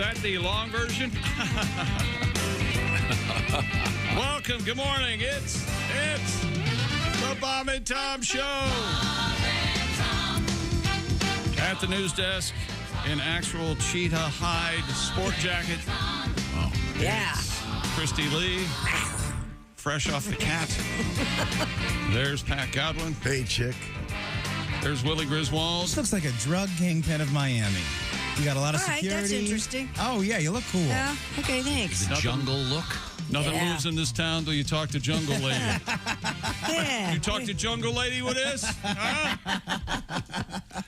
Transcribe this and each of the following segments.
that the long version? Welcome. Good morning. It's the Bob and Tom Show. At the news desk, in actual cheetah hide sport jacket. Oh, yeah. Christy Lee, fresh off the cat. There's Pat Godwin. Hey, chick. There's Willie Griswold. This looks like a drug kingpin of Miami. You got a lot of security. All right, that's interesting. Oh, yeah, you look cool. Yeah, okay, thanks. The jungle look. Nothing moves in this town till you talk to Jungle Lady. Yeah. You talk to Jungle Lady with this? Huh?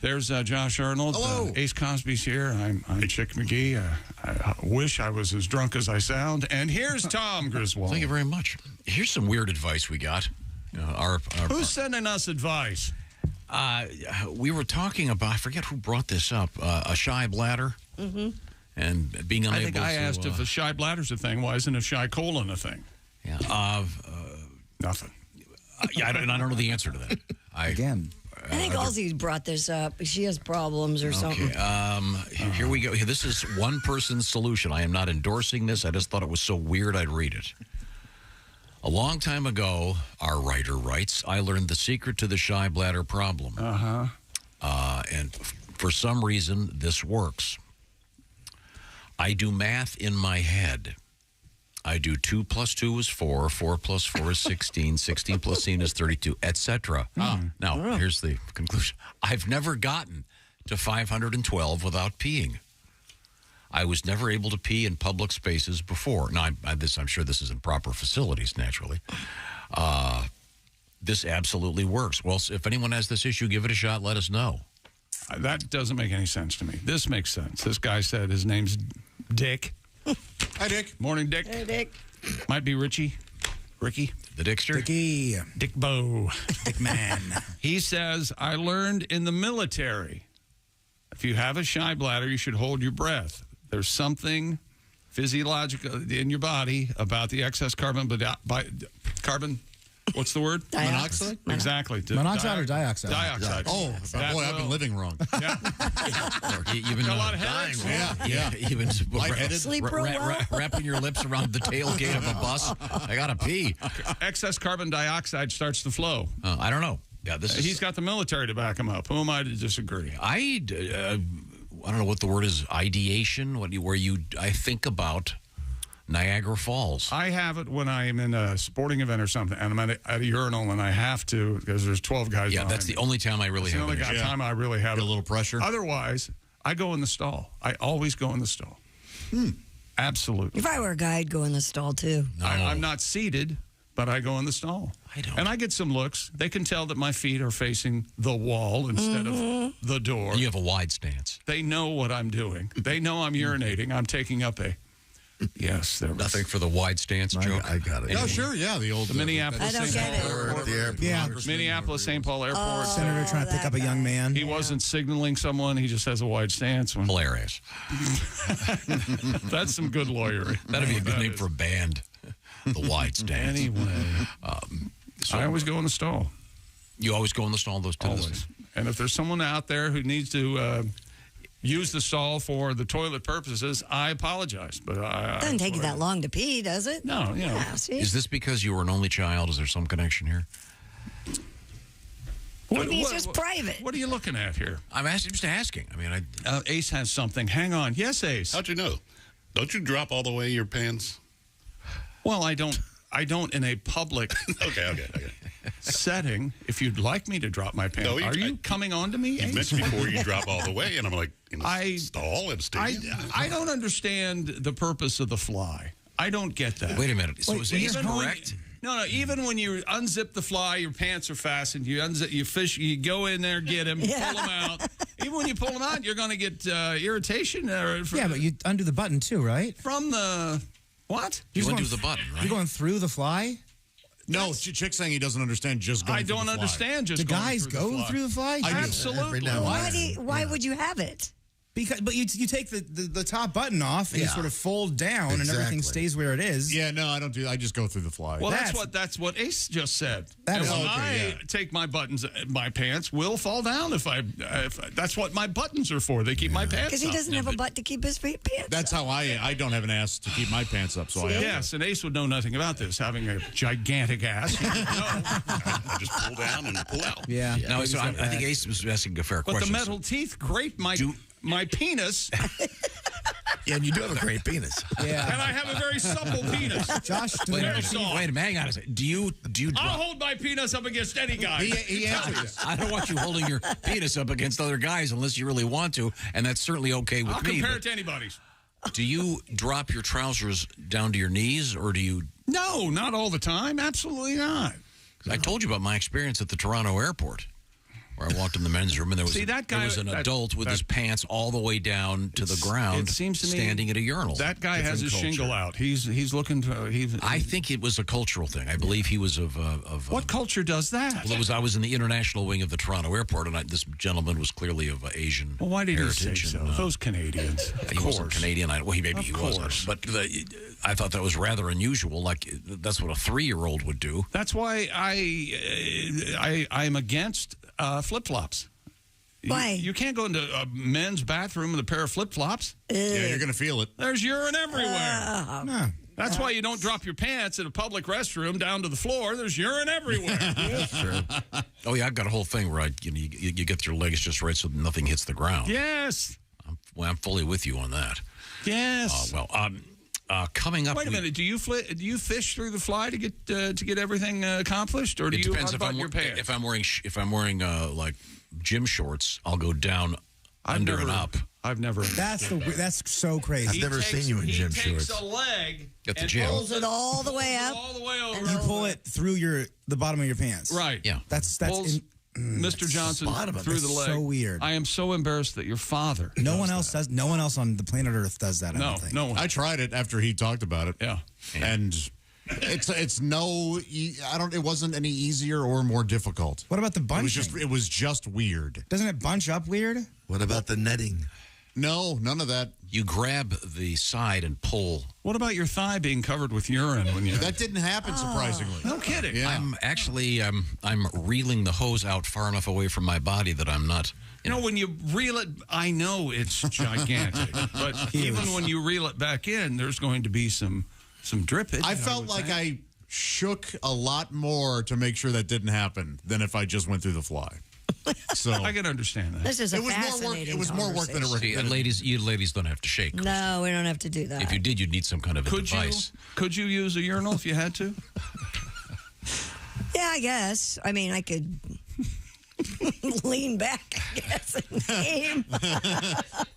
There's Josh Arnold. Hello. Ace Cosby's here. I'm Chick McGee. I wish I was as drunk as I sound. And here's Tom Griswold. Thank you very much. Here's some weird advice we got. Who's sending us advice? We were talking about, I forget who brought this up, a shy bladder. Mm-hmm. And being unable to... I think I asked if a shy bladder's a thing. Why isn't a shy colon a thing? Yeah. Nothing. Yeah, I don't know the answer to that. Again. I think Ozzy's brought this up. She has problems or something. Here we go. This is one person's solution. I am not endorsing this. I just thought it was so weird I'd read it. A long time ago, our writer writes, I learned the secret to the shy bladder problem. And for some reason, this works. I do math in my head. I do 2 plus 2 is 4, 4 plus 4 is 16, 16 plus 16 is 32, etc. Now, here's the conclusion. I've never gotten to 512 without peeing. I was never able to pee in public spaces before. Now, I'm sure this is in proper facilities, naturally. This absolutely works. Well, if anyone has this issue, give it a shot. Let us know. That doesn't make any sense to me. This makes sense. This guy said his name's Dick. Hi, Dick. Morning, Dick. Hey, Dick. Might be Ricky. The Dickster? Dickie. Dick Bo. Dick man. He says, I learned in the military, if you have a shy bladder, you should hold your breath. There's something physiological in your body about the excess carbon, what's the word? Monoxide? Exactly. Monoxide or dioxide? Dioxide. Oh, boy, I've been living wrong. Yeah. You've been Got a lot of headaches. Yeah. You've been Lightheaded. Sleep real well. wrapping your lips around the tailgate of a bus. I got to pee. Excess carbon dioxide starts to flow. I don't know. Yeah, He's got the military to back him up. Who am I to disagree? I don't know what the word is. Ideation, I think about Niagara Falls. I have it when I'm in a sporting event or something, and I'm at a urinal, and I have to because there's 12 guys. Yeah, that's the only time I really have it. That's the only time I really have a little pressure. Otherwise, I go in the stall. I always go in the stall. Absolutely. If I were a guy, I'd go in the stall, too. No. I'm not seated, but I go in the stall. I don't. And I get some looks. They can tell that my feet are facing the wall instead of the door. You have a wide stance. They know what I'm doing. They know I'm urinating. I'm taking up a... Yes, there was... Nothing for the wide stance joke. I got it. Oh, sure, yeah. The old... The Minneapolis I don't St. get Paul it. Airport. The airport. Yeah. Minneapolis St. Paul Airport. Senator trying to pick up a young man. He wasn't signaling someone. He just has a wide stance. Hilarious. That's some good lawyering. That'd be a good name for a band. The wide stance. Anyway. So I always go in the stall. You always go in the stall those times. Always. And if there's someone out there who needs to use the stall for the toilet purposes, I apologize. But It doesn't take you that long to pee, does it? No, you know. Yeah, see? Is this because you were an only child? Is there some connection here? Maybe it's just private. What are you looking at here? I'm just asking. I mean, Ace has something. Hang on. Yes, Ace. How'd you know? Don't you drop all the way your pants? Well, I don't in a public Okay. setting. If you'd like me to drop my pants, No, are you coming on to me, You Ace? mentioned before you drop all the way, and I'm like, in a stall at a stadium? I don't understand the purpose of the fly. I don't get that. wait a minute. So is Ace correct? No. Even when you unzip the fly, your pants are fastened. You unzip, you fish, you go in there, get him, pull him out. Even when you pull him out, you're going to get irritation. Yeah, but you undo the button too, right? From the what? You undo the button, right? You're going through the fly? No, Chick's saying he doesn't understand just going I through don't the fly. understand just Do going guys through go the fly. through the fly? I do. Absolutely. Every now and then. Why would you have it? But you take the top button off and you sort of fold down and everything stays where it is. Yeah, no, I don't do that. I just go through the fly. Well, that's what Ace just said. That and is when okay, I take my buttons, my pants will fall down if that's what my buttons are for. They keep my pants up. Because he doesn't have a butt to keep his pants That's up. how I don't have an ass to keep my pants up. So Yes, and Ace would know nothing about this, having a gigantic ass. I just pull down and pull out. Yeah. No, so I think Ace was asking a fair But question. the metal teeth grate my penis, Yeah, and you do have a great penis. Yeah. and I have a very supple penis. Josh, Wait Very a soft. minute, hang on a second. Do you I'll drop? hold my penis up against any guy. he answered this. I don't want you holding your penis up against other guys unless you really want to, and that's certainly okay with I'll me. compare but it to anybody's. do you drop your trousers down to your knees, or do you? No, not all the time. Absolutely not. I told you about my experience at the Toronto airport, where I walked in the men's room and there was, there was an adult with his pants all the way down to the ground, it seems to me standing at a urinal. That guy has his shingle out. He's looking to. I think it was a cultural thing. I believe he was of What culture does that? Well, I was in the international wing of the Toronto airport, and this gentleman was clearly of Asian Well, why did he say heritage. so? And, Those Canadians. he wasn't Canadian. Maybe he course. was. But I thought that was rather unusual. Like, that's what a 3-year-old would do. That's why I'm against flip-flops. Why? You can't go into a men's bathroom with a pair of flip-flops. Yeah, you're gonna feel it. There's urine everywhere. No. That's why you don't drop your pants in a public restroom down to the floor. There's urine everywhere. Oh, yeah, I've got a whole thing where you get your legs just right so nothing hits the ground. Yes. I'm fully with you on that. Yes. Coming up. Wait a minute. Do you fish through the fly to get everything accomplished, or do It you depends unbutton your pants? if I'm wearing like gym shorts, I'll go down under and up. I've never. That's so crazy. I've never seen you in gym shorts. He takes a leg At the and gym. Pulls it all the way up. all the way over. You pull it through the bottom of your pants. Right. Yeah. That's Pulls Mr. Johnson bottom of it. through the That's leg. so weird. I am so embarrassed that your father. No one else does. No one else on the planet Earth does that. I No, don't think. no one. I tried it after he talked about it. Yeah. And it wasn't any easier or more difficult. What about the bunching? It was just weird. Doesn't it bunch up weird? What about the netting? No, none of that. You grab the side and pull. What about your thigh being covered with urine when you? That didn't happen, surprisingly. No kidding. Yeah. I'm actually I'm reeling the hose out far enough away from my body that I'm not. You know, when you reel it, I know it's gigantic, but even when you reel it back in, there's going to be some drippage. I felt like I shook a lot more to make sure that didn't happen than if I just went through the fly. So I can understand that. This is a it was more work. fascinating It was more work than it See, and you ladies don't have to shake. No, we don't have to do that. If you did, you'd need some kind of a device. Could you use a urinal if you had to? Yeah, I guess. I mean, I could lean back, I guess, and aim.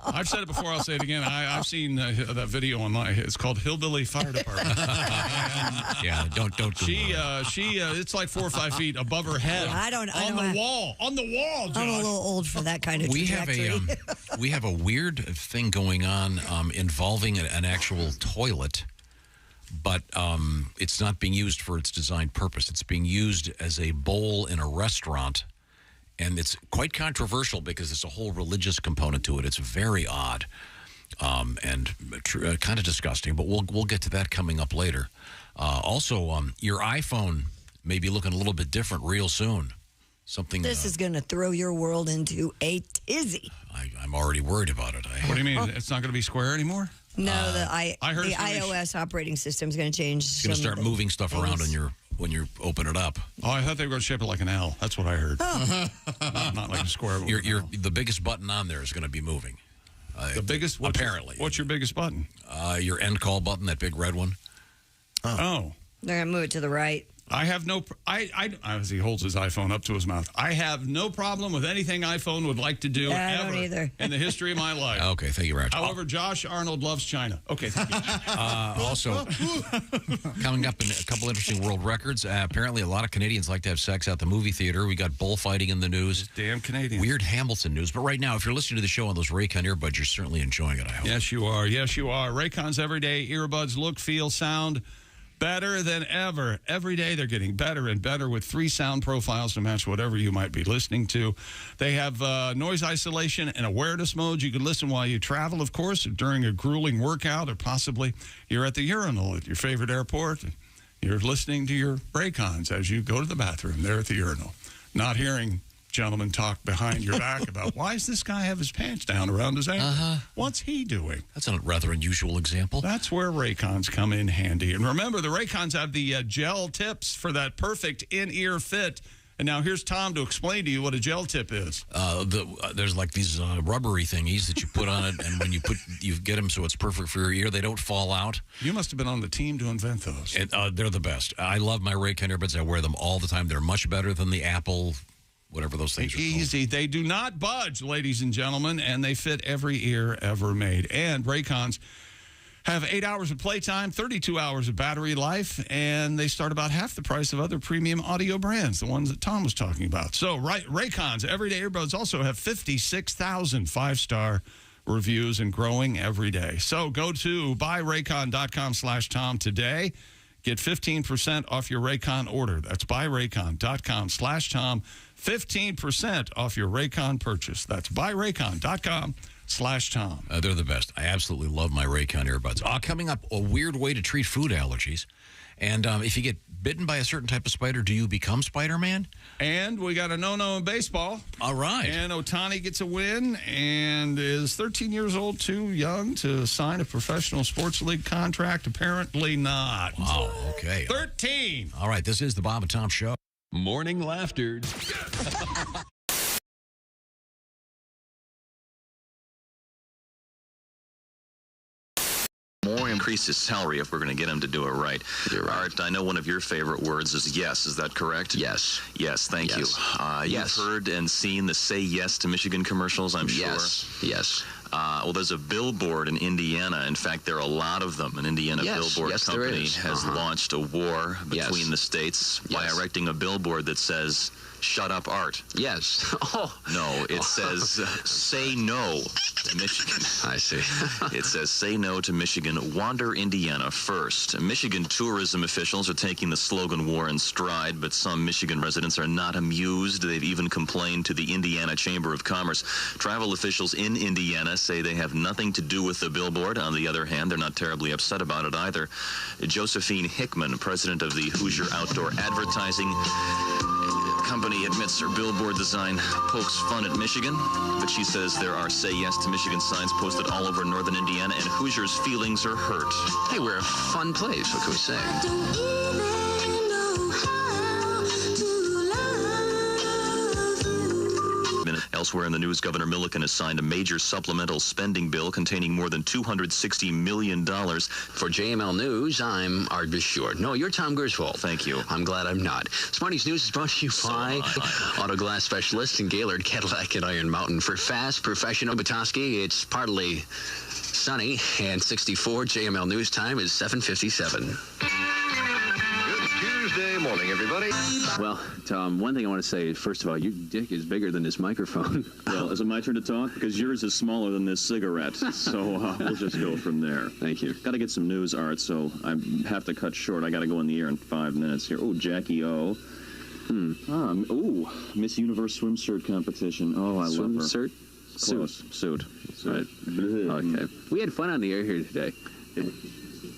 I've said it before. I'll say it again. I've seen that video online. It's called Hillbilly Fire Department. Yeah, don't. She it's like 4 or 5 feet above her head. I don't- I on know the I- wall. On the wall, Josh. I'm a little old for that kind of We have trajectory. we have a weird thing going on involving an actual toilet, but it's not being used for its designed purpose. It's being used as a bowl in a restaurant, and it's quite controversial because there's a whole religious component to it. It's very odd and kind of disgusting, but we'll get to that coming up later. Also, your iPhone may be looking a little bit different real soon. Something This is going to throw your world into a tizzy. I'm already worried about it. What do you mean? It's not going to be square anymore? No, I heard the it's gonna be iOS operating system is going to change. It's going to start moving stuff around when you open it up. Oh, I thought they were going to shape it like an L. That's what I heard. Not like a square. The biggest button on there is going to be moving. The biggest? Apparently. What's your biggest button? Your end call button, that big red one. Oh. They're going to move it to the right. I have no. As he holds his iPhone up to his mouth, I have no problem with anything iPhone would like to do I ever don't either. in the history of my life. Okay, thank you, Raj. However, Josh Arnold loves China. Okay, thank you. Also, coming up in a couple interesting world records. Apparently, a lot of Canadians like to have sex at the movie theater. We got bullfighting in the news. Damn Canadians. Weird Hamilton news. But right now, if you're listening to the show on those Raycon earbuds, you're certainly enjoying it, I hope. Yes, you are. Yes, you are. Raycon's everyday earbuds look, feel, sound Better than ever. Every day they're getting better and better with 3 sound profiles to match whatever you might be listening to. They have noise isolation and awareness modes. You can listen while you travel, of course, or during a grueling workout, or possibly you're at the urinal at your favorite airport. You're listening to your Raycons as you go to the bathroom there at the urinal. Not hearing gentlemen talk behind your back about, why does this guy have his pants down around his ankle? What's he doing? That's a rather unusual example. That's where Raycons come in handy. And remember, the Raycons have the gel tips for that perfect in-ear fit. And now here's Tom to explain to you what a gel tip is. There's like these rubbery thingies that you put on it, and when you get them so it's perfect for your ear, they don't fall out. You must have been on the team to invent those. And, they're the best. I love my Raycon earbuds. I wear them all the time. They're much better than the Apple, whatever those things are called. Easy. They do not budge, ladies and gentlemen, and they fit every ear ever made. And Raycons have 8 hours of playtime, 32 hours of battery life, and they start about half the price of other premium audio brands, the ones that Tom was talking about. So Raycons everyday earbuds also have 56,000 5-star reviews and growing every day. So go to buyraycon.com/Tom today. Get 15% off your Raycon order. That's buyraycon.com/Tom. 15% off your Raycon purchase. That's buyraycon.com/Tom. They're the best. I absolutely love my Raycon earbuds. Coming up, a weird way to treat food allergies. And if you get bitten by a certain type of spider, do you become Spider-Man? And we got a no-no in baseball. All right. And Ohtani gets a win and is 13 years old, too young to sign a professional sports league contract. Apparently not. Wow, okay. 13. All right, this is the Bob and Tom Show. Morning laughter. More increase his salary if we're going to get him to do it right. Art, I know one of your favorite words is yes. Is that correct? Yes. Yes, thank you. You've heard and seen the Say Yes to Michigan commercials, I'm sure. Yes. Well, there's a billboard in Indiana. In fact, there are a lot of them. An Indiana billboard company has launched a war between the states by erecting a billboard that says, "Shut up, Art." Yes. Oh. No, it says, "Say no to Michigan." I see. It says, "Say no to Michigan. Wander Indiana first." Michigan tourism officials are taking the slogan war in stride, but some Michigan residents are not amused. They've even complained to the Indiana Chamber of Commerce. Travel officials in Indiana say they have nothing to do with the billboard. On the other hand, they're not terribly upset about it either. Josephine Hickman, president of the Hoosier Outdoor Advertising Company, admits her billboard design pokes fun at Michigan, but she says there are Say Yes to Michigan signs posted all over northern Indiana, and Hoosiers' feelings are hurt. Hey, we're a fun place. What can we say? Elsewhere in the news, Governor Milliken has signed a major supplemental spending bill containing more than $260 million. For JML News, I'm Art Bishort. No, you're Tom Gerswold. Thank you. I'm glad I'm not. Smarties News is brought to you by Auto Glass Specialists in Gaylord, Cadillac, and Iron Mountain. For fast, professional Petoskey, it's partly sunny, and 64. JML News time is 7:57. Tuesday morning, everybody. Well, Tom, one thing I want to say is, first of all, your dick is bigger than this microphone. Well, is it my turn to talk? Because yours is smaller than this cigarette. So we'll just go from there. Thank you. Got to get some news, Art, so I have to cut short. I got to go in the air in 5 minutes here. Oh, Jackie O. Miss Universe swimsuit competition. Oh, I love her. Swimsuit? Suit. Right. Okay. We had fun on the air here today.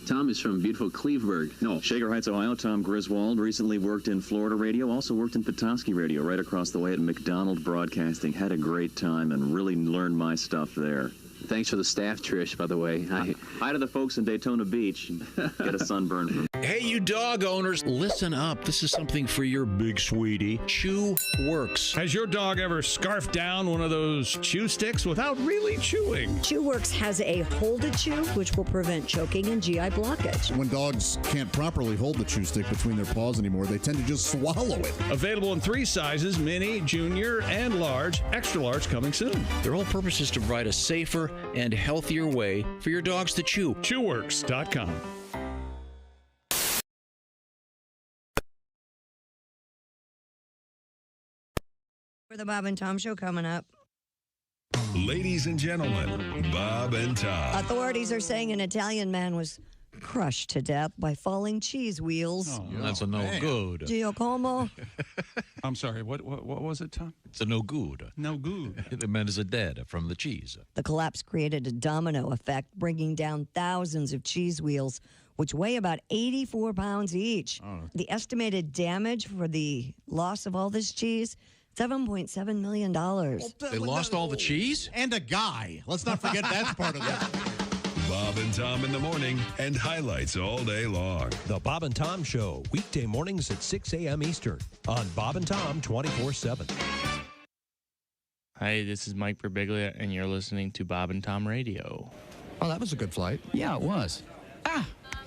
Tom is from beautiful Cleveburg. No, Shaker Heights, Ohio. Tom Griswold recently worked in Florida radio, also worked in Petoskey radio, right across the way at McDonald Broadcasting. Had a great time and really learned my stuff there. Thanks for the staff, Trish, by the way. Hi to the folks in Daytona Beach. Get a sunburn from. Hey, you dog owners, listen up. This is something for your big sweetie. Chew Works. Has your dog ever scarfed down one of those chew sticks without really chewing? Chew Works has a hold to chew, which will prevent choking and GI blockage. When dogs can't properly hold the chew stick between their paws anymore, they tend to just swallow it. Available in 3 sizes, mini, junior, and large. Extra large coming soon. Their whole purpose is to provide a safer and healthier way for your dogs to chew. Chewworks.com. For the Bob and Tom Show coming up. Ladies and gentlemen, Bob and Tom. Authorities are saying an Italian man was crushed to death by falling cheese wheels. Oh, that's a no good. Giacomo. I'm sorry, what was it, Tom? It's a no good. No good. The man is dead from the cheese. The collapse created a domino effect, bringing down thousands of cheese wheels, which weigh about 84 pounds each. Oh. The estimated damage for the loss of all this cheese, $7.7 million. They lost all the cheese? And a guy. Let's not forget that's part of it. Bob and Tom in the morning and highlights all day long. The Bob and Tom Show, weekday mornings at 6 a.m. Eastern on Bob and Tom 24/7. Hi, this is Mike Birbiglia, and you're listening to Bob and Tom Radio. Oh, that was a good flight. Yeah, it was.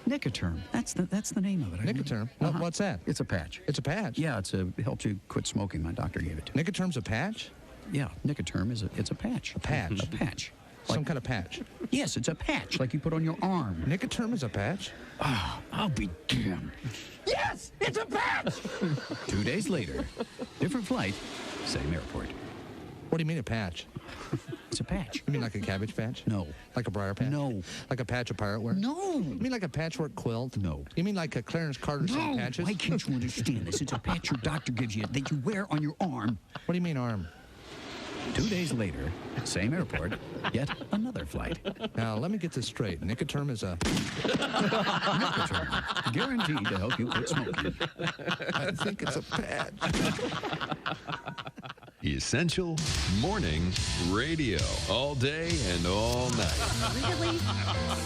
Nicoterm. That's the name of it. Nicoterm? What's that? It's a patch. It's a patch? Yeah, it helps you quit smoking. My doctor gave it to me. Nicoterm's a patch? Yeah, Nicoterm it's a patch. A patch? A patch. Some kind of patch? Yes, it's a patch like you put on your arm. Nicoterm is a patch? Oh, I'll be damned. Yes, it's a patch! 2 days later, different flight, same airport. What do you mean a patch? It's a patch. You mean like a cabbage patch? No. Like a briar patch? No. Like a patch of pirate wear? No. You mean like a patchwork quilt? No. You mean like a Clarence Carter set patches? Why can't you understand this? It's a patch your doctor gives you that you wear on your arm. What do you mean arm? 2 days later, same airport, yet another flight. Now, let me get this straight. Nicoterm is a... Nicoterm, guaranteed to help you quit smoking. I think it's a patch. Essential Morning Radio. All day and all night. Really?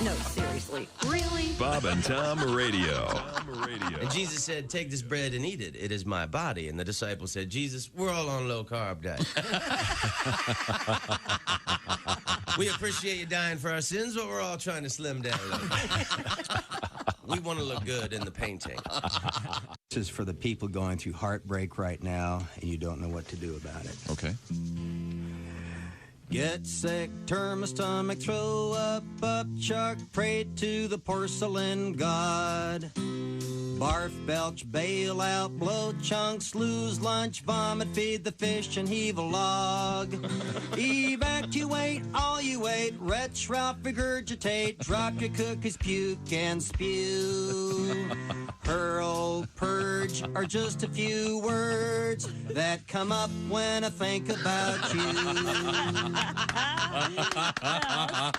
No, seriously. Really? Bob and Tom Radio. And Jesus said, take this bread and eat it. It is my body. And the disciples said, Jesus, we're all on a low-carb diet. We appreciate you dying for our sins, but we're all trying to slim down a little bit. We want to look good in the painting. This is for the people going through heartbreak right now, and you don't know what to do about it. Okay. Get sick, turn my stomach, throw up, chuck, pray to the porcelain god. Barf, belch, bail out, blow chunks, lose lunch, vomit, feed the fish, and heave a log. Evacuate all you ate, retch, route, regurgitate, drop your cookies, puke, and spew. Hurl, purge are just a few words that come up when I think about you.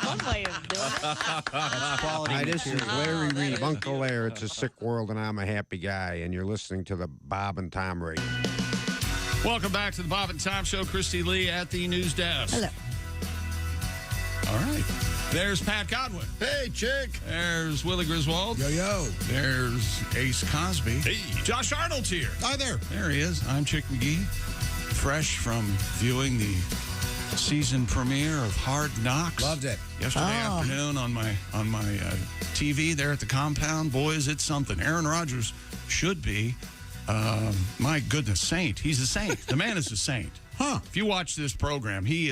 One way of doing it. Hi, this is Larry Reed, Uncle Larry. It's a sick world, and I'm a happy guy, and you're listening to the Bob and Tom Radio. Welcome back to the Bob and Tom Show. Christy Lee at the news desk. Hello. All right. There's Pat Godwin. Hey, chick. There's Willie Griswold. Yo. There's Ace Cosby. Hey. Josh Arnold's here. Hi there. There he is. I'm Chick McGee. Fresh from viewing the season premiere of Hard Knocks. Loved it. Yesterday afternoon on my TV there at the compound. Boys, it's something. Aaron Rodgers should be, my goodness, saint. He's a saint. The man is a saint. Huh. If you watch this program, he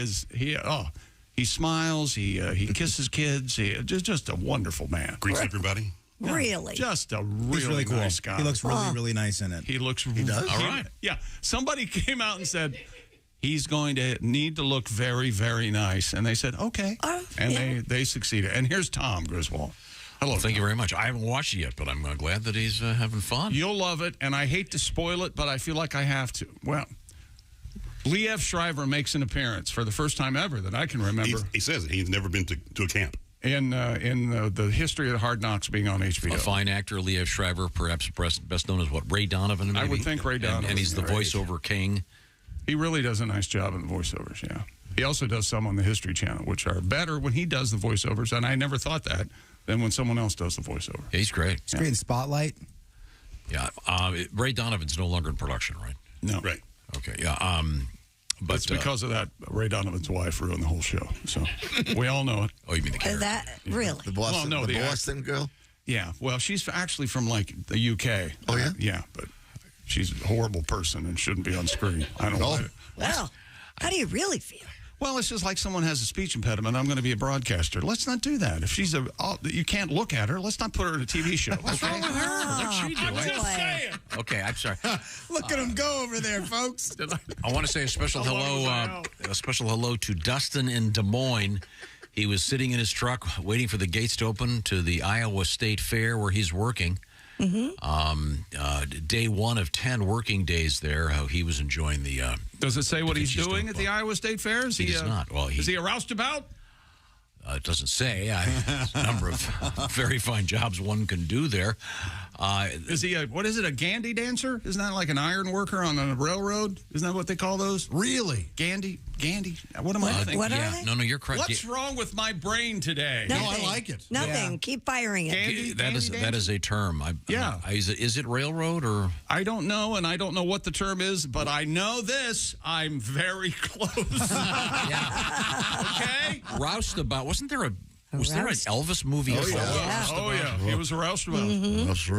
smiles, he kisses kids. Just a wonderful man. Greets everybody. Really? Just a He's really cool. nice guy. He looks really nice in it. He looks. He does? All right. Yeah. Somebody came out and said he's going to need to look very, very nice, and they said okay, and they succeeded. And here's Tom Griswold. Hello. Thank you very much. I haven't watched it yet, but I'm glad that he's having fun. You'll love it, and I hate to spoil it, but I feel like I have to. Well, Lee F. Shriver makes an appearance for the first time ever that I can remember. He says he's never been to a camp. In the history of the Hard Knocks being on HBO. A fine actor, Lee F. Shriver, perhaps best known as what, Ray Donovan? Maybe? I would think Ray Donovan. And he's the voiceover king. He really does a nice job in the voiceovers, yeah. He also does some on the History Channel, which are better when he does the voiceovers, and I never thought that, than when someone else does the voiceover. Yeah, he's great. He's great in Spotlight. Yeah. Ray Donovan's no longer in production, right? No. Right. Okay, yeah. But it's because of that, Ray Donovan's wife ruined the whole show. So we all know it. Oh, you mean the character? That really? The Boston, Well, no, the the Boston girl? Yeah. Well, she's actually from, like, the UK. Oh, yeah? Yeah, but she's a horrible person and shouldn't be on screen. I don't know. Well, how do you really feel? Well, it's just like someone has a speech impediment. I'm going to be a broadcaster. Let's not do that. If she's you can't look at her, let's not put her in a TV show. What's wrong with her? What's she doing? I'm just saying. Okay, I'm sorry. Look at him go over there, folks. I want to say a special hello to Dustin in Des Moines. He was sitting in his truck waiting for the gates to open to the Iowa State Fair where he's working. Day 1 of 10 working days there, how he was enjoying the... Does it say what he's doing at the Iowa State Fair? He does not. Well, is he a roustabout? It doesn't say. There's a number of very fine jobs one can do there. Is he what is it, a Gandy dancer? Isn't that like an iron worker on a railroad? Isn't that what they call those? Really? Gandy? What am I thinking? What are they? No, you're correct. What's wrong with my brain today? Nothing. No, I like it. Nothing. Yeah. Keep firing it. That is a term. Is it railroad or? I don't know, and I don't know what the term is, but I know this. I'm very close. Okay? Roustabout. Was there an Elvis movie? Oh, yeah. He was a roustabout.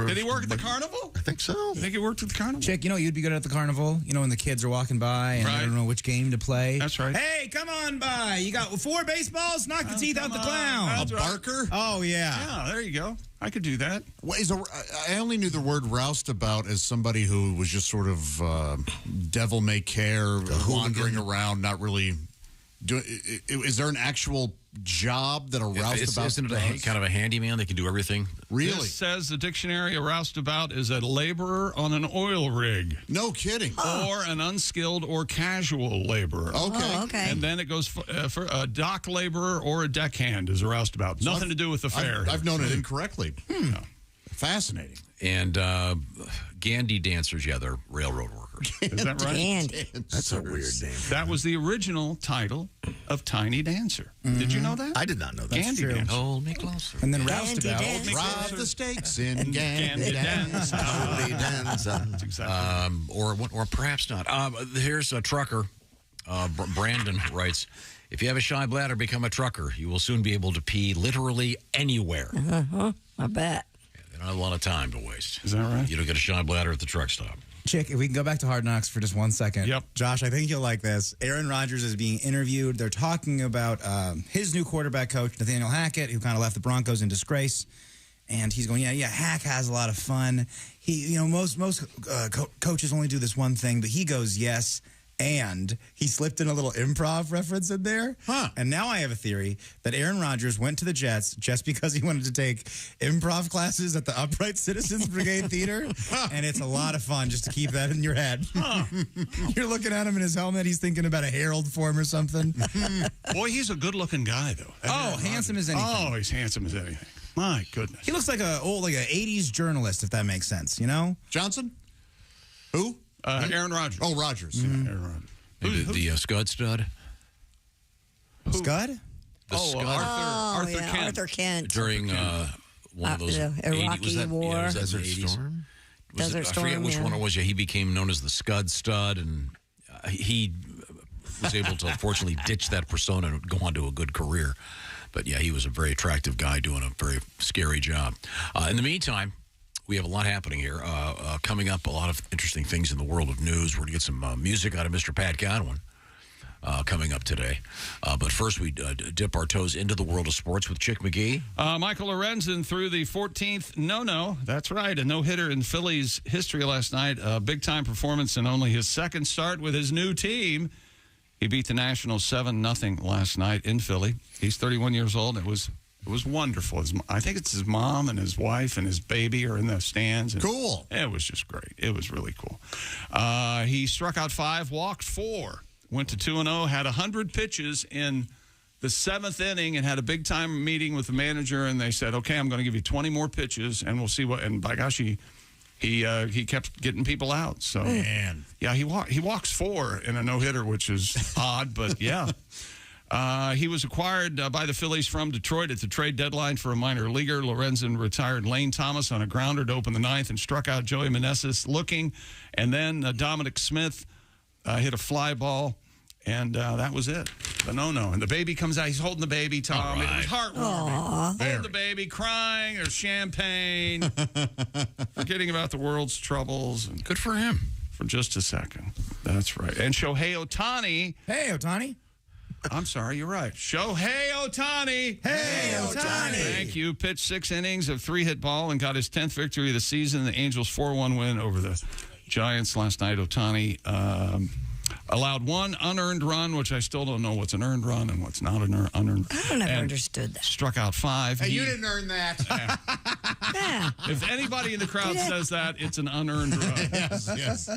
Did he work at the carnival? I think so. You think he worked at the carnival? Chick, you'd be good at the carnival, when the kids are walking by and they don't know which game to play. That's right. Hey, come on by. You got 4 baseballs? Knock the teeth out the clown. That's a barker? Oh, yeah. Yeah, there you go. I could do that. I only knew the word roustabout as somebody who was just sort of devil may care, wandering around, not really doing. Is there an actual job that a roustabout isn't it kind of a handyman that can do everything? Really? This says the dictionary, a roustabout is a laborer on an oil rig. No kidding. Or an unskilled or casual laborer. Okay. And then it goes for a dock laborer or a deckhand is a roustabout. So Nothing to do with the fair. I've known it incorrectly. Fascinating. And Gandy dancers, they're railroad workers. Is that right? Gandy. That's a weird name. That was the original title of Tiny Dancer. Did you know that? I did not know that. Gandy Dancer. Hold me closer. And then Gandy roustabout. dance. Rob the steaks in Gandy Dance. That's Exactly. Or perhaps not. Here's a trucker. Brandon writes, if you have a shy bladder, become a trucker. You will soon be able to pee literally anywhere. I bet. Not a lot of time to waste. Is that right? You don't get a shy bladder at the truck stop. Chick, if we can go back to Hard Knocks for just 1 second. Yep. Josh, I think you'll like this. Aaron Rodgers is being interviewed. They're talking about his new quarterback coach, Nathaniel Hackett, who kind of left the Broncos in disgrace. And he's going, yeah, Hack has a lot of fun. He, most coaches only do this one thing, but he goes, yes. And he slipped in a little improv reference in there. And now I have a theory that Aaron Rodgers went to the Jets just because he wanted to take improv classes at the Upright Citizens Brigade Theater. And it's a lot of fun just to keep that in your head. You're looking at him in his helmet. He's thinking about a Herald form or something. Boy, he's a good-looking guy, though. Oh, handsome as anything. Oh, he's handsome as anything. My goodness. He looks like an 80s journalist, if that makes sense, Johnson? Who? Aaron Rodgers. Oh, Rodgers. Aaron Rodgers. The Scud Stud? Scud? The Scud. Arthur Kent. Arthur Kent. During one of those Iraqi War. Was that Desert 80s? Storm? Desert Storm, I forget which one it was. Yeah, he became known as the Scud Stud, and he was able to fortunately ditch that persona and go on to a good career. But yeah, he was a very attractive guy doing a very scary job. In the meantime, we have a lot happening here. Coming up, a lot of interesting things in the world of news. We're going to get some music out of Mr. Pat Godwin coming up today. But first, we dip our toes into the world of sports with Chick McGee. Michael Lorenzen threw the 14th no-no. That's right, a no-hitter in Phillies history last night. A big-time performance in only his second start with his new team. He beat the Nationals 7-0 last night in Philly. He's 31 years old. It was wonderful. I think it's his mom and his wife and his baby are in the stands. Cool. It was just great. It was really cool. He struck out 5, walked 4, went to 2-0, had 100 pitches in the 7th inning and had a big-time meeting with the manager, and they said, okay, I'm going to give you 20 more pitches, and we'll see what. And by gosh, he kept getting people out. So, man. Yeah, he walks 4 in a no-hitter, which is odd, but yeah. He was acquired by the Phillies from Detroit at the trade deadline for a minor leaguer. Lorenzen retired Lane Thomas on a grounder to open the 9th and struck out Joey Meneses looking. And then Dominic Smith hit a fly ball, and that was it. The no-no. And the baby comes out. He's holding the baby, Tom. Right. It was heartwarming. Holding the baby, crying. There's champagne. Forgetting about the world's troubles. And good for him. For just a second. That's right. And Shohei Ohtani. Hey, Ohtani. I'm sorry, you're right. Shohei Ohtani. Hey, Ohtani. Thank you. Pitched 6 innings of 3-hit ball and got his 10th victory of the season. The Angels' 4-1 win over the Giants last night. Ohtani Allowed one unearned run, which I still don't know what's an earned run and what's not an unearned. I never understood that. Struck out 5. Hey, you didn't earn that. Yeah. If anybody in the crowd says that, it's an unearned run. Yes.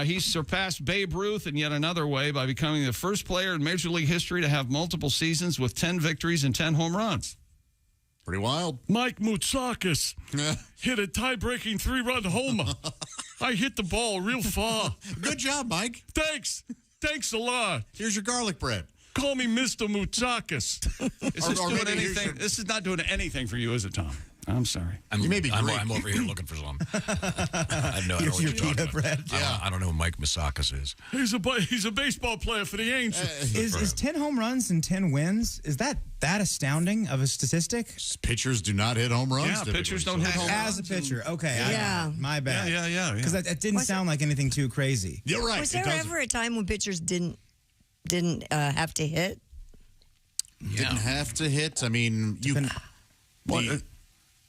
He surpassed Babe Ruth in yet another way by becoming the first player in Major League history to have multiple seasons with 10 victories and 10 home runs. Pretty wild. Mike Moutsakis hit a tie-breaking 3-run homer. I hit the ball real far. Good job, Mike. Thanks. Thanks a lot. Here's your garlic bread. Call me Mr. Moutsakis. This is not doing anything for you, is it, Tom? I'm sorry. You may be great. I'm over here looking for some. I know what you're talking about. Bread. Yeah. I don't know who Mike Moutsakis is. He's a baseball player for the Angels. Is 10 home runs and 10 wins, is that astounding of a statistic? Pitchers do not hit home runs. Yeah, pitchers don't hit home runs. As a pitcher, okay. Yeah. My bad. Yeah. Because that didn't sound like anything too crazy. You're right. Was there ever a time when pitchers didn't have to hit? Didn't have to hit. I mean,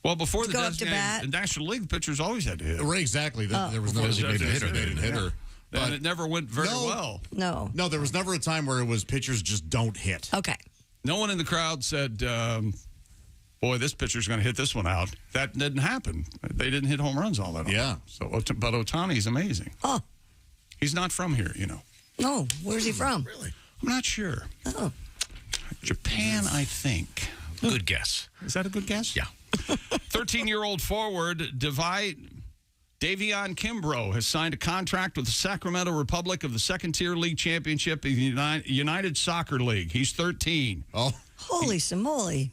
Well, before the go up to bat? National League, pitchers always had to hit. Right, exactly. There was no designated hitter. And it never went very well. No. No, there was never a time where it was pitchers just don't hit. Okay. No one in the crowd said, boy, this pitcher's going to hit this one out. That didn't happen. They didn't hit home runs all that often. Yeah. So, but Ohtani's amazing. Oh. He's not from here, you know. No. Where's he from? Really? I'm not sure. Oh. Japan, I think. Good guess. Is that a good guess? Yeah. 13-year-old forward Davion Kimbrough has signed a contract with the Sacramento Republic of the second-tier league championship of the United Soccer League. He's 13. Oh. Holy samoli.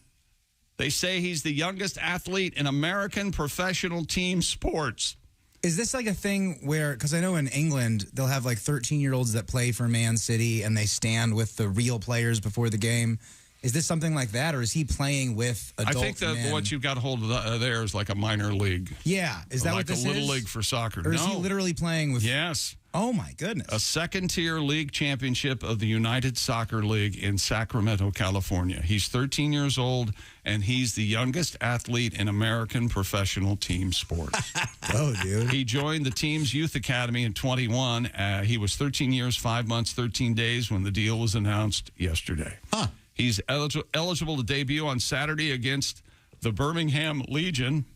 They say he's the youngest athlete in American professional team sports. Is this like a thing where, because I know in England, they'll have like 13-year-olds that play for Man City and they stand with the real players before the game. Is this something like that, or is he playing with adult I think that what you've got hold of there is like a minor league. Yeah. Is that like what this a little is? league for soccer. Or is he literally playing with... Yes. Oh, my goodness. A second-tier league championship of the United Soccer League in Sacramento, California. He's 13 years old, and he's the youngest athlete in American professional team sports. Oh, dude. He joined the team's youth academy in 21. He was 13 years, 5 months, 13 days when the deal was announced yesterday. Huh. He's eligible to debut on Saturday against the Birmingham Legion.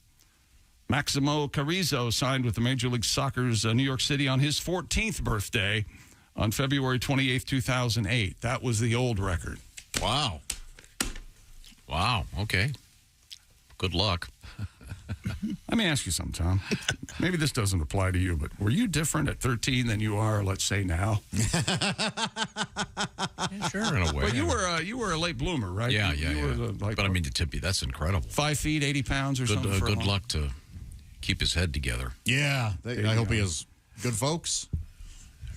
Maximo Carrizo signed with the Major League Soccer's New York City on his 14th birthday on February 28th, 2008. That was the old record. Wow. Wow. Okay. Good luck. Let me ask you something, Tom. Maybe this doesn't apply to you, but were you different at 13 than you are, let's say, now? Sure, in a way. Well, you were a late bloomer, right? Yeah. But I mean, to tip you, that's incredible. 5 feet, 80 pounds or something. Good luck to keep his head together. Yeah. I hope he has good folks.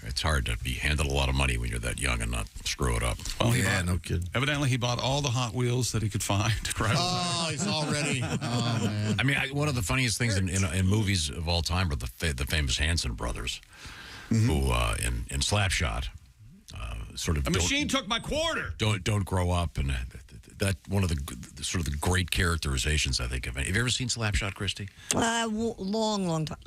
It's hard to be handed a lot of money when you're that young and not screw it up. Well, no kidding. Evidently, he bought all the Hot Wheels that he could find. Right? Oh, he's already. Oh, man. I mean, one of the funniest things in movies of all time are the famous Hanson brothers, who in Slapshot sort of the machine took my quarter. Don't grow up, and that one of the sort of the great characterizations I think of. Have you ever seen Slapshot, Christy? Long time.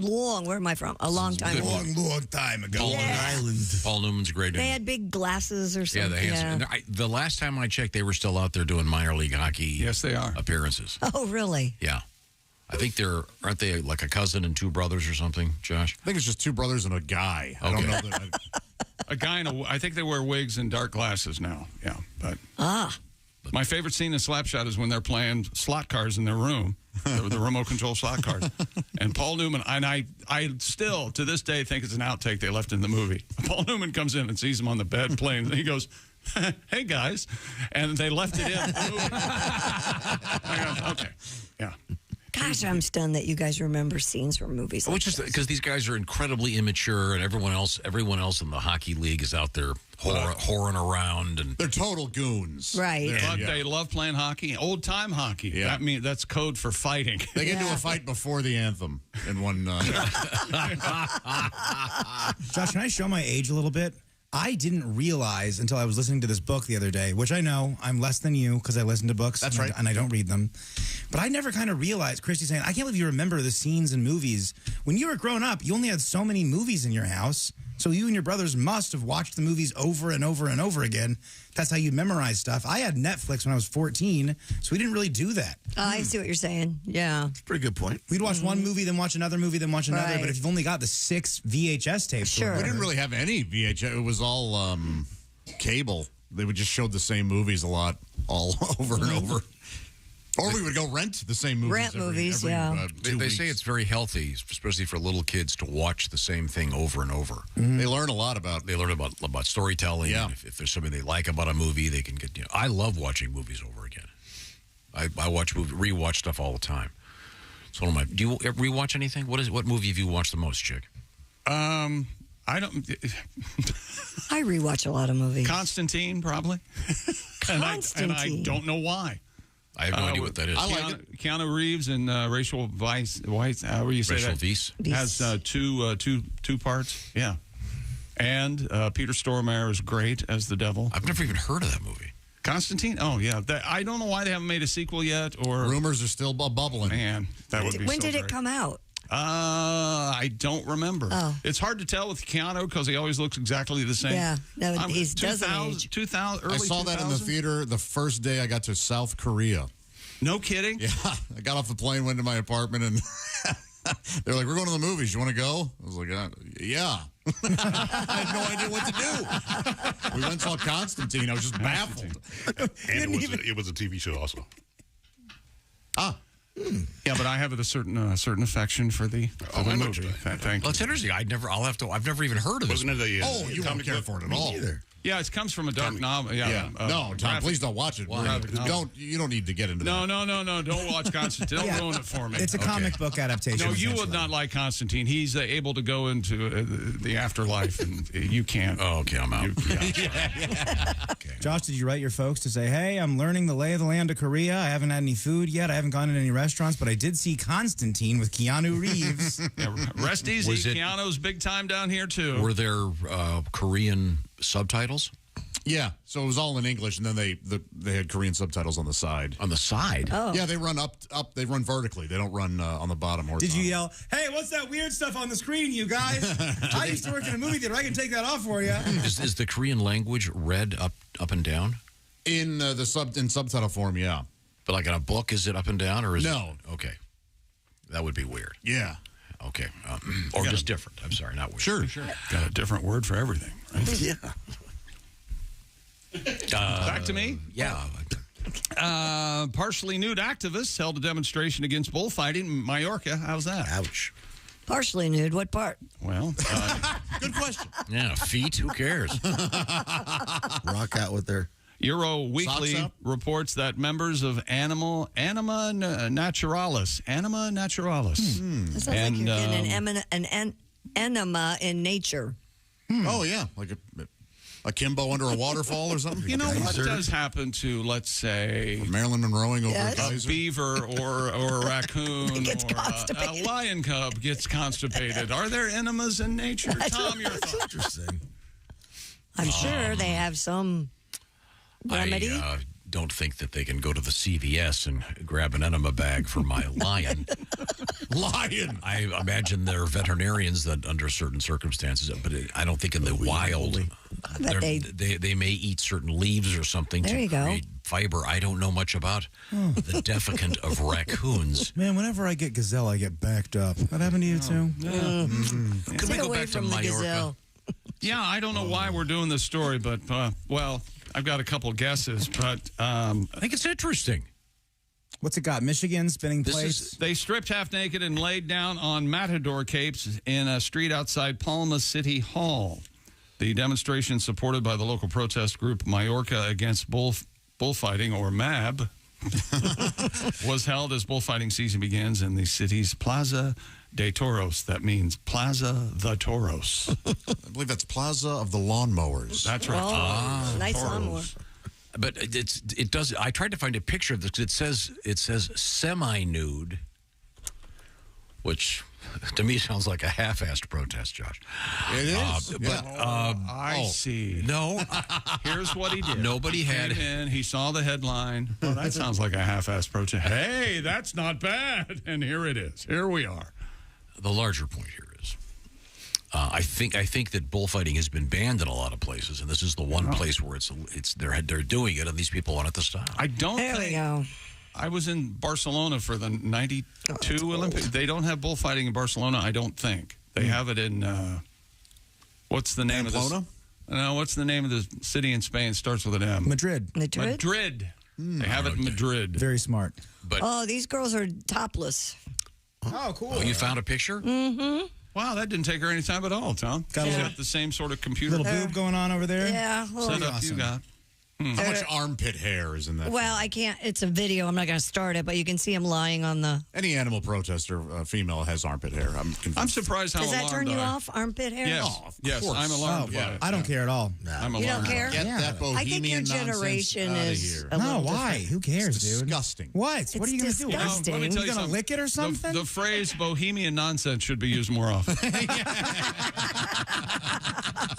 Where am I from? A long time ago. Long time ago. Long Island. Paul Newman's great. They had big glasses or something. Yeah, the last time I checked, they were still out there doing minor league hockey. Yes, they are. Appearances. Oh, really? Yeah. I think aren't they like a cousin and two brothers or something, Josh? I think it's just two brothers and a guy. I don't know. A guy I think they wear wigs and dark glasses now. Yeah, but my favorite scene in Slapshot is when they're playing slot cars in their room, the remote control slot cars. And Paul Newman, and I still to this day think it's an outtake they left in the movie. Paul Newman comes in and sees him on the bed playing, and he goes, "Hey guys," and they left it in the movie. I go, okay, yeah. Gosh, I'm stunned that you guys remember scenes from movies. Which is because these guys are incredibly immature, and everyone else in the hockey league is out there whoring around, and they're total goons, right? But they love playing hockey, old time hockey. Yeah, that's code for fighting. They get into a fight before the anthem in one. Josh, can I show my age a little bit? I didn't realize until I was listening to this book the other day, which I know I'm less than you because I listen to books. That's right. And I don't read them. But I never kind of realized, Christy's saying, I can't believe you remember the scenes in movies. When you were growing up, you only had so many movies in your house. So you and your brothers must have watched the movies over and over and over again. That's how you memorize stuff. I had Netflix when I was 14, so we didn't really do that. I see what you're saying. Yeah. Pretty good point. We'd watch one movie, then watch another movie, then watch another. Right. But if you've only got the 6 VHS tapes, Sure. We didn't really have any VHS. It was all cable. They would just show the same movies a lot, all over and over. Or we would go rent the same movies. Rent movies, yeah. They say it's very healthy, especially for little kids, to watch the same thing over and over. They learn a lot about. They learn about storytelling. Yeah. And if there's something they like about a movie, they can get. I love watching movies over again. I rewatch stuff all the time. It's one of my. Do you ever rewatch anything? What movie have you watched the most, Chick? I don't. I rewatch a lot of movies. Constantine, probably. Constantine. And I don't know why. I have no idea what that is. I like it. Keanu Reeves and Rachel Weisz, however you say Rachel that. Weisz. Has two parts. Yeah. And Peter Stormare is great as the devil. I've never even heard of that movie. Constantine? Oh, yeah. I don't know why they haven't made a sequel yet. Or Rumors are still bubbling. Man, that would be When so did it great. come out? I don't remember. Oh. It's hard to tell with Keanu because he always looks exactly the same. Yeah. No, he doesn't 2000, age. 2000, early I saw that in the 2000? theater the first day I got to South Korea. No kidding? Yeah, I got off the plane, went to my apartment, and they're like, "We're going to the movies. You want to go?" I was like, "Yeah." I had no idea what to do. We went and saw Constantine. I was just baffled. And it was a TV show also. Yeah, but I have a certain affection for the movie. Thank Well, you. it's interesting. I've never even heard of this. Wasn't it a You won't care for it at all. Either. Yeah, it comes from a dark novel. Yeah. No, Tom, please don't watch it. You don't need to get into No, that. don't watch Constantine. Don't ruin it for me. It's a comic book adaptation. No, you would essentially. not like Constantine. He's able to go into the afterlife, and you can't. Oh, okay, I'm out. Josh, did you write your folks to say, hey, I'm learning the lay of the land of Korea. I haven't had any food yet. I haven't gone to any restaurants, but I did see Constantine with Keanu Reeves. Rest easy. Was it- Keanu's big time down here, too. Were there Korean subtitles? Yeah, so it was all in English, and then they had Korean subtitles on the side. On the side? Oh. Yeah, they run up. They run vertically. They don't run on the bottom. Did you yell, hey, what's that weird stuff on the screen, you guys? I used to work in a movie theater. I can take that off for you. Is the Korean language read up and down? In in subtitle form? Yeah, but like in a book, is it up and down or is no? It, okay, that would be weird. Yeah. Okay, or just different. I'm sorry, not weird. Sure. Got a different word for everything, right? Yeah. Back to me? Yeah. Partially nude activists held a demonstration against bullfighting in Mallorca. How's that? Ouch. Partially nude. What part? Well, good question. Yeah, feet. Who cares? Rock out with their Euro Weekly reports that members of Anima Naturalis. That sounds like you're getting an enema in nature. Oh, yeah. Like a Kimbo under a waterfall or something? You know what does happen to, let's say, Marilyn Monroeing over Yes. a a geyser? beaver or a raccoon Gets or a constipated. lion cub gets constipated? Are there enemas in nature? Tom, your thoughts? interesting. I'm sure they have some remedy. I don't think that they can go to the CVS and grab an enema bag for my lion. Lion! I imagine there are veterinarians that, under certain circumstances, but I don't think in the wild, bet they may eat certain leaves or something There to you go. create fiber. I don't know much about the defecant of raccoons. Man, whenever I get gazelle, I get backed up. That happened to you, too? Could we Stay go away back to from the Mallorca? gazelle. Yeah, I don't know why we're doing this story, but, well, I've got a couple guesses, but I think it's interesting. What's it got? Michigan spinning plates? they stripped half naked and laid down on matador capes in a street outside Palma City Hall. The demonstration, supported by the local protest group Mallorca Against Bullfighting, or MAB, was held as bullfighting season begins in the city's Plaza de Toros. That means Plaza the Toros. I believe that's Plaza of the Lawnmowers. That's right. Oh, nice Toros. lawnmower. But it does. I tried to find a picture of this because it says semi-nude, which to me sounds like a half-assed protest, Josh. It is. But I see. no, Here's what he did. Nobody had- Came in, he saw the headline. Well, that sounds like a half-assed protest. Hey, that's not bad. And here it is. Here we are. the larger point here is I think that bullfighting has been banned in a lot of places, and this is the one place where they're doing it, and these people want it to stop. I don't There we go. I was in Barcelona for the 92 Olympics. They don't have bullfighting in Barcelona, I don't think. They have it in, what's the name of this? No, what's the name of the city in Spain? Starts with an M. Madrid. Madrid. They have it in Madrid. Very smart. But these girls are topless. Oh, cool. Oh, you found a picture? Mm-hmm. Wow, that didn't take her any time at all, Tom. Got She's got the same sort of computer. Little boob going on over there. Yeah. Set up you got. How much armpit hair is in that? Well, I can't. It's a video. I'm not going to start it, but you can see him lying on the. Any animal protester, female, has armpit hair. I'm convinced. I'm surprised how Does that turn you alarmed off? Armpit hair? Yes, of course. I'm alarmed by it. I don't care at all. I'm You alarmed. don't care? Get that bohemian I think your generation nonsense is. outta here. A little why? different. Who cares, It's dude? disgusting. What? What are you going to do? disgusting. Let me tell You gonna something. lick it or something? The phrase bohemian nonsense should be used more often.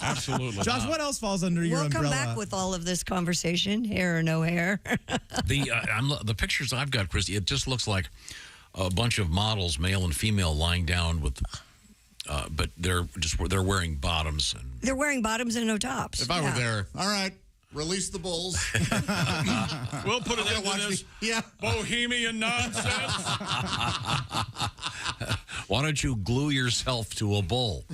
Absolutely. Josh, not. what else falls under your We'll umbrella? come back with all of this conversation, hair or no hair. The pictures I've got, Christy, it just looks like a bunch of models, male and female, lying down with, but they're wearing bottoms. And They're wearing bottoms and no tops. If I were there, all right, release the bulls. We'll put it into this bohemian nonsense. Why don't you glue yourself to a bull?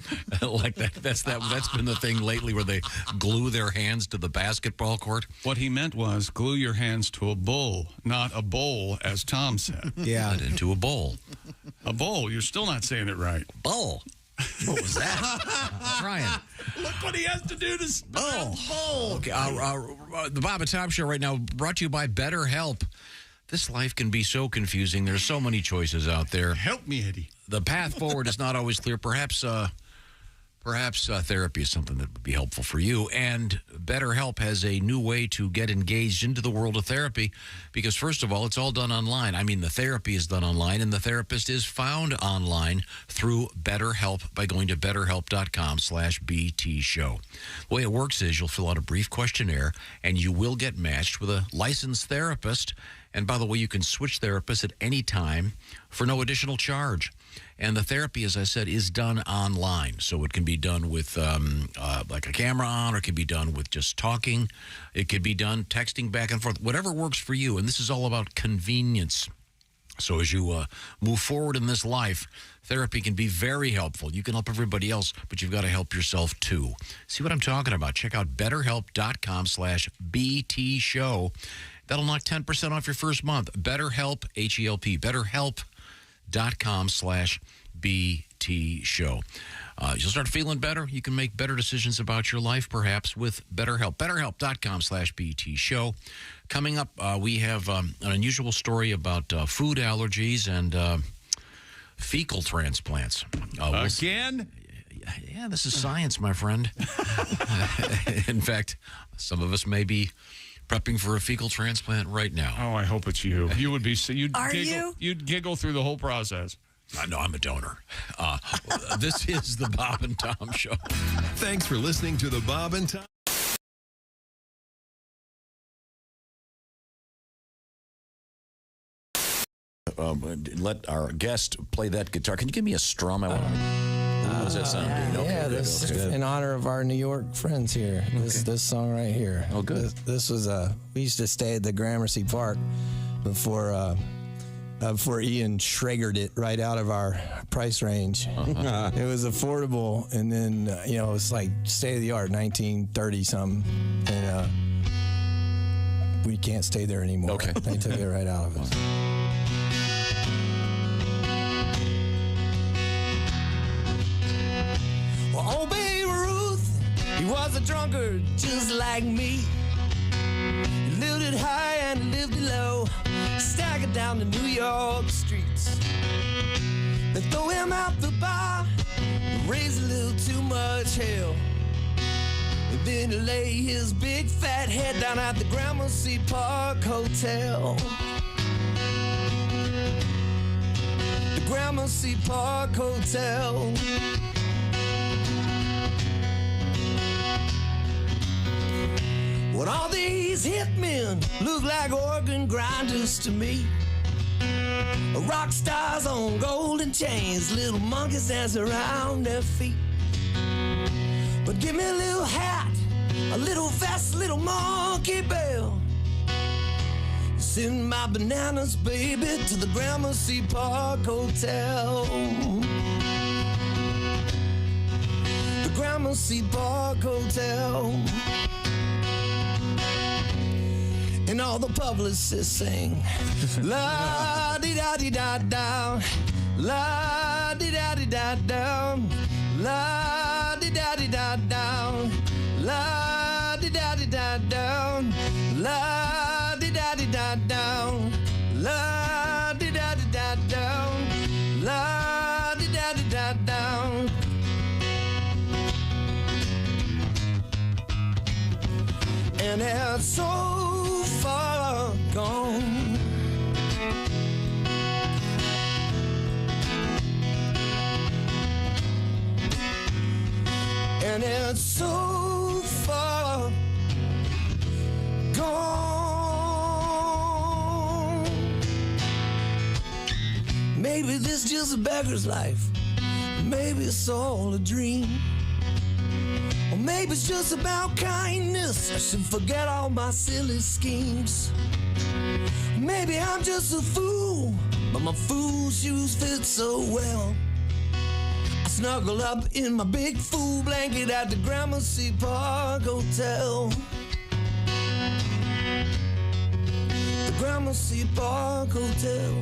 Like that's been the thing lately, where they glue their hands to the basketball court. What he meant was glue your hands to a bull, not a bowl, as Tom said. Yeah. Into a bowl. A bowl. You're still not saying it right. Bowl. What was that? Trying. Look what he has to do to spell bowl. Okay, the Bob and Tom Show right now brought to you by BetterHelp. This life can be so confusing. There's so many choices out there. Help me, Eddie. The path forward is not always clear. Perhaps therapy is something that would be helpful for you. And BetterHelp has a new way to get engaged into the world of therapy, because, first of all, it's all done online. I mean, the therapy is done online, and the therapist is found online through BetterHelp by going to betterhelp.com/BTshow. The way it works is you'll fill out a brief questionnaire, and you will get matched with a licensed therapist. And by the way, you can switch therapists at any time for no additional charge. And the therapy, as I said, is done online. So it can be done with like a camera on, or it can be done with just talking. It could be done texting back and forth, whatever works for you. And this is all about convenience. So as you move forward in this life, therapy can be very helpful. You can help everybody else, but you've got to help yourself too. See what I'm talking about? Check out betterhelp.com/BTshow. That'll knock 10% off your first month. BetterHelp, H-E-L-P, betterhelp.com/BTshow. You'll start feeling better. You can make better decisions about your life, perhaps, with BetterHelp. BetterHelp.com/BTshow. Coming up, we have an unusual story about food allergies and fecal transplants. Again? Yeah, this is science, my friend. In fact, some of us may be prepping for a fecal transplant right now. Oh, I hope it's you. You would be. You'd giggle through the whole process. No, I'm a donor. This is the Bob and Tom Show. Thanks for listening to the Bob and Tom. Let our guest play that guitar. Can you give me a strum? How does that sound? Yeah, this in honor of our New York friends here. This song right here. Oh, good. This was we used to stay at the Gramercy Park before Ian Schragered it right out of our price range. It was affordable, and then it was like state of the art, 1930 something, and we can't stay there anymore. Okay, they took it right out of us. Well, old Babe Ruth, he was a drunkard just like me. He lived it high and lived it low, staggered down the New York streets. They throw him out the bar, raise a little too much hell. And then he lay his big fat head down at the Gramercy Park Hotel. The Gramercy Park Hotel. Well, all these hitmen look like organ grinders to me. Rock stars on golden chains, little monkeys dance around their feet. But give me a little hat, a little vest, a little monkey bell. Send my bananas, baby, to the Gramercy Park Hotel. The Gramercy Park Hotel. And all the publicists sing la-di-da-di-da-down, la-di-da-di-da-down, la-di-da-di-da-down, la-di-da-di-da-down, la-di-da-di-da-down, la-di-da-di-da-down, la-di-da-di-da-down. And it's so far gone. And it's so far gone. Maybe this just a beggar's life. Maybe it's all a dream. Or maybe it's just about kindness. I should forget all my silly schemes. Maybe I'm just a fool, but my fool shoes fit so well. I snuggle up in my big fool blanket at the Gramercy Park Hotel. The Gramercy Park Hotel.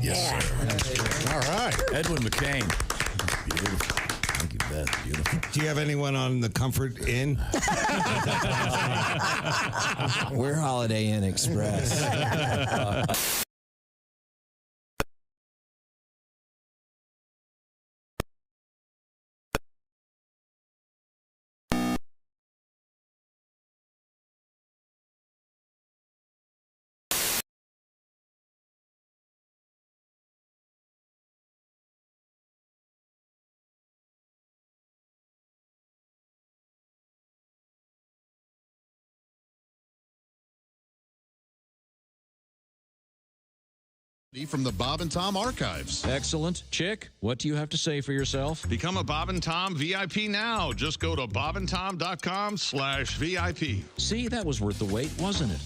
Yes, sir. All right. Edwin McCain. Beautiful. Thank you, Beth. Beautiful. Do you have anyone on the Comfort Inn? We're Holiday Inn Express. From the Bob and Tom archives. Excellent. Chick, what do you have to say for yourself? Become a Bob and Tom VIP now. Just go to bobandtom.com/VIP. See, that was worth the wait, wasn't it?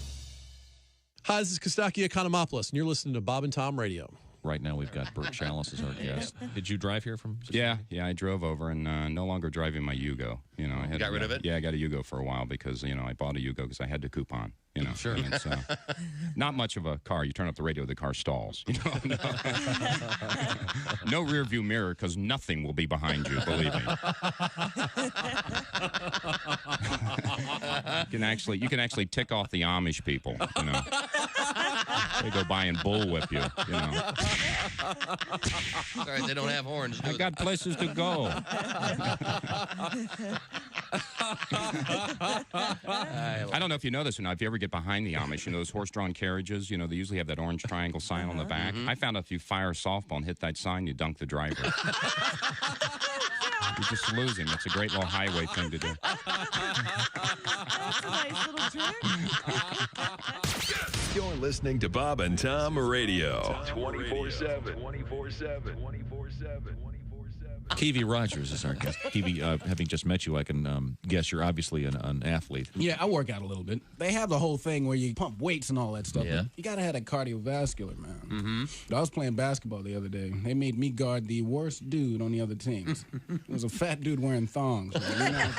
Hi, this is Kostaki Economopoulos, and you're listening to Bob and Tom Radio. Right now, we've got Burt Chalice as our guest. Did you drive here from? Yeah, I drove over and no longer driving my Yugo. You know, I had got rid of it. Yeah, I got a Yugo for a while because I bought a Yugo because I had the coupon. You know, sure. And it's not much of a car. You turn up the radio, the car stalls. You know, no rear view mirror because nothing will be behind you. Believe me. You can actually tick off the Amish people. You know, they go by and bullwhip you. You know. Sorry, they don't have horns. I got places to go. I don't know if you know this or not. If you ever get behind the Amish, those horse-drawn carriages, they usually have that orange triangle sign on the back. I found out if you fire a softball and hit that sign, you dunk the driver. You're just losing. It's a great little highway thing to do. That's a nice little trick. You're listening to Bob and Tom Radio. 24/7. 24/7. Kiwi Rogers is our guest. Kiwi, having just met you, I can guess you're obviously an athlete. Yeah, I work out a little bit. They have the whole thing where you pump weights and all that stuff. Yeah. You got to have that cardiovascular, man. Mm-hmm. I was playing basketball the other day. They made me guard the worst dude on the other teams. It was a fat dude wearing thongs. Man.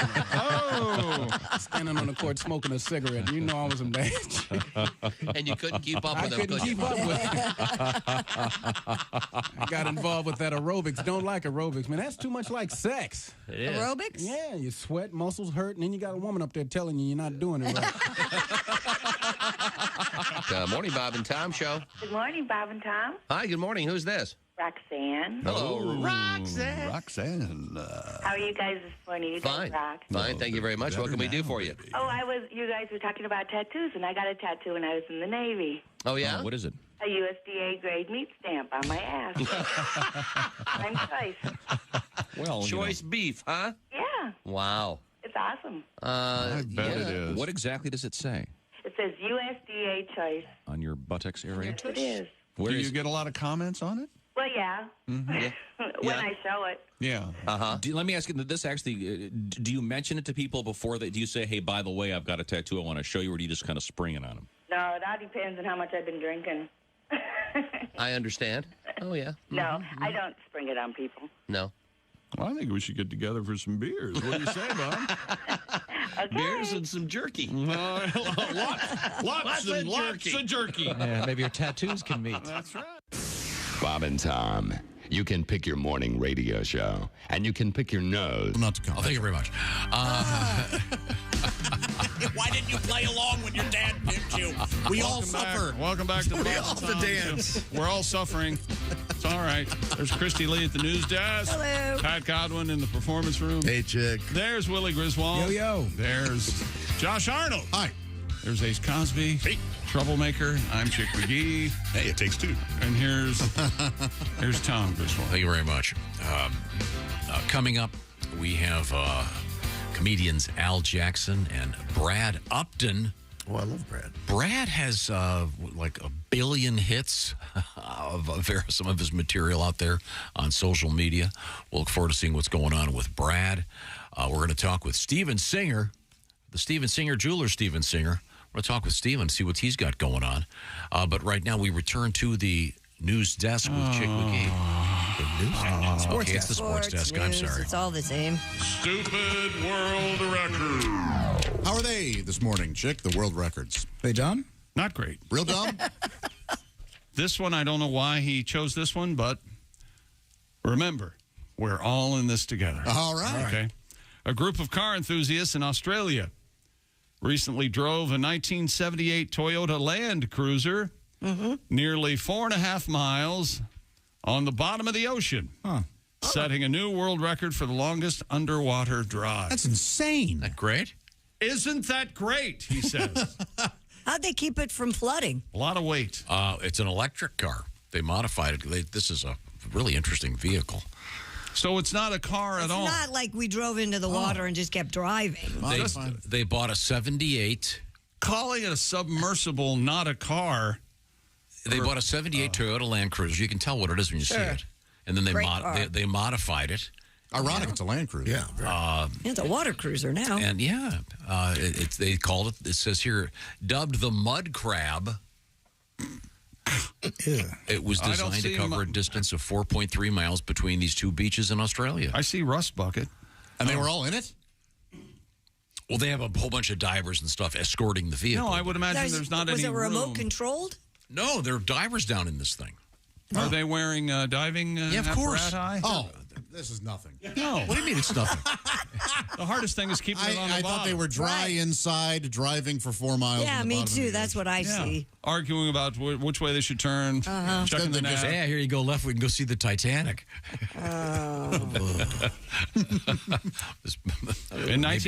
Standing on the court smoking a cigarette. You know I was in bad shape. And you couldn't keep up with him. I couldn't keep up with him. I got involved with that aerobics. Don't like aerobics, man. That's too much like sex. It is. Aerobics? Yeah, you sweat, muscles hurt, and then you got a woman up there telling you you're not doing it right. Morning, Bob and Tom show. Good morning, Bob and Tom. Hi, good morning. Who's this? Roxanne. Hello, Roxanne. Roxanne. How are you guys this morning? You Fine. guys rock. Fine, thank you very much. What can we do for you? Oh, you guys were talking about tattoos, and I got a tattoo when I was in the Navy. Oh, yeah? What is it? A USDA grade meat stamp on my ass. I'm choice. Well, choice beef, huh? Yeah. Wow. It's awesome. I bet it is. What exactly does it say? It says USDA choice. On your buttocks area? Yes, it is. Do you get a lot of comments on it? Well, yeah. Yeah. When I show it. Yeah. Let me ask you this actually. Do you mention it to people before that? Do you say, hey, by the way, I've got a tattoo I want to show you, or do you just kind of spring it on them? No, that depends on how much I've been drinking. I understand. Oh, yeah. No, I don't spring it on people. No. Well, I think we should get together for some beers. What do you say, Bob? Okay. Beers and some jerky. Lots of jerky. Yeah, maybe your tattoos can meet. That's right. Bob and Tom. You can pick your morning radio show, and you can pick your nose. Not to come. Oh, thank you very much. Why didn't you play along when your dad picked you? We all suffer. Welcome back to the We Bob all and have to Tom dance. Show. We're all suffering. It's all right. There's Christy Lee at the news desk. Hello. Pat Godwin in the performance room. Hey, chick. There's Willie Griswold. Yo. There's Josh Arnold. Hi. There's Ace Cosby. Hey. Troublemaker. I'm Chick McGee. Hey, it takes two. And here's Tom Griswold. Thank you very much. Coming up, we have comedians Al Jackson and Brad Upton. Oh, I love Brad. Brad has like 1 billion hits of some of his material out there on social media. We'll look forward to seeing what's going on with Brad. We're going to talk with Steven Singer, the Steven Singer jeweler, Steven Singer. We're going to talk with Steven, see what he's got going on. But right now, we return to the news desk with Chick McGee. The news desk. Okay, it's the sports desk. News, I'm sorry. It's all the same. Stupid world record. How are they this morning, Chick? The world records. Hey, John? Not great. Real dumb? This one, I don't know why he chose this one, but remember, we're all in this together. All right. Okay. A group of car enthusiasts in Australia recently drove a 1978 Toyota Land Cruiser nearly 4.5 miles on the bottom of the ocean, setting a new world record for the longest underwater drive. That's insane. Isn't that great? Isn't that great, he says. How'd they keep it from flooding? A lot of weight. It's an electric car. They modified it. This is a really interesting vehicle. So it's not a car at all. It's not like we drove into the water and just kept driving. They bought a 78. Calling it a submersible, not a car. They bought a 78 Toyota Land Cruiser. You can tell what it is when you see it. And then they modified it. Ironic, it's a Land Cruiser. Yeah. It's a water cruiser now. And they called it, it says here, dubbed the Mud Crab. It was designed to cover a distance of 4.3 miles between these two beaches in Australia. I see Rust Bucket. And they were all in it? Well, they have a whole bunch of divers and stuff escorting the vehicle. No, I would imagine there's not any Was it room. remote controlled? No, there are divers down in this thing. Are they wearing diving Yeah, of course. apparatus? Oh, this is nothing. No. What do you mean it's nothing? The hardest thing is keeping it on the I bottom. thought they were dry inside, driving for 4 miles. Yeah, me too. That's what I see. Arguing about which way they should turn, checking the nav. Yeah, here you go left. We can go see the Titanic.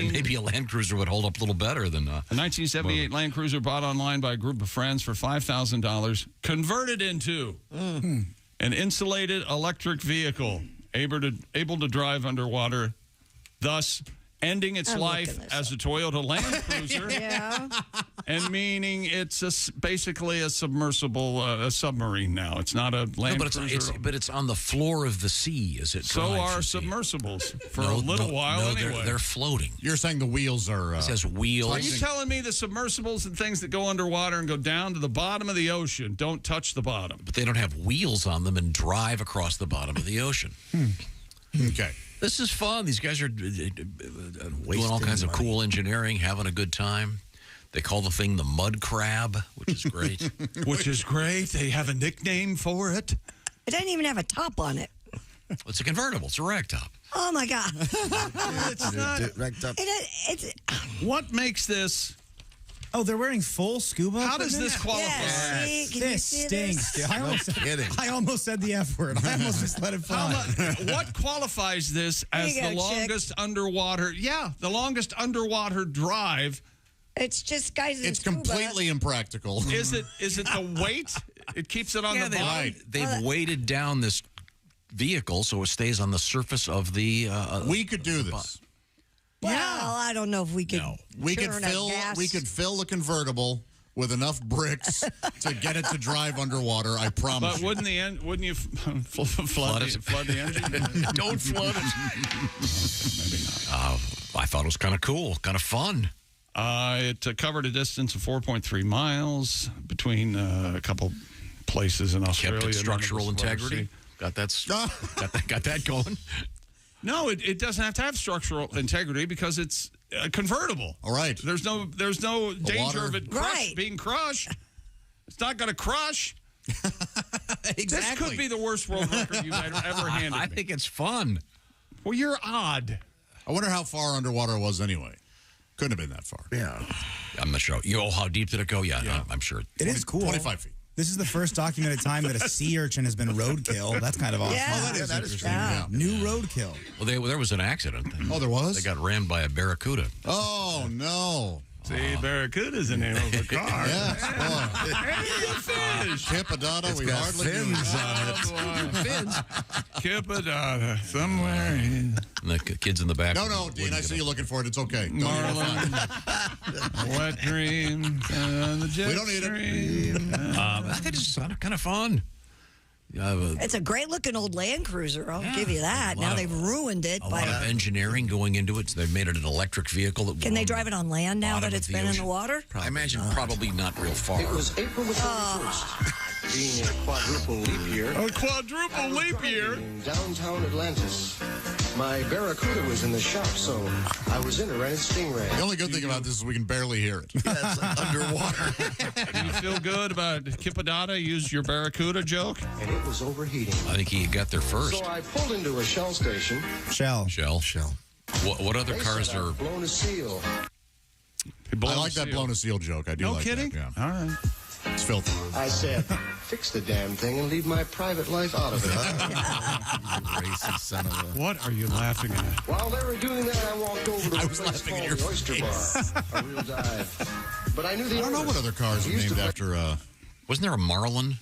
Maybe a Land Cruiser would hold up a little better than a 1978 Land Cruiser bought online by a group of friends for $5,000, converted into an insulated electric vehicle, able to drive underwater, thus ending its life as a Toyota Land Cruiser, and meaning it's basically a submersible, a submarine now. It's not a Land Cruiser. But it's on the floor of the sea as it So drives, are you see. submersibles for a little while anyway. They're floating. You're saying the wheels are... it says wheels. Are you telling me the submersibles and things that go underwater and go down to the bottom of the ocean don't touch the bottom? But they don't have wheels on them and drive across the bottom of the ocean. Okay. This is fun. These guys are doing all kinds of cool engineering, having a good time. They call the thing the Mud Crab, which is great. Which is great. They have a nickname for it. It doesn't even have a top on it. It's a convertible. It's a ragtop. Oh, my God. It's not. What makes this... Oh, they're wearing full scuba How does this qualify? Yeah, see? Can you This see stinks, this? dude. I almost said the F word. I almost just let it fly. What qualifies this as There the you go, longest underwater? Yeah, the longest underwater drive. It's just guys in It's scuba. completely impractical. Is it the weight? It keeps it on the bottom. They've weighted down this vehicle so it stays on the surface of the... we could do this. Well, I don't know if we could. We could turn a fill. gas. We could fill the convertible with enough bricks to get it to drive underwater. I promise. But wouldn't you flood the engine? Don't flood it. Maybe not. I thought it was kind of cool, kind of fun. It covered a distance of 4.3 miles between a couple places in Australia. Kept its structural integrity. Got that going. No, it doesn't have to have structural integrity because it's convertible. All right. There's no danger of it being crushed. It's not going to crush. Exactly. This could be the worst world record you've ever handed me. I think it's fun. Well, you're odd. I wonder how far underwater it was anyway. Couldn't have been that far. Yeah. I'm not sure. How deep did it go? Yeah. No, I'm sure. It is cool. 25 feet. This is the first documented time that a sea urchin has been roadkill. That's kind of awesome. Yeah, Oh, that is interesting. yeah. New roadkill. Well, there was an accident. Oh, there was? They got rammed by a barracuda. Oh, no. See, Barracuda's the name of the car. Fish. Kipadata, we got hardly do fins that. on it. Fins. Kipadata, somewhere. And the kids in the back. No, Dean, I see you looking for it. It's okay. Marlin, Wet Dream, the jet We don't need it. stream. I think it's kind of fun. It's a great-looking old Land Cruiser. I'll give you that. Now they've ruined it. A lot of engineering going into it. So they've made it an electric vehicle. Can they drive it on land now that it's been in the water? I imagine probably not real far. It was April the 21st, being a quadruple leap year. A quadruple leap year? In downtown Atlantis. My Barracuda was in the shop, so I was in a rented Stingray. The only good thing about this is we can barely hear it. That's underwater. Do you feel good about Kipadata? Use your Barracuda joke? And it was overheating. I think he got there first. So I pulled into a Shell station. Shell. What other They cars said are? I'd blown a seal. I like that blown a seal joke. I do No like kidding? that. Yeah. All right. It's filthy. I said, fix the damn thing and leave my private life out of it. Racist son of a... What are you laughing at? While they were doing that, I walked over to I a was place laughing called at your the Oyster face. Bar. A real dive. But I knew the I don't know what other cars are named after. Wasn't there a Marlin?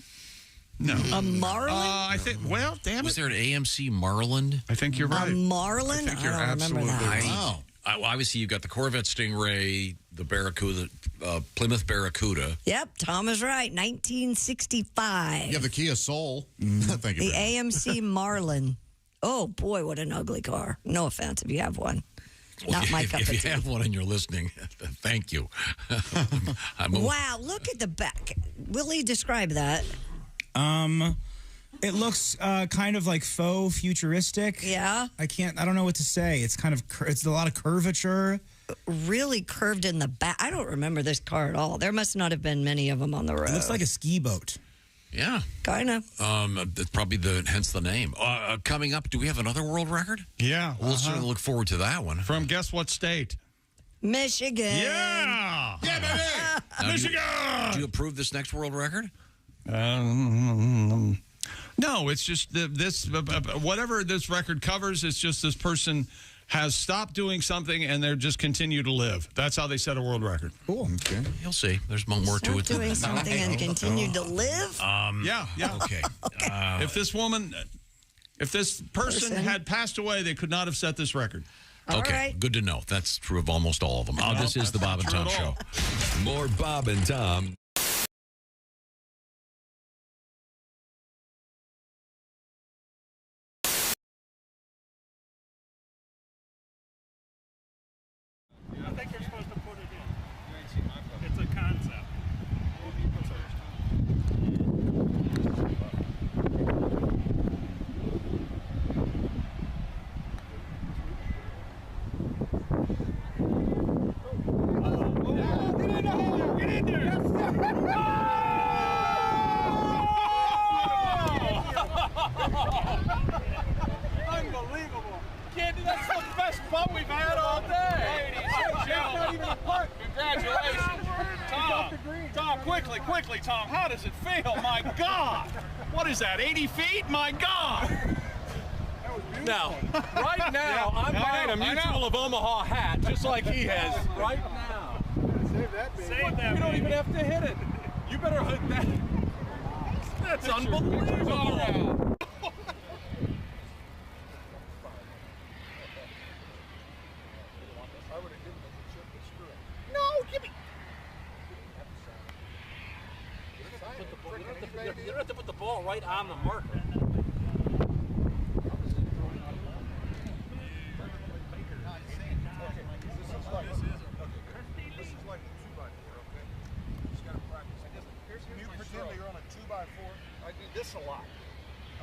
No. A Marlin? I think, well, damn Was it. there an AMC Marlin? I think you're right. A Marlin? I think you're don't remember absolutely that. right. Wow. Obviously, you've got the Corvette Stingray, the Barracuda, Plymouth Barracuda. Yep, Tom is right. 1965. You have the Kia Soul. Thank you. The AMC Marlin. Oh, boy, what an ugly car. No offense if you have one. Not my cup of If tea. you have one and you're listening, thank you. Wow, look at the back. Willie, describe that. It looks kind of like faux futuristic. Yeah. I don't know what to say. It's kind of, it's a lot of curvature. Really curved in the back. I don't remember this car at all. There must not have been many of them on the road. It looks like a ski boat. Yeah. Kind of. That's probably hence the name. Coming up, do we have another world record? Yeah. We'll certainly look forward to that one. From guess what state? Michigan. Yeah. Yeah, baby. Now, Michigan. Do you approve this next world record? No, it's just whatever this record covers, it's just this person has stopped doing something and they're just continue to live. That's how they set a world record. Cool. Okay. You'll see. There's more to it. Doing something and continue to live? Yeah. Okay. If this person had passed away, they could not have set this record. All Okay, right. good to know. That's true of almost all of them. This is the Bob and Tom Show. More Bob and Tom. I think you're supposed to put it in. It's a concept. Get in there! Unbelievable! Kid, that's the best butt we've had all day! It's not even a putt! Congratulations! Tom, quickly, Tom, how does it feel? My God! What is that, 80 feet? My God! Now, right now, I'm buying a Mutual of Omaha hat, just like he has. Right now. Save that, You don't baby. even have to hit it. You better hit that. That's unbelievable. No, give me.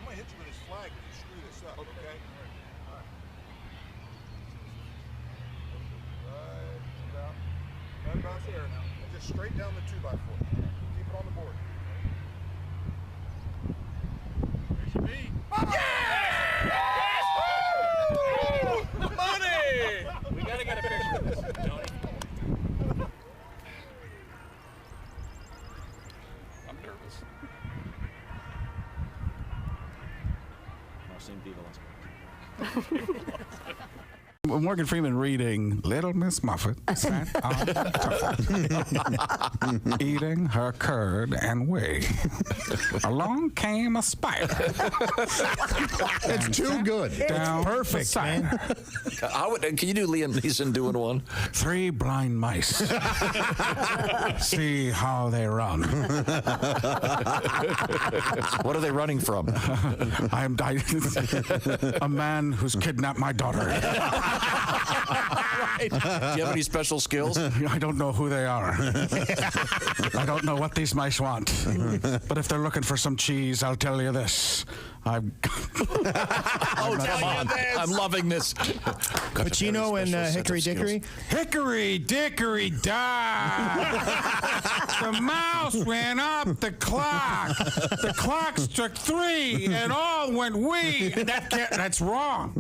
I'm going to hit you with this flag if you screw this up, okay? All right. Right about there. And just straight down the 2x4. Keep it on the board. There's your beat. Yes! Woo! Money! We got to get a picture of this, Tony. I'm nervous. Morgan Freeman reading Little Miss Muffet sat on the sofa, eating her curd and whey. Along came a spider. It's too good. Down Perfect, man. Can you do Liam Neeson doing one? 3 blind mice. See how they run. What are they running from? A man who's kidnapped my daughter. Right. Do you have any special skills? I don't know who they are. I don't know what these mice want. But if they're looking for some cheese, I'll tell you this. Oh, come on. I'm loving this. Pacino and Hickory Dickory? Hickory Dickory died. The mouse ran up the clock. The clock struck 3 and all went wee. That's wrong.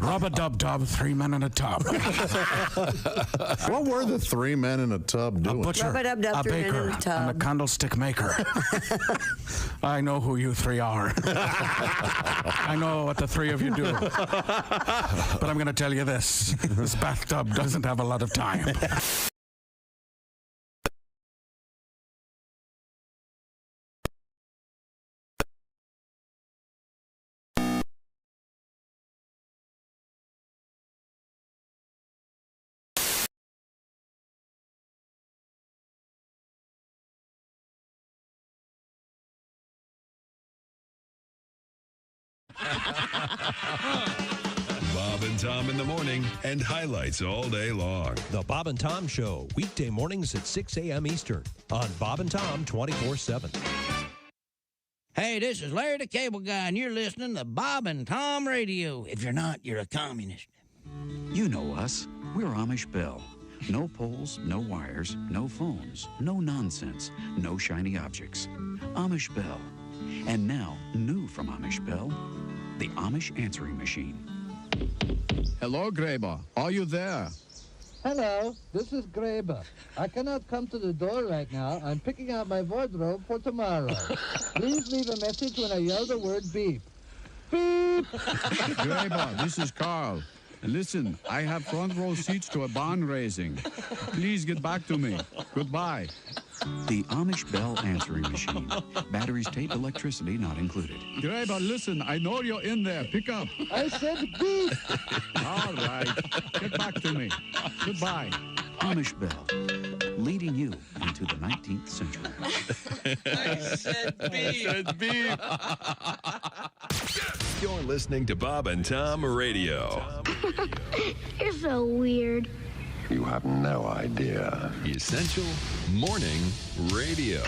Rub-a-dub-dub, 3 men in a tub. What were the 3 men in a tub doing? A butcher, Rub-a-dub-dub, a 3 men in baker, a tub. and a candlestick maker. I know who you 3 are. I know what the 3 of you do. But I'm going to tell you this. This bathtub doesn't have a lot of time. Bob and Tom in the morning and highlights all day long. The Bob and Tom Show, weekday mornings at 6 a.m. Eastern on Bob and Tom 24/7. Hey, this is Larry the Cable Guy, and you're listening to Bob and Tom Radio. If you're not, you're a communist. You know us. We're Amish Bell. No poles, no wires, no phones, no nonsense, no shiny objects. Amish Bell. And now, new from Amish Bell, the Amish answering machine. Hello, Graber. Are you there? Hello, this is Graber. I cannot come to the door right now. I'm picking out my wardrobe for tomorrow. Please leave a message when I yell the word beep. Beep! Graber, this is Carl. Listen, I have front row seats to a barn raising. Please get back to me. Goodbye. The Amish Bell answering machine. Batteries, tape, electricity not included. Graber, listen, I know you're in there. Pick up. I said beep! All right. Get back to me. Goodbye. Amish Bell, leading you into the 19th century. I said beep! You're listening to Bob and Tom Radio. You're so weird. You have no idea. Essential Morning Radio.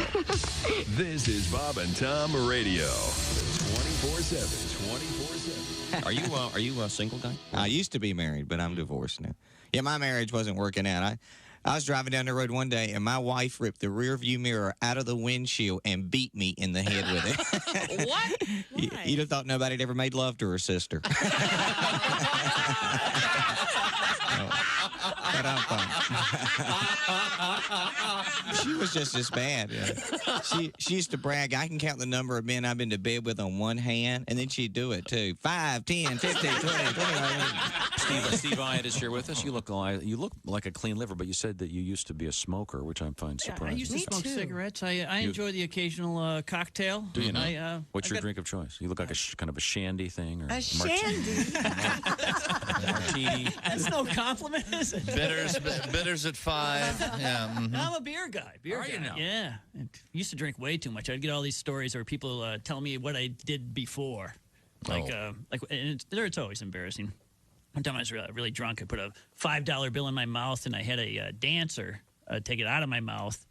This is Bob and Tom Radio. 24/7. Are you a single guy? I used to be married, but I'm divorced now. Yeah, my marriage wasn't working out. I was driving down the road one day, and my wife ripped the rear view mirror out of the windshield and beat me in the head with it. What? You'd have thought nobody had ever made love to her sister. She was just as bad. Yeah. She used to brag, I can count the number of men I've been to bed with on one hand, and then she'd do it too. 5, 10, 15, 20, 25. Steve Iett is here with us. You look like a clean liver, but you said that you used to be a smoker, which I find surprising. I used to smoke cigarettes. I enjoy the occasional cocktail. Do you know? What's your drink of choice? You look like kind of a shandy thing. Or a shandy? Martini. That's no compliment, is it? Bitters at 5. Yeah. Mm-hmm. I'm a beer guy. Beer guy. You know? Yeah. I used to drink way too much. I'd get all these stories where people tell me what I did before. And it's always embarrassing. One time I was really drunk. I put a $5 bill in my mouth, and I had a dancer take it out of my mouth.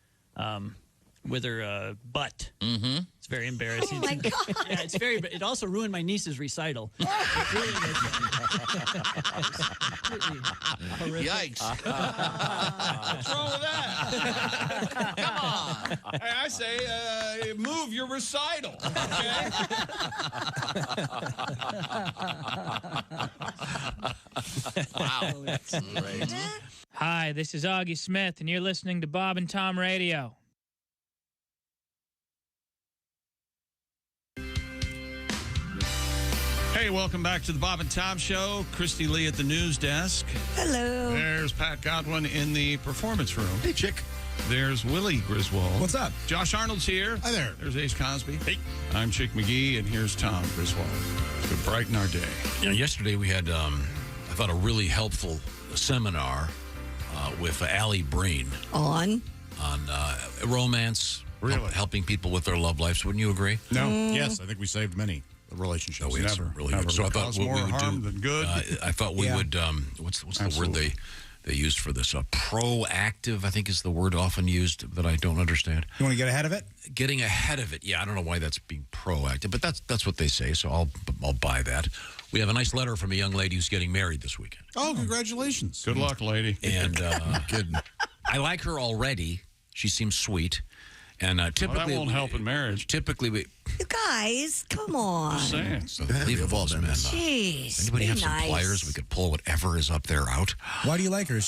with her butt. Mm-hmm. It's very embarrassing. Oh my God. Yeah, it's very. It also ruined my niece's recital. It really was, horrific. Yikes. What's wrong with that? Come on. Hey, I say, move your recital. Okay. Wow. That's great. Hi, this is Augie Smith, and you're listening to Bob and Tom Radio. Hey, welcome back to the Bob and Tom Show. Christy Lee at the news desk. Hello. There's Pat Godwin in the performance room. Hey, chick. There's Willie Griswold. What's up? Josh Arnold's here. Hi there. There's Ace Cosby. Hey. I'm Chick McGee, and here's Tom Griswold to brighten our day. You know, yesterday we had, I thought, a really helpful seminar with Allie Breen On romance, Really? helping people with their love lives. Wouldn't you agree? No. Yes, I think we saved many relationships. We had some really good. So I thought Cause what more we would harm do. than good. I thought we Yeah. would. What's the word Absolutely. they used for this? Proactive, I think, is the word often used that I don't understand. You want to get ahead of it? Getting ahead of it. Yeah, I don't know why that's being proactive, but that's what they say. So I'll buy that. We have a nice letter from a young lady who's getting married this weekend. Oh, congratulations. Good luck, lady. And I like her already. She seems sweet. And typically, that won't help in marriage. Typically, we. You guys, come on. Just saying. Leave it all, man. Jeez. Anybody be have some nice. pliers? We could pull whatever is up there out. Why do you like her?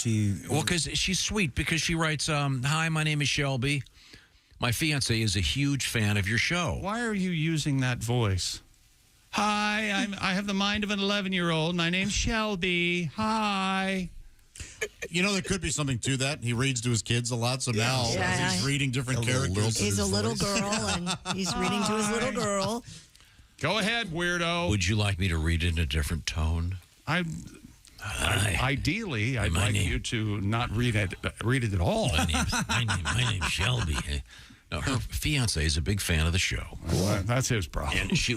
Well, because she's sweet. Because she writes, "Hi, my name is Shelby. My fiance is a huge fan of your show." Why are you using that voice? Hi, I have the mind of an 11-year-old. My name's Shelby. Hi. You know, there could be something to that. He reads to his kids a lot, so now Yeah. he's reading different characters. He's a little girl, and he's reading to his little girl. Go ahead, weirdo. Would you like me to read it in a different tone? Ideally, I'd like you to not read it at all. My name's Shelby. No, her fiance is a big fan of the show. Well, that's his problem. And she.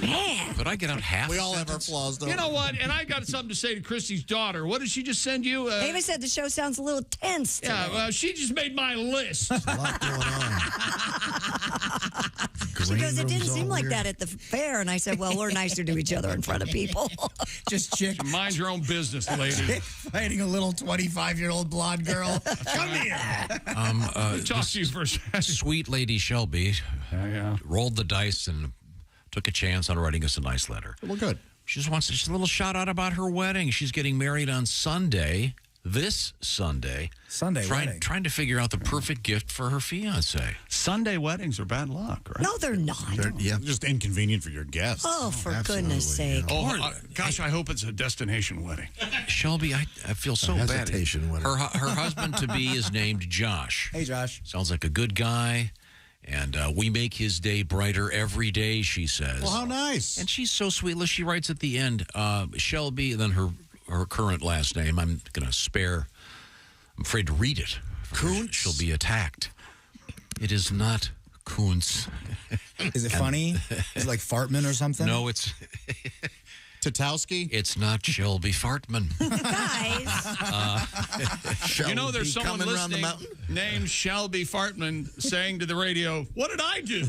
Man. Could I get out half? We all have our flaws, though. You know what? And I got something to say to Christy's daughter. What did she just send you? Ava said the show sounds a little tense today. Yeah, well, she just made my list. She goes, it didn't seem like that at the fair. And I said, well, we're nicer to each other in front of people. Just chick Mind your own business, lady. fighting a little 25-year-old blonde girl. Come here. Talk to you for a second. Sweet lady Shelby Yeah. rolled the dice and took a chance on writing us a nice letter. Well, good. She just wants just a little shout out about her wedding. She's getting married on Sunday, this Sunday. Wedding. Trying to figure out the perfect gift for her fiance. Sunday weddings are bad luck, right? No, they're not. Yeah, just inconvenient for your guests. Oh, for goodness sake. Oh, gosh, I hope it's a destination wedding. Shelby, I feel so bad. hesitation wedding. Her husband-to-be is named Josh. Hey, Josh. Sounds like a good guy. And we make his day brighter every day, she says. Well, how nice. And she's so sweet. She writes at the end, Shelby, then her current last name. I'm going to spare. I'm afraid to read it. Kuntz? She'll be attacked. It is not Kuntz. Is it funny? Is it like Fartman or something? No, it's... Tatowski? It's not Shelby Fartman. Guys. You know, there's someone listening named Shelby Fartman saying to the radio, what did I do?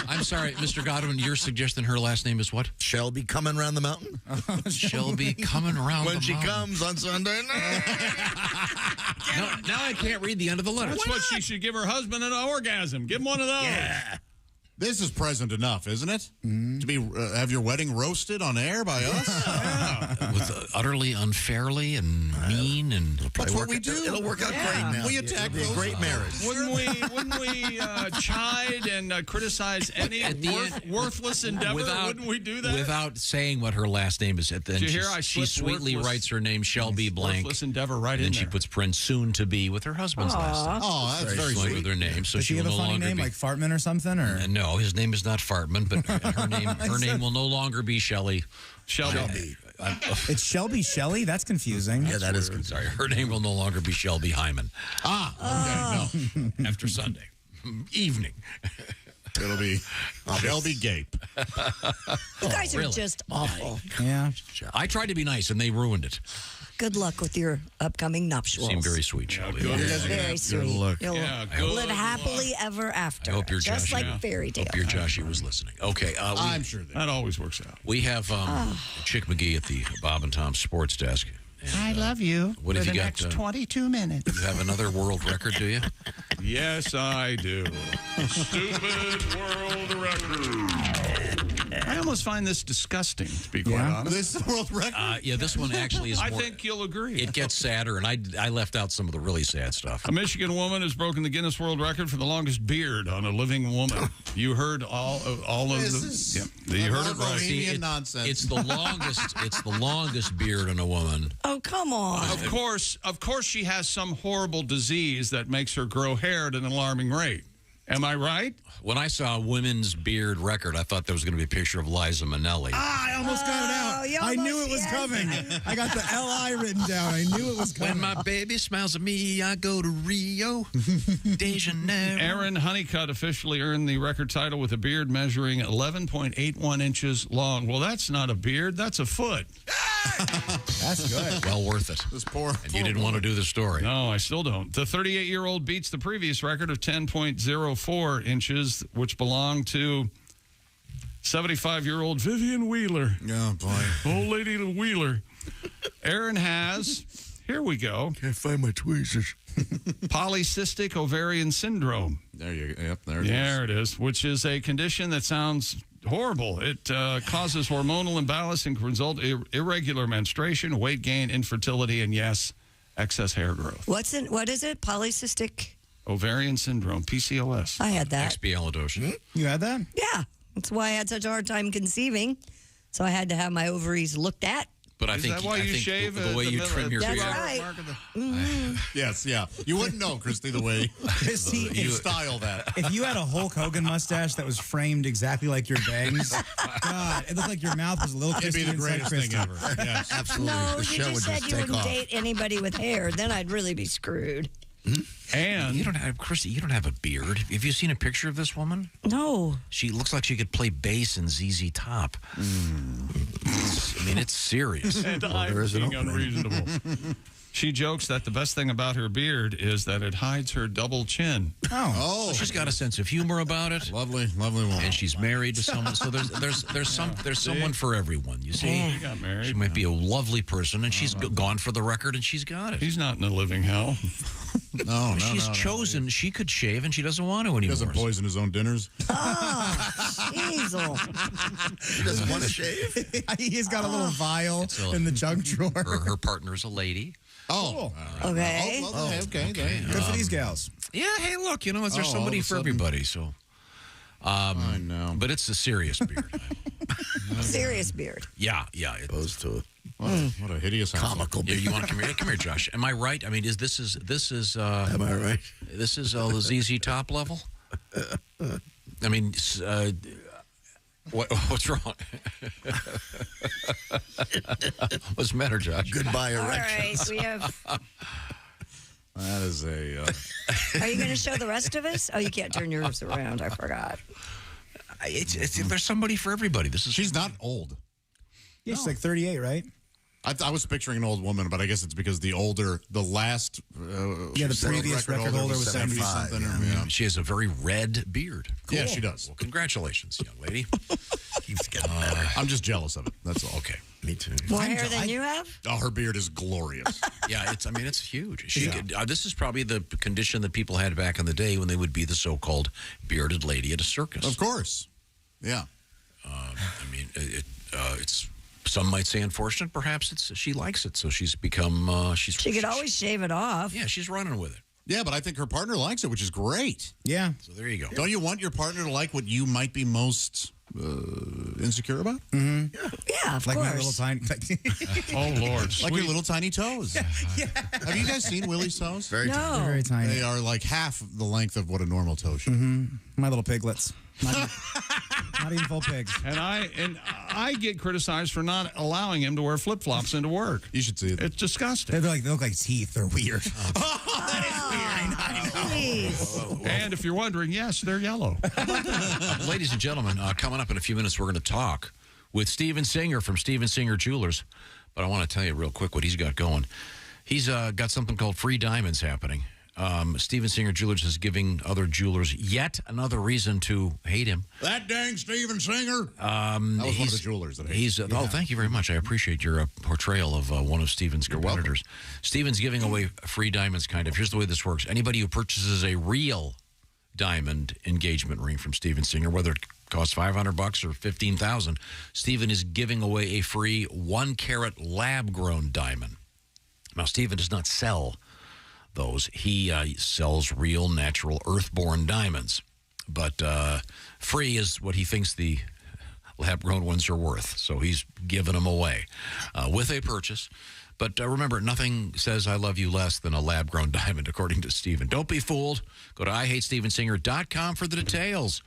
I'm sorry, Mr. Godwin, you're suggesting her last name is what? Shelby coming around the mountain? Shelby coming around when the she mountain. comes on Sunday night. Now I can't read the end of the letter. That's what she should give her husband an orgasm. Give him one of those. Yeah. This is present enough, isn't it? To be have your wedding roasted on air by us? With utterly unfairly and mean and That's what we do. It'll work out great now. We attack It'll be a great marriage. Wouldn't we chide and criticize any worthless endeavor? Wouldn't we do that? Without saying what her last name is. At the end, Did you hear I she slipped sweetly worthless- writes her name Shelby blank. Worthless endeavor right and in then she there. puts parent soon to be with her husband's last name. Oh, that's very Sweet sweet. with her name, so Does she she will have a no funny longer name, be. like Fartman or something? Or No, his name is not Fartman, but her name will no longer be Shelly. Shelby. it's Shelby Shelley? That's confusing. Yeah, that is Sorry, her name will no longer be Shelby Hyman. Okay, no. After Sunday evening. It'll be Shelby Gape. You guys are really? just awful. Yeah. I tried to be nice, and they ruined it. Good luck with your upcoming nuptials. Seem very sweet, Shelby. Very sweet. You'll good live happily ever after. I hope your just Josh, like fairy tale. Hope your Joshy was listening. Okay, I'm sure that always works out. We have Chick McGee at the Bob and Tom Sports Desk. And, I love you. What for have you the got? Next 22 minutes. You have another world record, do you? Yes, I do. Stupid world record. I almost find this disgusting, to be quite honest. This is the world record? Yeah, this one actually is I more, think you'll agree. It gets sadder, and I left out some of the really sad stuff. A Michigan woman has broken the Guinness World Record for the longest beard on a living woman. You heard all of this you heard it right. Bohemian nonsense. It's the longest. It's the longest beard on a woman. Oh, come on. Of course, she has some horrible disease that makes her grow hair at an alarming rate. Am I right? When I saw a women's beard record, I thought there was going to be a picture of Liza Minnelli. I almost got it out. I knew it was coming. I got the L.I. written down. I knew it was coming. When my baby smiles at me, I go to Rio de Janeiro. Aaron Honeycutt officially earned the record title with a beard measuring 11.81 inches long. Well, that's not a beard. That's a foot. That's good. Well worth it. This poor. And you didn't want to do the story. No, I still don't. The 38-year-old beats the previous record of 10.04 inches, which belonged to 75-year-old Vivian Wheeler. Oh, boy. Old lady Wheeler. Aaron has, here we go. Can't find my tweezers. Polycystic ovarian syndrome. There you go. Yep, there it is. There it is, which is a condition that sounds horrible. It causes hormonal imbalance and can result in irregular menstruation, weight gain, infertility, and yes, excess hair growth. What is it? Polycystic Ovarian syndrome, PCOS. I had that. Expialidocious. You had that? Yeah. That's why I had such a hard time conceiving. So I had to have my ovaries looked at. But I Is think that why you shave the way you trim your That's beard. right. Yes, yeah. You wouldn't know, Christy, the way Christy, you style that. If you had a Hulk Hogan mustache that was framed exactly like your bangs, God, it looked like your mouth was a little It'd be twisted the inside greatest thing Christy. ever. Yes. Absolutely. No, The you show would just said just you take wouldn't off. date anybody with hair. Then I'd really be screwed. And You don't have, Christy, you don't have a beard. Have you seen a picture of this woman? No. She looks like she could play bass in ZZ Top. I mean, it's serious. and there I'm is an being opening. unreasonable. She jokes that the best thing about her beard is that it hides her double chin. Oh, She's got a sense of humor about it. lovely, lovely woman. And she's married to someone, so there's someone for everyone. You see, She got married. she might be a lovely person, and she's gone for the record, and she's got it. He's not in a living hell. No, She's chosen. She could shave, and she doesn't want to He anymore. doesn't poison his own dinners. Easel. He doesn't want to shave. He's got a little vial So- in the junk drawer. Her partner is a lady. Oh, Okay. Oh, well, okay. Okay. Good for these gals. Yeah. Hey, look. You know, there's all somebody of a for sudden. everybody. So. I know. But it's a serious beard. Serious beard. Yeah. Opposed to What a hideous comical Yeah, beard. you want to come here? Come here, Josh. Am I right? I mean, this is Am I right? this is the ZZ Top level? I mean, what's wrong? What's the matter, Josh? Goodbye All erections. right. We have. That is a. Are you going to show the rest of us? Oh, you can't turn yours around. I forgot. There's somebody for everybody. She's not old. Yeah, she's like 38, right? I was picturing an old woman, but I guess it's because the last. The previous record holder was 75 something. Yeah. She has a very red beard. Yeah, she does. Well, congratulations, young lady. I'm just jealous of it. That's all. Okay. Me too. More hair than you have? Oh, her beard is glorious. Yeah, it's huge. This is probably the condition that people had back in the day when they would be the so-called bearded lady at a circus. Of course. Yeah. I mean, it's. Some might say unfortunate. Perhaps she likes it, so she's become. She could always shave it off. Yeah, she's running with it. Yeah, but I think her partner likes it, which is great. Yeah. So there you go. Don't you want your partner to like what you might be most insecure about? Yeah, of Like course. my little tiny. Oh, Lord. Like your little tiny toes. Have you guys seen Willie's toes? Very No. Very tiny. They are like half the length of what a normal toe should be. My little piglets. Not even full pigs. And I get criticized for not allowing him to wear flip-flops into work. You should see it. It's disgusting. They look like teeth. They're weird. Please. And if you're wondering, yes, they're yellow. Ladies and gentlemen, coming up in a few minutes, we're going to talk with Steven Singer from Steven Singer Jewlers. but I want to tell you real quick what he's got going. He's got something called Free Diamonds happening. Steven Singer Jewelers is giving other jewelers yet another reason to hate him. That dang Steven Singer. That was one of the jewelers that he's. Oh, thank you very much. I appreciate your portrayal of one of Steven's competitors. Steven's giving away free diamonds, kind of. Here's the way this works. Anybody who purchases a real diamond engagement ring from Steven Singer, whether it costs $500 or $15,000, Steven is giving away a free 1-carat lab-grown diamond. Now, Steven does not sell those. He sells real, natural, earth-born diamonds. But free is what he thinks the lab-grown ones are worth. So he's giving them away with a purchase. But remember, nothing says I love you less than a lab-grown diamond, according to Steven. Don't be fooled. Go to IHateStevenSinger.com for the details.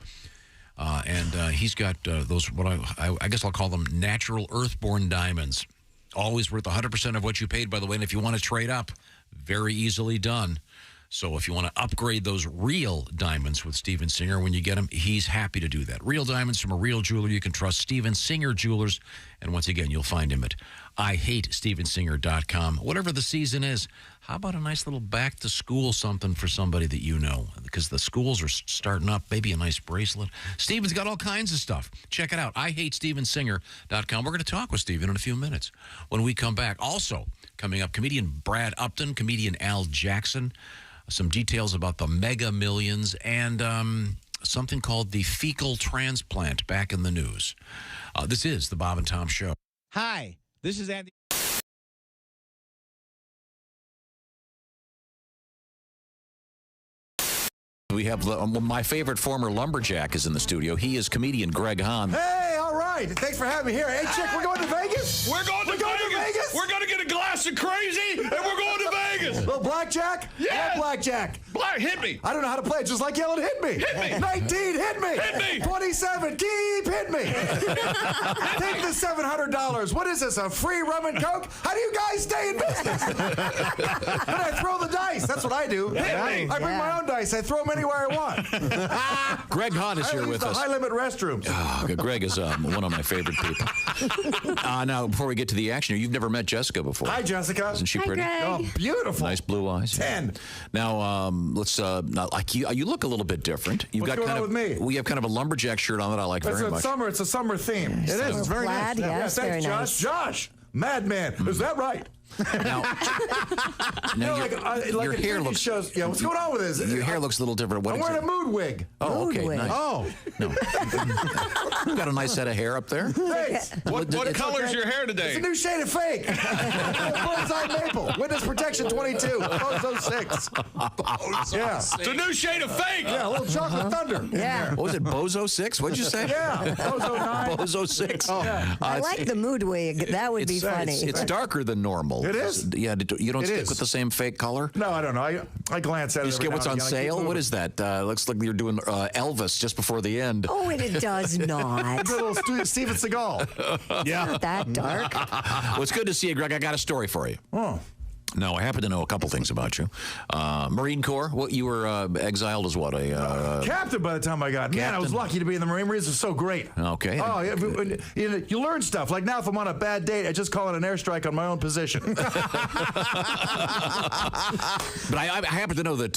And he's got those, what I guess I'll call them natural, earth-born diamonds. Always worth 100% of what you paid, by the way. And if you want to trade up, very easily done. So if you want to upgrade those real diamonds with Steven Singer when you get them, he's happy to do that. Real diamonds from a real jeweler you can trust, Steven Singer Jewelers. And once again, you'll find him at IHateStevenSinger.com. Whatever the season is, how about a nice little back-to-school something for somebody that you know? Because the schools are starting up. Maybe a nice bracelet. Steven's got all kinds of stuff. Check it out, IHateStevenSinger.com. We're going to talk with Steven in a few minutes when we come back. Also, coming up, comedian Brad Upton, comedian Al Jackson, some details about the Mega Millions, and something called the fecal transplant back in the news. This is the Bob and Tom Show. Hi, this is Andy. We have my favorite former lumberjack is in the studio. He is comedian Greg Hahn. Hey, all right. Thanks for having me here. Hey, chick, we're going to Vegas? We're going to Vegas. We're going to get a glass of crazy, and we're going to Vegas. Little blackjack? Yeah. Blackjack. Hit me. I don't know how to play it, just like yelling, hit me. Hit me. 19, hit me. Hit me. 27, keep hitting me. Take the $700. What is this, a free rum and coke? How do you guys stay in business? And I throw the dice. That's what I do. Hit me. I bring my own dice. I throw them anywhere I want. Greg Hahn is here with us. High-limit restrooms. Oh, Greg is one of my favorite people. Now, before we get to the action, you've never met Jessica before. Hi, Jessica. Isn't she pretty? Greg. Oh, beautiful. Nice blue eyes. 10. Now, let's. Like you look a little bit different. You've What's got going kind on of. with me? We have kind of a lumberjack shirt on that I like very much. It's a summer theme. It is. It's very plaid, nice. yes, thanks, very Josh. nice. Josh, madman. Is that right? Now, your hair looks. Shows, yeah, what's going on with this? Your hair looks a little different. I'm wearing a mood wig. Oh, okay. wig. Nice. Oh, No. You've got a nice set of hair up there. thanks. What color's your hair today? It's a new shade of fake. Bullseye maple. Witness protection 22. Bozo 6. Yeah. It's a new shade of fake. Yeah, a little chocolate thunder. Yeah. What was it, Bozo 6? What'd you say? Yeah. Bozo 9. Bozo 6. Oh. I like the mood wig. That would be funny. It's darker than normal. It is? Yeah, you don't It stick is. with the same fake color? No, I don't know. I glance at it. You just every get what's now on and again. I keep sale? moving. What is that? Looks like you're doing Elvis just before the end. Oh, and it does not. It's a little Steven Seagal. Yeah. Not that dark. Well, it's good to see you, Greg. I got a story for you. Oh. Now, I happen to know a couple things about you. Marine Corps, what you were exiled as what? Captain by the time I got. Man, I was Captain? lucky to be in the Marine. Marines are so great. Okay. Oh, yeah, you learn stuff. Like now, if I'm on a bad date, I just call it an airstrike on my own position. But I happen to know that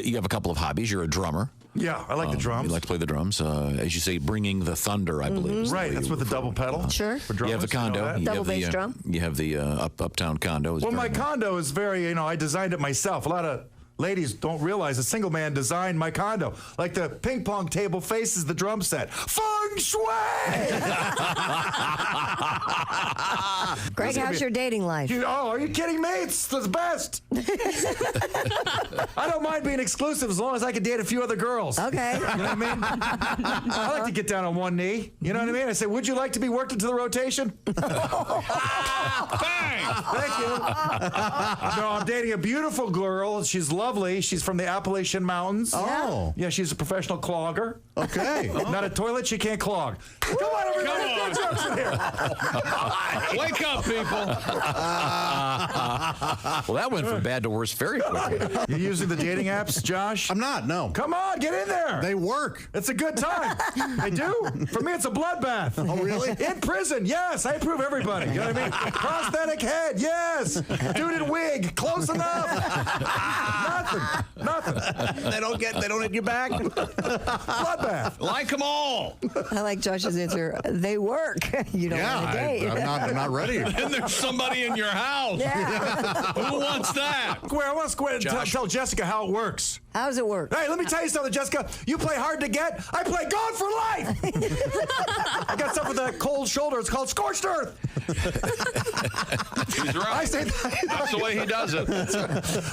you have a couple of hobbies. You're a drummer. Yeah, I like the drums. You like to play the drums. As you say, bringing the thunder, I believe. is the Right, way that's you with the refer double it. pedal. Sure. For You drummers, have the condo. know that. You Double have the, bass drum. You have the uptown condo. It's Well, my very nice. condo is very, I designed it myself. A lot of ladies don't realize a single man designed my condo. Like the ping pong table faces the drum set. Feng shui! Greg, how's your dating life? Are you kidding me? It's the best. I don't mind being exclusive as long as I can date a few other girls. Okay. You know what I mean? I like to get down on one knee. You know what I mean? I say, would you like to be worked into the rotation? Bang! Thank you. No, I'm dating a beautiful girl. She's lovely. lovely. She's from the Appalachian Mountains. Oh. Yeah, she's a professional clogger. Okay. Not a toilet she can't clog. Come on, everybody. Come on. Get jokes in here. Wake up, people. Well, that went from bad to worse very quickly. You using the dating apps, Josh? I'm not, no. Come on, get in there. They work. It's a good time. They do. For me, it's a bloodbath. Oh, really? In prison, yes. I approve everybody. You know what I mean? Prosthetic head, yes. Dude in wig, close enough. Nothing. They don't hit you back. Bloodbath. Like them all. I like Josh's answer. They work. You don't want to date. I'm not ready. And there's somebody in your house. Yeah. Who wants that? Square, I want to square and tell Jessica how it works. How does it work? Hey, let me tell you something, Jessica. You play hard to get. I play gone for life. I got stuff with a cold shoulder. It's called scorched earth. He's right. I say That's the way he does it.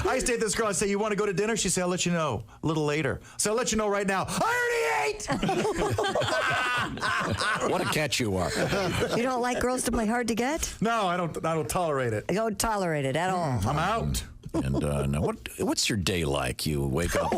I stayed with this girl. I say, you want to go to dinner? She said, I'll let you know a little later. So I'll let you know right now. I already ate. What a catch you are. You don't like girls to play hard to get? No, I don't tolerate it. You don't tolerate it at all. I'm out. And now, what's your day like? You wake up.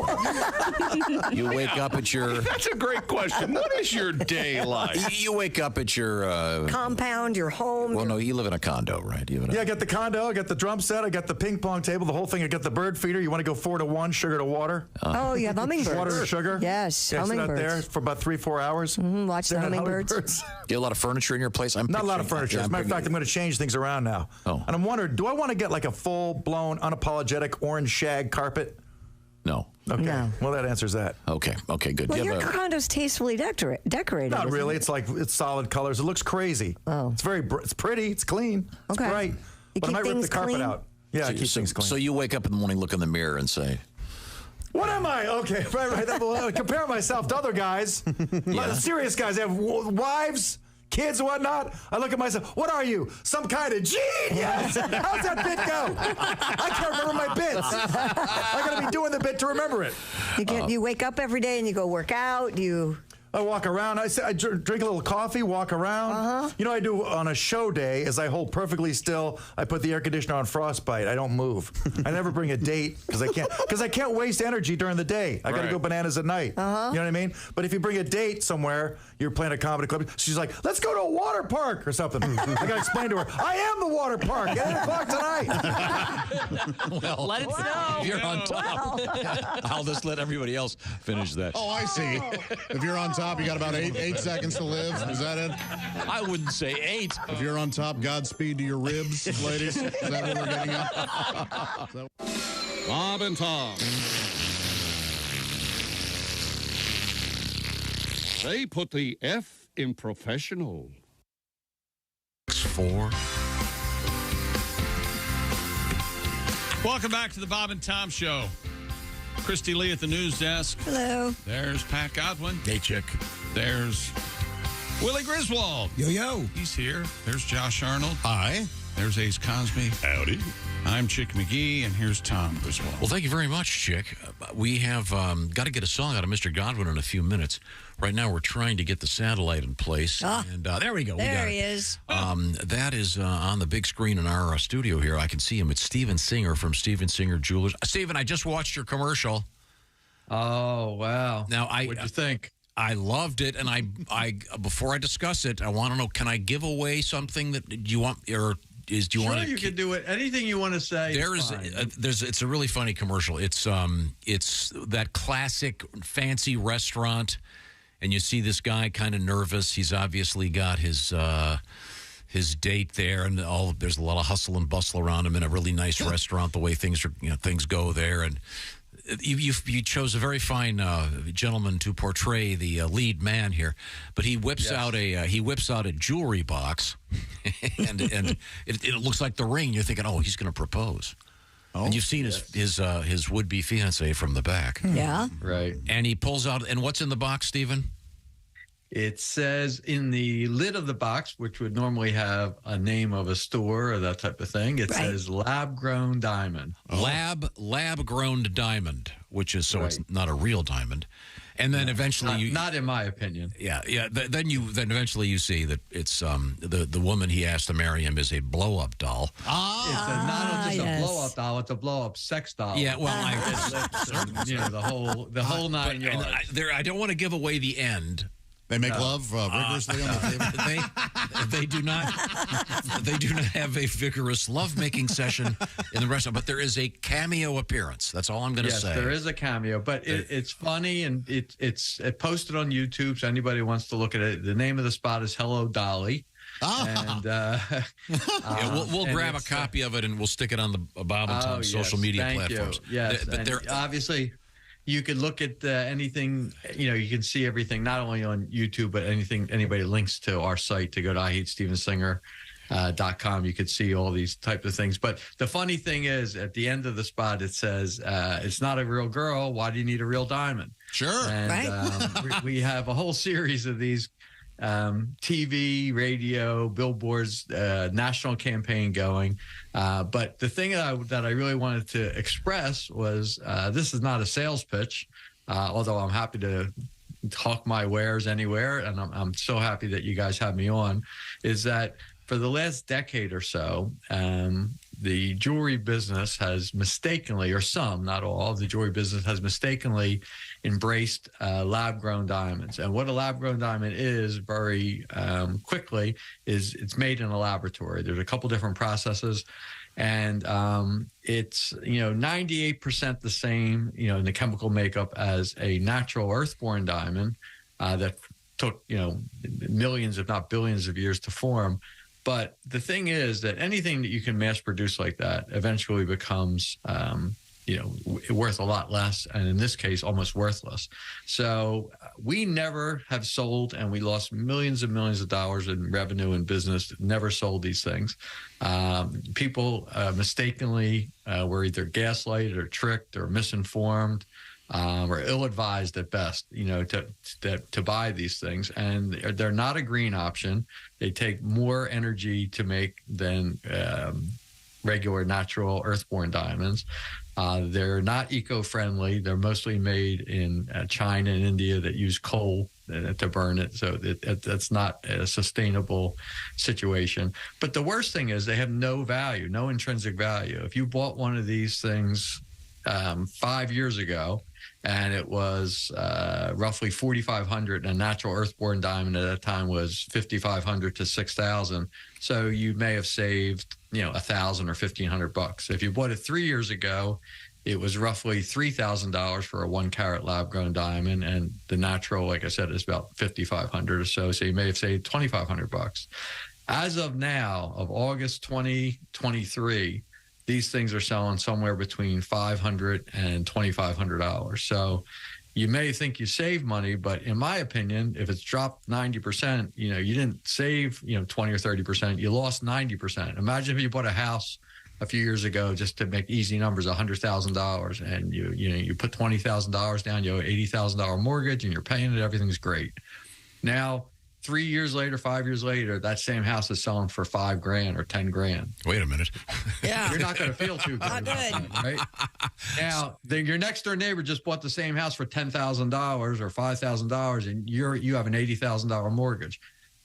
You wake up at your. That's a great question. What is your day like? You wake up at your compound, your home. Well, no, you live in a condo, right? Yeah, I got the condo. I got the drum set. I got the ping pong table. The whole thing. I got the bird feeder. You want to go 4 to 1, sugar to water? Oh, you have hummingbirds. Water to sugar. Yes, yeah, hummingbirds. Sit out there for about 3-4 hours. Watch the hummingbirds. Get a lot of furniture in your place. Not a lot of furniture. As a matter of fact, I'm going to change things around now. Oh. And I'm wondering, do I want to get like a full-blown, unapologetic orange shag carpet? No. Okay. No. Well, that answers that. Okay, good. Well, your condo's tastefully decorated. Not isn't really. it? It's solid colors. It looks crazy. Oh. It's it's pretty. It's clean. Okay. It's bright. You But I keep might rip the things carpet clean? out. Yeah, I keep things clean. So you wake up in the morning, look in the mirror, and say, What am I? Okay, right. Well, compare myself to other guys. Serious guys. They have wives, kids, and whatnot. I look at myself. What are you? Some kind of genius? How's that bit go? I can't remember my bits. I got to be doing the bit to remember it. You wake up every day and you go work out. I walk around. I drink a little coffee, walk around. You know what I do on a show day is I hold perfectly still. I put the air conditioner on frostbite. I don't move. I never bring a date because I can't waste energy during the day. I got to go bananas at night. You know what I mean? But if you bring a date somewhere, you're playing a comedy club. She's like, let's go to a water park or something. I got to explain to her, I am the water park at 8 o'clock tonight. well, let it snow. If you're on top, I'll just let everybody else finish that. Oh, I see. If you're on top, you got about 8 seconds to live. Is that it? I wouldn't say 8. If you're on top, Godspeed to your ribs, ladies. Is that what we're getting at? Bob and Tom. They put the F in professional. 4. Welcome back to the Bob and Tom Show. Christy Lee at the news desk. Hello. There's Pat Godwin. Hey, chick. There's Willie Griswold. Yo. He's here. There's Josh Arnold. Hi. There's Ace Cosby. Howdy. I'm Chick McGee, and here's Tom Griswold. Well, thank you very much, Chick. We have got to get a song out of Mr. Godwin in a few minutes. Right now, we're trying to get the satellite in place. And there we go. There he is. That is on the big screen in our studio here. I can see him. It's Steven Singer from Steven Singer Jewlers. Steven, I just watched your commercial. Oh, wow. Now, What'd you think? I loved it, and I before I discuss it, I want to know, can I give away something that you want, or do you want to? You can do it. Anything you want to say. It's a really funny commercial. It's that classic fancy restaurant, and you see this guy kind of nervous. He's obviously got his date there, and there's a lot of hustle and bustle around him in a really nice restaurant. The way things go there, and you chose a very fine gentleman to portray the lead man here, but he whips out a jewelry box, and it looks like the ring. You're thinking, oh, he's going to propose. And you've seen his would-be fiancée from the back. Yeah. Right. And he pulls out, and what's in the box, Stephen? It says in the lid of the box, which would normally have a name of a store or that type of thing, it says lab-grown diamond. Lab-grown diamond, which is it's not a real diamond. And then eventually, not in my opinion. Yeah. Then eventually you see that it's the woman he asked to marry him is a blow up doll. It's not just a blow up doll; it's a blow up sex doll. Yeah. Well, the whole 9 yards. I don't want to give away the end. They make love rigorously on the table. They do not. They do not have a vigorous lovemaking session in the restaurant, but there is a cameo appearance. That's all I'm going to say. Yes, there is a cameo, but it's funny and it's posted on YouTube. So anybody who wants to look at it, the name of the spot is Hello Dolly. And we'll grab a copy of it and we'll stick it on the Bob and Tom social media platforms. Yes, but they're obviously. You could look at anything, you can see everything, not only on YouTube, but anything anybody links to our site to go to IHateStevenSinger.com. You could see all these type of things. But the funny thing is, at the end of the spot, it says, it's not a real girl. Why do you need a real diamond? Sure. And we have a whole series of these TV, radio, billboards, national campaign going. But the thing that I really wanted to express was this is not a sales pitch, although I'm happy to talk my wares anywhere. And I'm so happy that you guys have me on, is that for the last decade or so, the jewelry business has mistakenly, or some, not all, the jewelry business has mistakenly embraced lab-grown diamonds. And what a lab-grown diamond is, very quickly, is it's made in a laboratory. There's a couple different processes, and it's 98% the same, in the chemical makeup as a natural earth-born diamond that took millions, if not billions, of years to form. But the thing is that anything that you can mass produce like that eventually becomes, worth a lot less. And in this case, almost worthless. So we never have sold, and we lost millions and millions of dollars in revenue and business, never sold these things. People mistakenly were either gaslighted or tricked or misinformed. Or ill-advised at best, to buy these things. And they're not a green option. They take more energy to make than regular, natural, earthborn diamonds. They're not eco-friendly. They're mostly made in China and India that use coal to burn it. So that's not a sustainable situation. But the worst thing is they have no value, no intrinsic value. If you bought one of these things 5 years ago, and it was roughly $4,500, and a natural earthborn diamond at that time was $5,500 to $6,000. So you may have saved, $1,000 or $1,500. If you bought it 3 years ago, it was roughly $3,000 for a 1 carat lab grown diamond, and the natural, like I said, is about $5,500 or so. So you may have saved $2,500. As of now, of August 2023. These things are selling somewhere between $500 and $2,500. So you may think you save money, but in my opinion, if it's dropped 90%, you didn't save, 20 or 30%, you lost 90%. Imagine if you bought a house a few years ago, just to make easy numbers, $100,000, and you put $20,000 down, you owe $80,000 mortgage, and you're paying it, everything's great. Now, 3 years later, 5 years later, that same house is selling for $5,000 or $10,000. Wait a minute. Yeah. You're not going to feel too good. Not good. Right? Now, your next door neighbor just bought the same house for $10,000 or $5,000, and you have an $80,000 mortgage.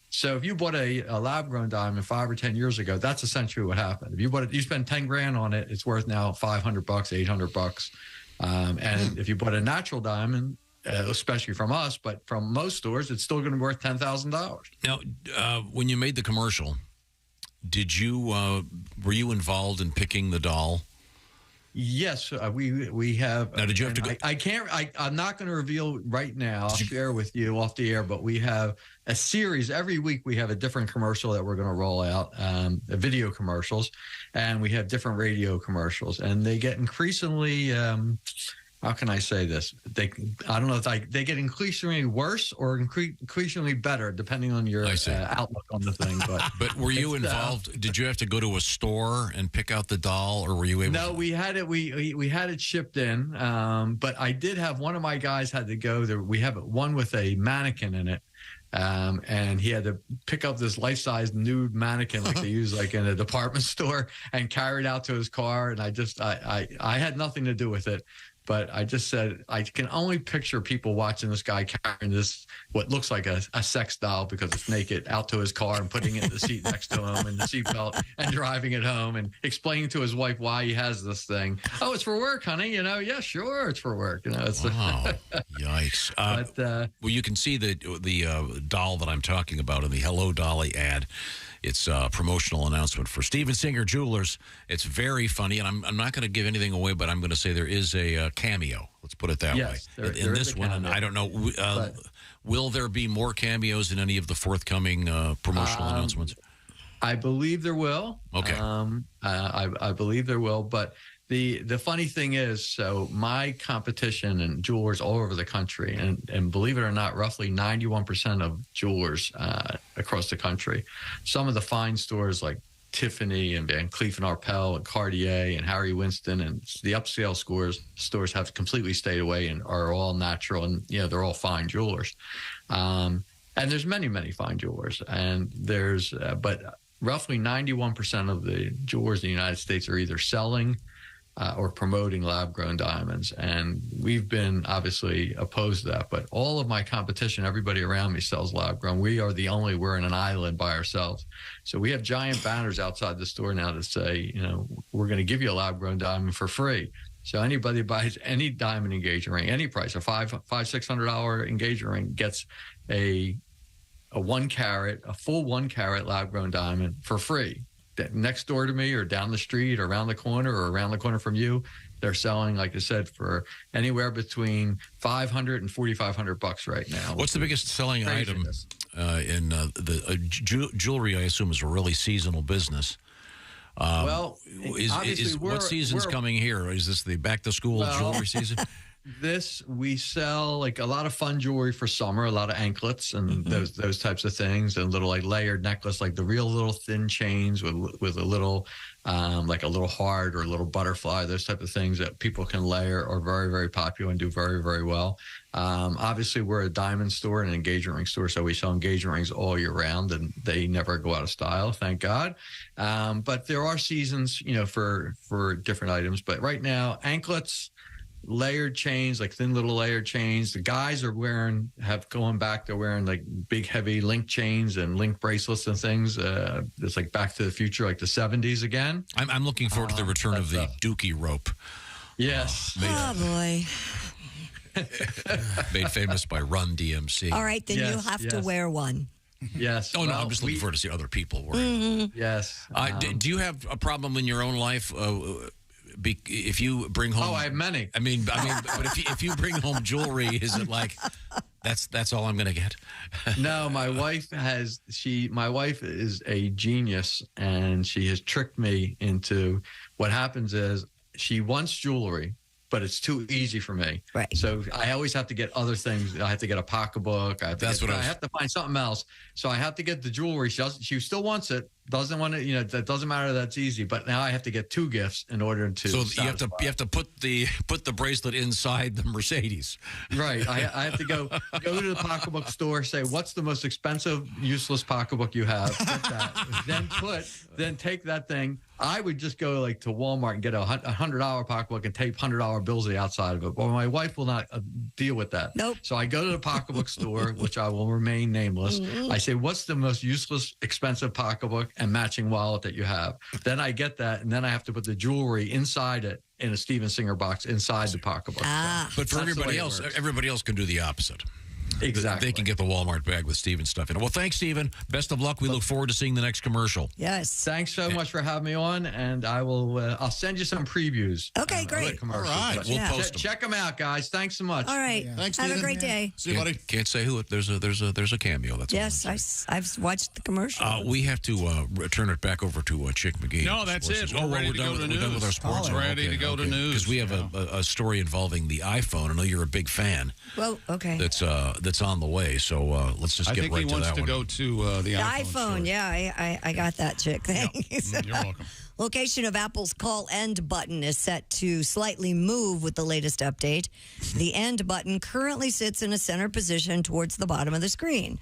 So if you bought a lab-grown diamond 5 or 10 years ago, that's essentially what happened. If you bought it, you spend $10,000 on it, it's worth now $500, $800. And if you bought a natural diamond, especially from us, but from most stores, it's still going to be worth $10,000. Now, when you made the commercial, were you involved in picking the doll? Yes, we have. Now, did you have to go? I'm not going to reveal right now. I'll share with you off the air, but we have a series. Every week we have a different commercial that we're going to roll out, video commercials, and we have different radio commercials, and they get increasingly. How can I say this? I don't know if they get increasingly worse or increasingly better, depending on your outlook on the thing. But were you involved? Did you have to go to a store and pick out the doll, or were you able? No, we had it. We had it shipped in. But I did have one of my guys had to go there. We have one with a mannequin in it. And he had to pick up this life-size nude mannequin like they use like in a department store and carry it out to his car. And I had nothing to do with it. But I just said, I can only picture people watching this guy carrying this, what looks like a sex doll because it's naked, out to his car and putting it in the seat next to him and the seatbelt and driving it home and explaining to his wife why he has this thing. Oh, it's for work, honey. You know, yeah, sure, it's for work. You know, it's wow. Yikes. Well, you can see the doll that I'm talking about in the Hello Dolly ad. It's a promotional announcement for Steven Singer Jewelers. It's very funny, and I'm not going to give anything away, but I'm going to say there is a cameo. Let's put it that way. In this one, and I don't know, will there be more cameos in any of the forthcoming promotional announcements? I believe there will. Okay. I believe there will, but the funny thing is, so my competition and jewelers all over the country, and believe it or not, roughly 91% of jewelers across the country, some of the fine stores like Tiffany and Van Cleef and Arpels and Cartier and Harry Winston and the upscale stores have completely stayed away and are all natural, and they're all fine jewelers. And there's many fine jewelers, and there's but roughly 91% of the jewelers in the United States are either selling or promoting lab-grown diamonds. And we've been obviously opposed to that. But all of my competition, everybody around me sells lab-grown. We're in an island by ourselves. So we have giant banners outside the store now that say, we're going to give you a lab-grown diamond for free. So anybody buys any diamond engagement ring, any price, a $600 engagement ring gets a 1 carat, a full 1 carat lab-grown diamond for free. Next door to me or down the street or around the corner from you, they're selling, like I said, for anywhere between $500 and $4,500 right now. What's the biggest selling item in the jewelry? I assume is a really seasonal business. What season's coming here? Is this the back to school jewelry season? We sell like a lot of fun jewelry for summer, a lot of anklets and those types of things, and little like layered necklace, like the real little thin chains with a little like a little heart or a little butterfly. Those type of things that people can layer are very, very popular and do very, very well. Obviously, we're a diamond store and an engagement ring store, so we sell engagement rings all year round, and they never go out of style, thank God. But there are seasons, for different items. But right now, anklets, layered chains, like thin little layered chains. The guys they're wearing like big heavy link chains and link bracelets and things. It's like Back to the Future, like the 70s again. I'm looking forward to the return of the Dookie rope. Yes. Boy. Made famous by Run DMC. All right, then you have to wear one. Yes. Oh, no, I'm just looking forward to see other people wearing it. Yes. Do you have a problem in your own life if you bring home? Oh, I have many. I mean, but if you bring home jewelry, is it like that's all I'm going to get? No, my wife is a genius, and she has tricked me into what happens is she wants jewelry, but it's too easy for me. Right. So I always have to get other things. I have to get a pocketbook. I have to find something else. So I have to get the jewelry. She still wants it. Doesn't want it. That doesn't matter. That's easy. But now I have to get 2 gifts in order to. So you have to put the bracelet inside the Mercedes. Right. I have to go to the pocketbook store. Say, what's the most expensive, useless pocketbook you have? Get that. Then take that thing. I would just go like to Walmart and get a $100 pocketbook and tape $100 bills to the outside of it. But my wife will not deal with that. Nope. So I go to the pocketbook store, which I will remain nameless. I say, what's the most useless, expensive pocketbook and matching wallet that you have? Then I get that, and then I have to put the jewelry inside it in a Steven Singer box inside the pocketbook. But for everybody else can do the opposite. Exactly. They can get the Walmart bag with Steven stuff in it. Well, thanks, Steven. Best of luck. We look forward to seeing the next commercial. Yes. Thanks so much for having me on, and I'll send you some previews. Okay, great. All right. We'll post them. Check them out, guys. Thanks so much. All right. Thanks, Have Steven. a great day. See you, buddy. Can't say who. There's a cameo. That's Yes, I've watched the commercial. we have to turn it back over to Chick McGee. No, that's it. We're ready to go to news. We're done with our sports. Ready to go to news. Because we have a story involving the iPhone. I know you're a big fan. Well, okay. That's on the way. So let's just get right to that one. I think he wants to go to the iPhone. Yeah, I got that, Chick. Thanks. You're welcome. Location of Apple's call end button is set to slightly move with the latest update. The end button currently sits in a center position towards the bottom of the screen.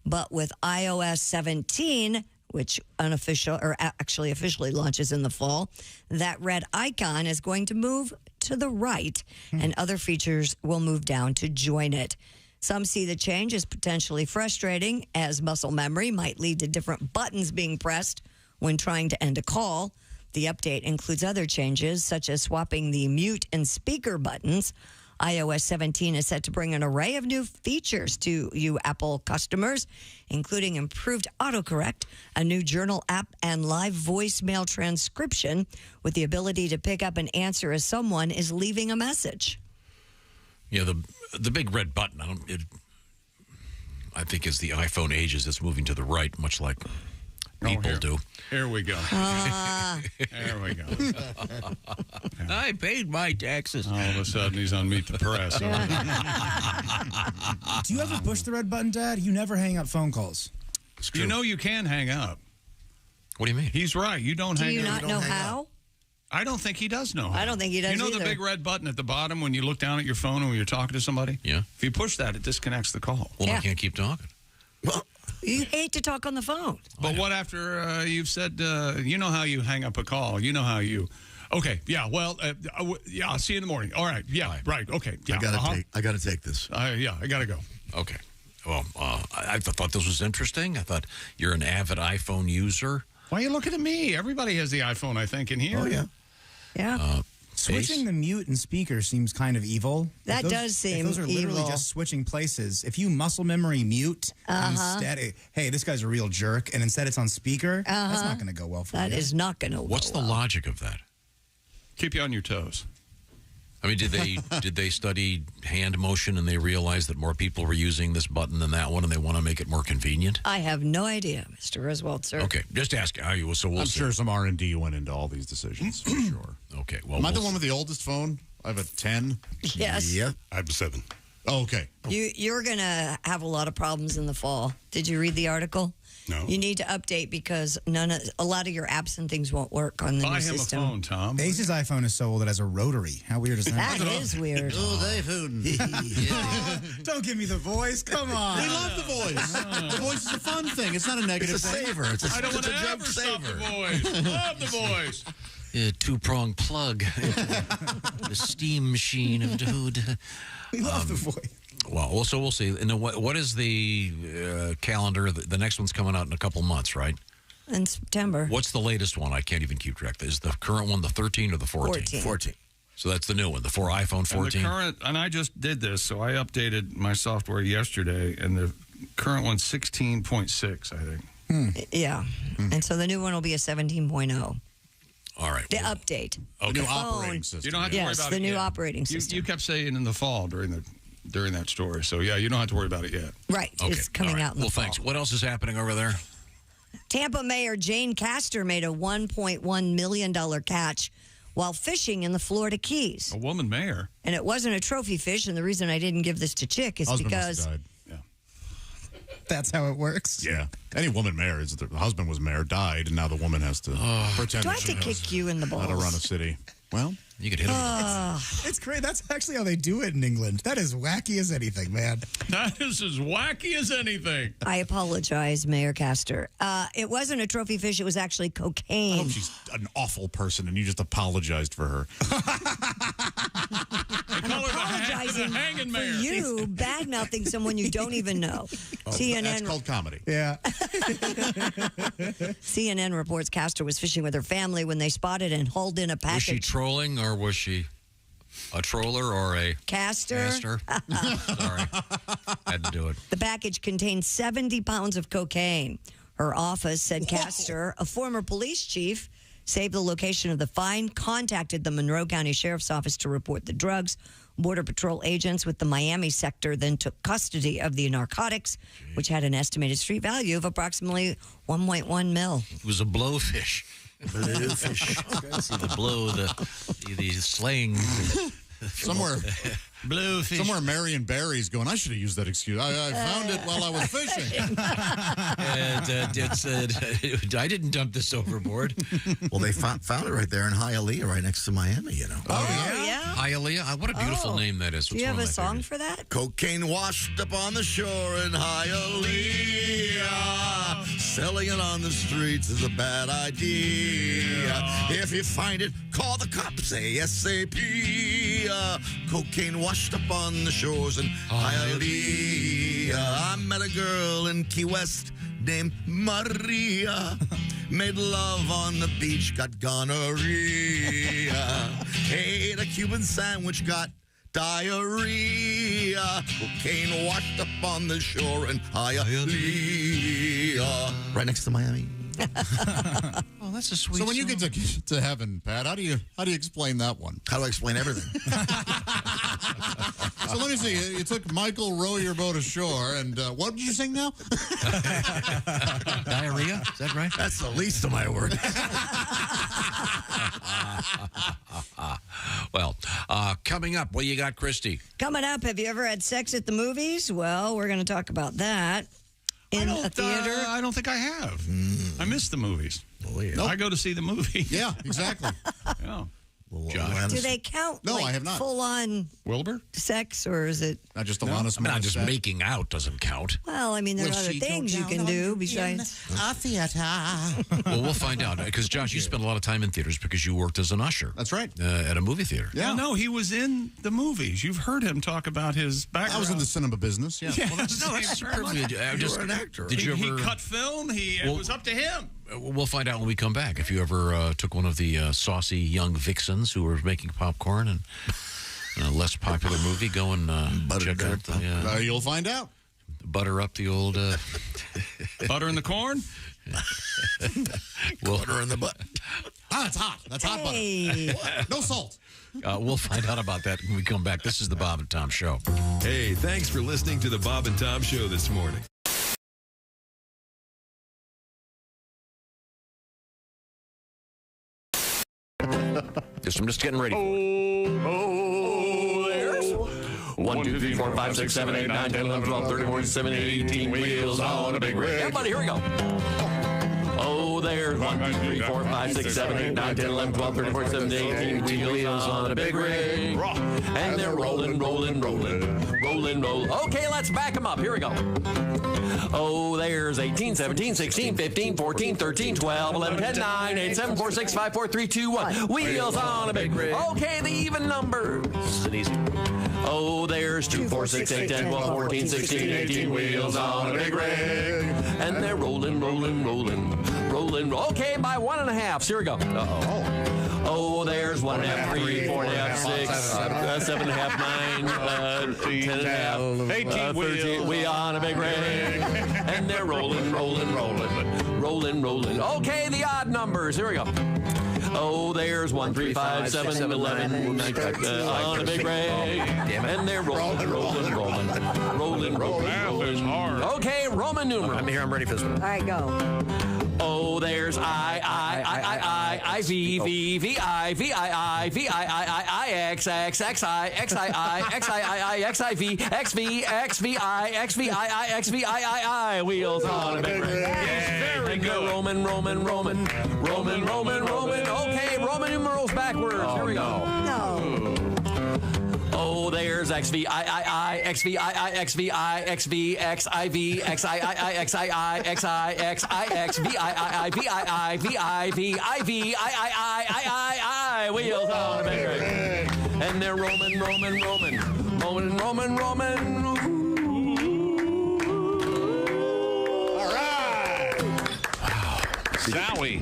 But with iOS 17, which actually officially launches in the fall, that red icon is going to move to the right, and other features will move down to join it. Some see the change as potentially frustrating, as muscle memory might lead to different buttons being pressed when trying to end a call. The update includes other changes, such as swapping the mute and speaker buttons. iOS 17 is set to bring an array of new features to you Apple customers, including improved autocorrect, a new journal app, and live voicemail transcription with the ability to pick up and answer as someone is leaving a message. Yeah, the big red button, I think as the iPhone ages, it's moving to the right, much like people do. Here we go. There we go. I paid my taxes. All of a sudden, he's on Meet the Press. Do you ever push the red button, Dad? You never hang up phone calls. You know you can hang up. What do you mean? He's right. You don't hang up. Do you not know how? I don't think he does know how. I don't think he does You know either. the big red button at the bottom when you look down at your phone and when you're talking to somebody? Yeah. If you push that, it disconnects the call. Well, I can't keep talking. You hate to talk on the phone. But what after you've said, you know how you hang up a call. You know how you... Okay, yeah, well, yeah, I'll see you in the morning. All right, yeah, right, okay. Yeah, I gotta take this. Yeah, I gotta go. Okay. Well, I thought this was interesting. I thought you're an avid iPhone user. Why are you looking at me? Everybody has the iPhone, I think, in here. Oh, yeah. Yeah. Switching the mute and speaker seems kind of evil. That does seem if those are literally evil. just switching places. If you muscle memory mute instead, hey, this guy's a real jerk, and instead it's on speaker, that's not going to go well for you. That is not going to work. What's the logic of that? Keep you on your toes. I mean, did they study hand motion and they realized that more people were using this button than that one, and they want to make it more convenient? I have no idea, Mr. Griswold, sir. Okay, just asking. So we'll I'm see. sure some R&D went into all these decisions, for sure. Okay, well, Am I the one with the oldest phone? I have a 10. Yes. Yeah, I have a 7. Oh, okay. You're going to have a lot of problems in the fall. Did you read the article? No. You need to update because a lot of your apps and things won't work on the new system. Buy him a phone, Tom. Ace's iPhone is so old it has a rotary. How weird is that? That is weird. Oh, Dave Hooten. Don't give me the voice. Come on. We love the voice. The voice is a fun thing. It's not a negative It's a thing. saver. I don't want to ever stop the voice. Love the voice. Two-prong plug into the steam machine of Dude. We love the voice. Well, so we'll see. And then what is the calendar? The next one's coming out in a couple months, right? In September. What's the latest one? I can't even keep track. Is the current one the 13 or the 14? 14. So that's the new one, the iPhone 14. And I just did this, so I updated my software yesterday, and the current one's 16.6, I think. Yeah. And so the new one will be a 17.0. All right. The update. Okay. New operating system. You don't have to worry about the it new yet. operating system. You kept saying in the fall during that story. So, yeah, you don't have to worry about it yet. Right. Okay. It's coming All right. out in the Well, fall. thanks. What else is happening over there? Tampa Mayor Jane Castor made a $1.1 million catch while fishing in the Florida Keys. A woman mayor. And it wasn't a trophy fish, and the reason I didn't give this to Chick is Husband because... must have died. That's how it works. Yeah. Any woman mayor, the husband was mayor, died, and now the woman has to pretend Do I that have she to knows kick you in the balls? how to run a city. Well, you could hit him. It's great. That's actually how they do it in England. That is wacky as anything, man. That is as wacky as anything. I apologize, Mayor Castor. It wasn't a trophy fish. It was actually I cocaine. hope she's an awful person, and you just apologized for her. Apologizing the hanging for mayor. you bad-mouthing someone you don't even know. That's called comedy. Yeah. CNN reports Castor was fishing with her family when they spotted and hauled in a Was package. she trolling, or was she a troller or a Castor? caster? Sorry. Had to do it. The package contained 70 pounds of cocaine. Her office said Castor, a former police chief, saved the location of the find, contacted the Monroe County Sheriff's Office to report the drugs. Border Patrol agents with the Miami sector then took custody of the narcotics, which had an estimated street value of approximately $1.1 million. It was a blowfish. Blowfish. See the blow, the slang. Somewhere, blowfish. somewhere, Marion Barry's going, I should have used that excuse. I found it while I was fishing. I didn't dump this overboard. Well, they found it right there in Hialeah, right next to Miami, you know. Oh, yeah? Hialeah? What a beautiful name that is. Do you have a song for that? Cocaine washed up on the shore in Hialeah. selling it on the streets is a bad idea. If you find it, call the cops ASAP. Cocaine washed up on the shores in Hialeah. I met a girl in Key West named Maria. Made love on the beach, got gonorrhea. Ate a Cuban sandwich, got diarrhea. Cocaine washed up on the shore in Hialeah. Right next to Miami. Oh, that's a sweet So when you get to heaven, Pat, how do you explain that one? How do I explain everything? So let me see. You took Michael row your boat ashore, and what did you sing now? Diarrhea? Is that right? That's the least of my worries. Well, coming up, what you got, Christy? Coming up, have you ever had sex at the movies? Well, we're going to talk about that in a theater. I don't think I have. I miss the movies. Oh, yeah. I go to see the movie. Yeah, exactly. Yeah. Do they count No, I have not. full-on Wilbur? sex, or is it? Not just I mean, not just making out doesn't count. Well, I mean, there are Will other she things go you can down do in besides. a theater. Well, we'll find out. Because, Josh, you spent a lot of time in theaters because you worked as an usher. That's right. At a movie theater. Yeah. No, he was in the movies. You've heard him talk about his background. I was in the cinema business, yeah. Yeah. Well, That's a privilege. You were an actor. Did you He ever... cut film. It was up to him. We'll find out when we come back. If you ever took one of the saucy young vixens who were making popcorn and a less popular movie, go and check out the... you'll find out. Butter up the old... Butter in the corn? Butter in the butt. Ah, it's hot. That's hot Hey. butter. No salt. We'll find out about that when we come back. This is the Bob and Tom Show. Hey, thanks for listening to the Bob and Tom Show this morning. I'm just getting ready for it. 1, 2, 3, 4, 5, 6, 7, 8, 9, 10, 11, 12, 13, 14, 17, 18 wheels on a big rig. Everybody, here we go. Oh, there's 1, 2, 3, 4, 5, 6, 7, 8, 9, 10, 11, 12, 13, 14, 17, 18 wheels on a big rig. And they're rolling, rolling, rolling, rolling, rolling. Okay, let's back them up. Here we go. Oh, there's 18, 17, 16, 15, 14, 13, 12, 11, 10, 9, 8, 7, 4, 6, 5, 4, 3, 2, 1. Wheels on a big rig. Okay, the even numbers. This is an easy one. Oh, there's 2, 4, 6, 8, 10, 12, 14, 16, 18 wheels on a big rig. And they're rolling, rolling, rolling, rolling. Okay, by 1.5. Here we go. Oh, there's 1.5, 3, 4.5, 6, 7.5, 9, 10.5, 18 wheels. We on a big rig. And they're rolling, rolling, rolling, rolling, rolling. Okay, the odd numbers. Here we go. Oh, there's 1, 3, 5, 7, 11, on a big rig. And they're rolling, rolling, rolling, rolling, rolling, rolling. Okay, Roman numeral. I'm here. I'm ready for this one. All right, go. Oh, there's I, V, V, V, I, V, I, V, I, X, X, X, I, X, I, X, I, X, I, V, X, V, X, V, I, X, V, I, X, V, I, wheels on a big rig. Very good. Roman, Roman, Roman, Roman, Roman, Roman. Okay, Roman numerals backwards. Here we go. No. Oh, there's XV, I, XV, I, XV, I, XV, X, IV, X, I, X, I, X, I, X, I, X, V, I, V, I, V, I, V, I, V, I, wheels on a big rig. And they're Roman, Roman, Roman, Roman, Roman, Roman. All right. Zowie.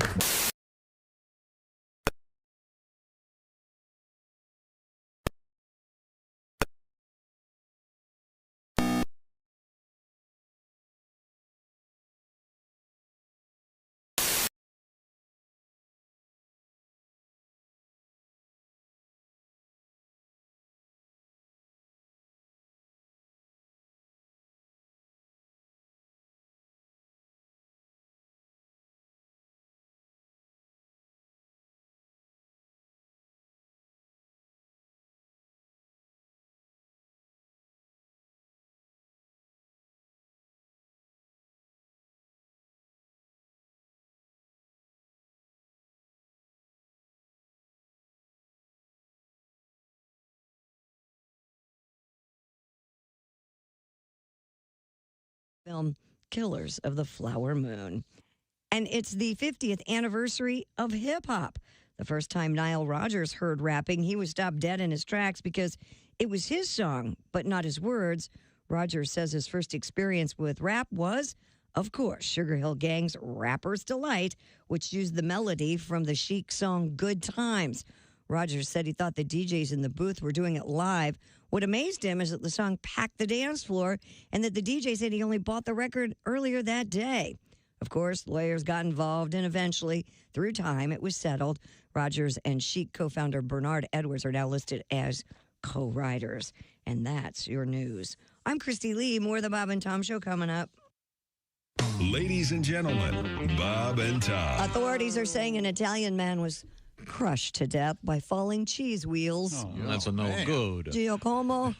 Film Killers of the Flower Moon. And it's the 50th anniversary of hip-hop. The first time Nile Rodgers heard rapping, he was stopped dead in his tracks because it was his song, but not his words. Rodgers says his first experience with rap was, of course, Sugar Hill Gang's Rapper's Delight, which used the melody from the Chic song Good Times. Rodgers said he thought the DJs in the booth were doing it live. What amazed him is that the song packed the dance floor and that the DJ said he only bought the record earlier that day. Of course, lawyers got involved, and eventually, through time, it was settled. Rodgers and Chic co-founder Bernard Edwards are now listed as co-writers. And that's your news. I'm Christy Lee. More of the Bob and Tom Show coming up. Ladies and gentlemen, Bob and Tom. Authorities are saying an Italian man was crushed to death by falling cheese wheels. That's a no good. Giacomo.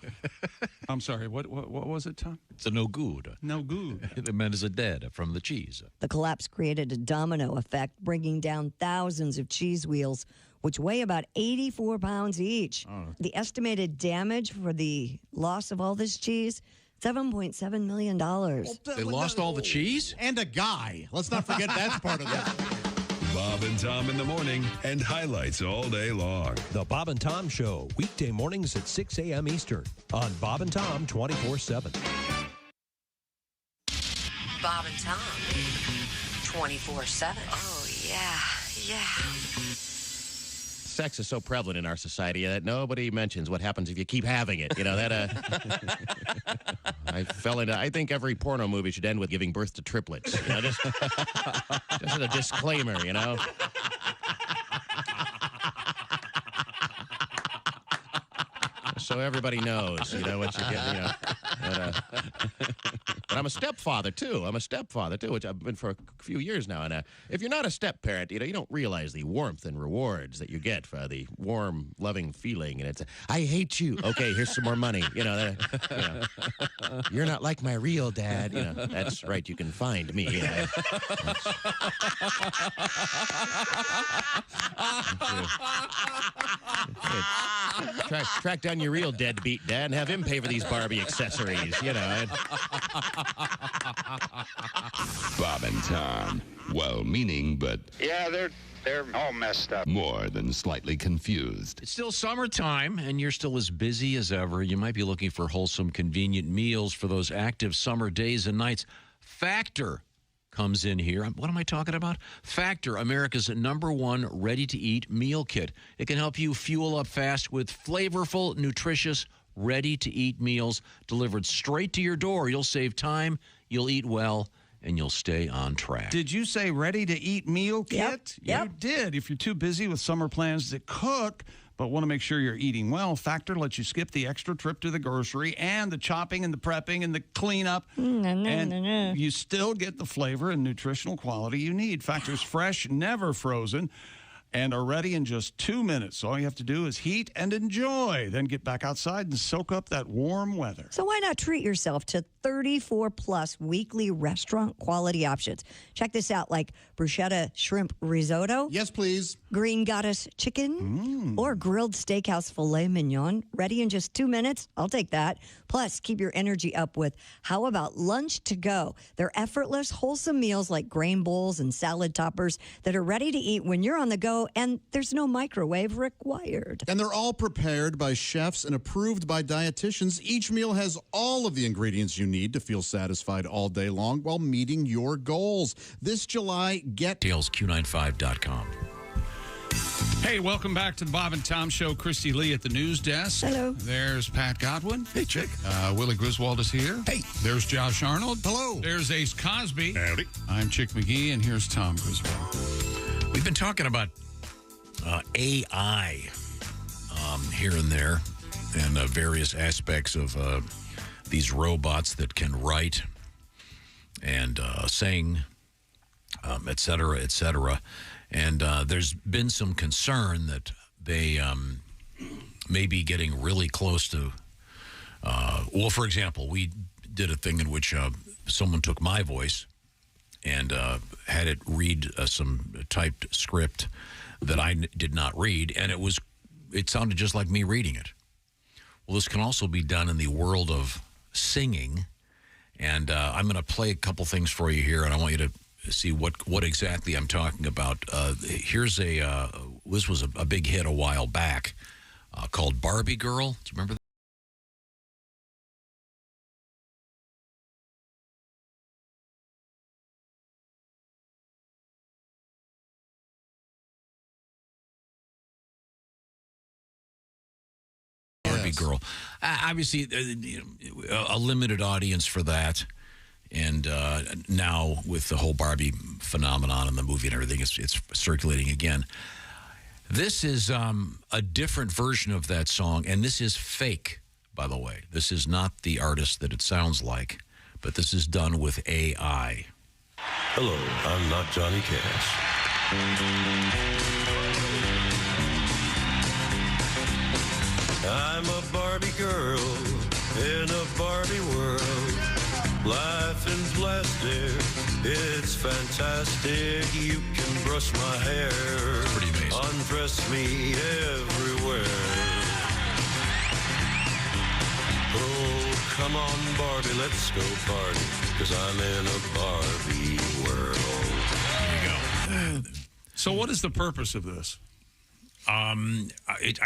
I'm sorry, what was it, Tom? It's a no good. No good. The man is dead from the cheese. The collapse created a domino effect, bringing down thousands of cheese wheels, which weigh about 84 pounds each. The estimated damage for the loss of all this cheese, $7.7 million. They lost all the cheese? And a guy. Let's not forget that's part of that. Bob and Tom in the morning and highlights all day long. The Bob and Tom Show, weekday mornings at 6 a.m. Eastern on Bob and Tom 24/7. Bob and Tom 24/7. Oh, yeah. Sex is so prevalent in our society that nobody mentions what happens if you keep having it. You know, that I think every porno movie should end with giving birth to triplets. You know, just as a disclaimer, you know. So everybody knows, you know, what you get, you know. But I'm a stepfather, too. Which I've been for a few years now. And if you're not a step-parent, you know, you don't realize the warmth and rewards that you get for the warm, loving feeling. And it's, I hate you. Okay, here's some more money. You know, you're not like my real dad. You know, that's right. You can find me. You know. Track down your real deadbeat dad and have him pay for these Barbie accessories, you know. Bob and Tom, well-meaning, but yeah, they're all messed up. More than slightly confused. It's still summertime, and you're still as busy as ever. You might be looking for wholesome, convenient meals for those active summer days and nights. Factor comes in here. What am I talking about? Factor, America's #1 ready-to-eat meal kit. It can help you fuel up fast with flavorful, nutritious, ready-to-eat meals delivered straight to your door. You'll save time, you'll eat well, and you'll stay on track. Did you say ready-to-eat meal kit? Yep. You did. If you're too busy with summer plans to cook, but want to make sure you're eating well, Factor lets you skip the extra trip to the grocery and the chopping and the prepping and the cleanup. And you still get the flavor and nutritional quality you need. Factor's fresh, never frozen, and are ready in just 2 minutes. So all you have to do is heat and enjoy. Then get back outside and soak up that warm weather. So why not treat yourself to 34-plus weekly restaurant quality options? Check this out, like bruschetta shrimp risotto. Yes, please. Green goddess chicken. Or grilled steakhouse filet mignon. Ready in just 2 minutes? I'll take that. Plus, keep your energy up with how about lunch to go? They're effortless, wholesome meals like grain bowls and salad toppers that are ready to eat when you're on the go, and there's no microwave required. And they're all prepared by chefs and approved by dietitians. Each meal has all of the ingredients you need to feel satisfied all day long while meeting your goals. This July, get DalesQ95.com. Hey, welcome back to the Bob and Tom Show. Christy Lee at the news desk. Hello. There's Pat Godwin. Hey, Chick. Willie Griswold is here. Hey. There's Josh Arnold. Hello. There's Ace Cosby. Howdy. I'm Chick McGee, and here's Tom Griswold. We've been talking about AI here and there and various aspects of these robots that can write and sing, et cetera, et cetera. And there's been some concern that they may be getting really close to, well, for example, we did a thing in which someone took my voice and had it read some typed script that I did not read, and it sounded just like me reading it. Well, this can also be done in the world of singing, and I'm going to play a couple things for you here, and I want you to see what exactly I'm talking about. Here's this was a big hit a while back called Barbie Girl. Do you remember that? Barbie Girl. Obviously, a limited audience for that. And now with the whole Barbie phenomenon and the movie and everything, it's circulating again. This is a different version of that song, and this is fake, by the way. This is not the artist that it sounds like, but this is done with AI. Hello, I'm not Johnny Cash. I'm a Barbie girl in a Barbie world. Life in plastic, it's fantastic. You can brush my hair, pretty amazing. Undress me everywhere. Oh, come on, Barbie, let's go party, 'cause I'm in a Barbie world. There you go. So what is the purpose of this? I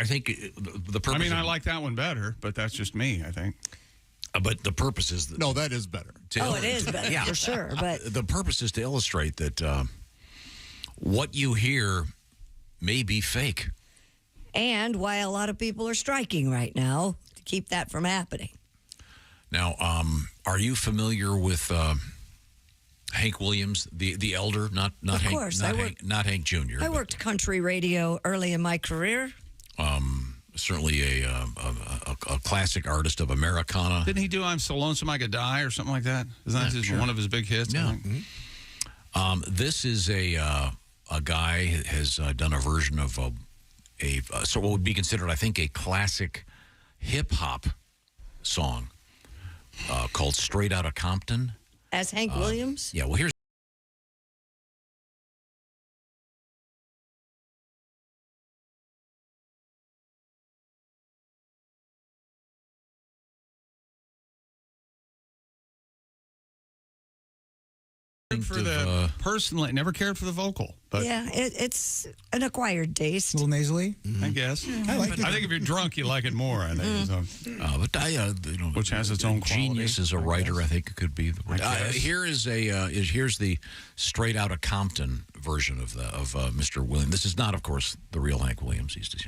think the purpose. I mean, I like that one better, but that's just me, I think. But the purpose is no, that is better. It is better for sure. But the purpose is to illustrate that what you hear may be fake, and why a lot of people are striking right now to keep that from happening. Now, are you familiar with Hank Williams, the elder? Not of Hank, course, not Hank Jr. I worked country radio early in my career. Certainly a classic artist of Americana. Didn't he do "I'm So Lonesome I Could Die" or something like that? Isn't that just one of his big hits? Yeah. This is a guy has done a version of so what would be considered, I think, a classic hip hop song called "Straight Outta Compton." As Hank Williams? Yeah. Well, here's. For the personally, never cared for the vocal. But Yeah, it's an acquired taste. A little nasally. I guess. I like it. I think if you're drunk, you like it more. I think. So. Which has its own quality. Genius as a writer, I think it could be. Here's the Straight Outta Compton version of Mr. Williams. This is not, of course, the real Hank Williams. He's just.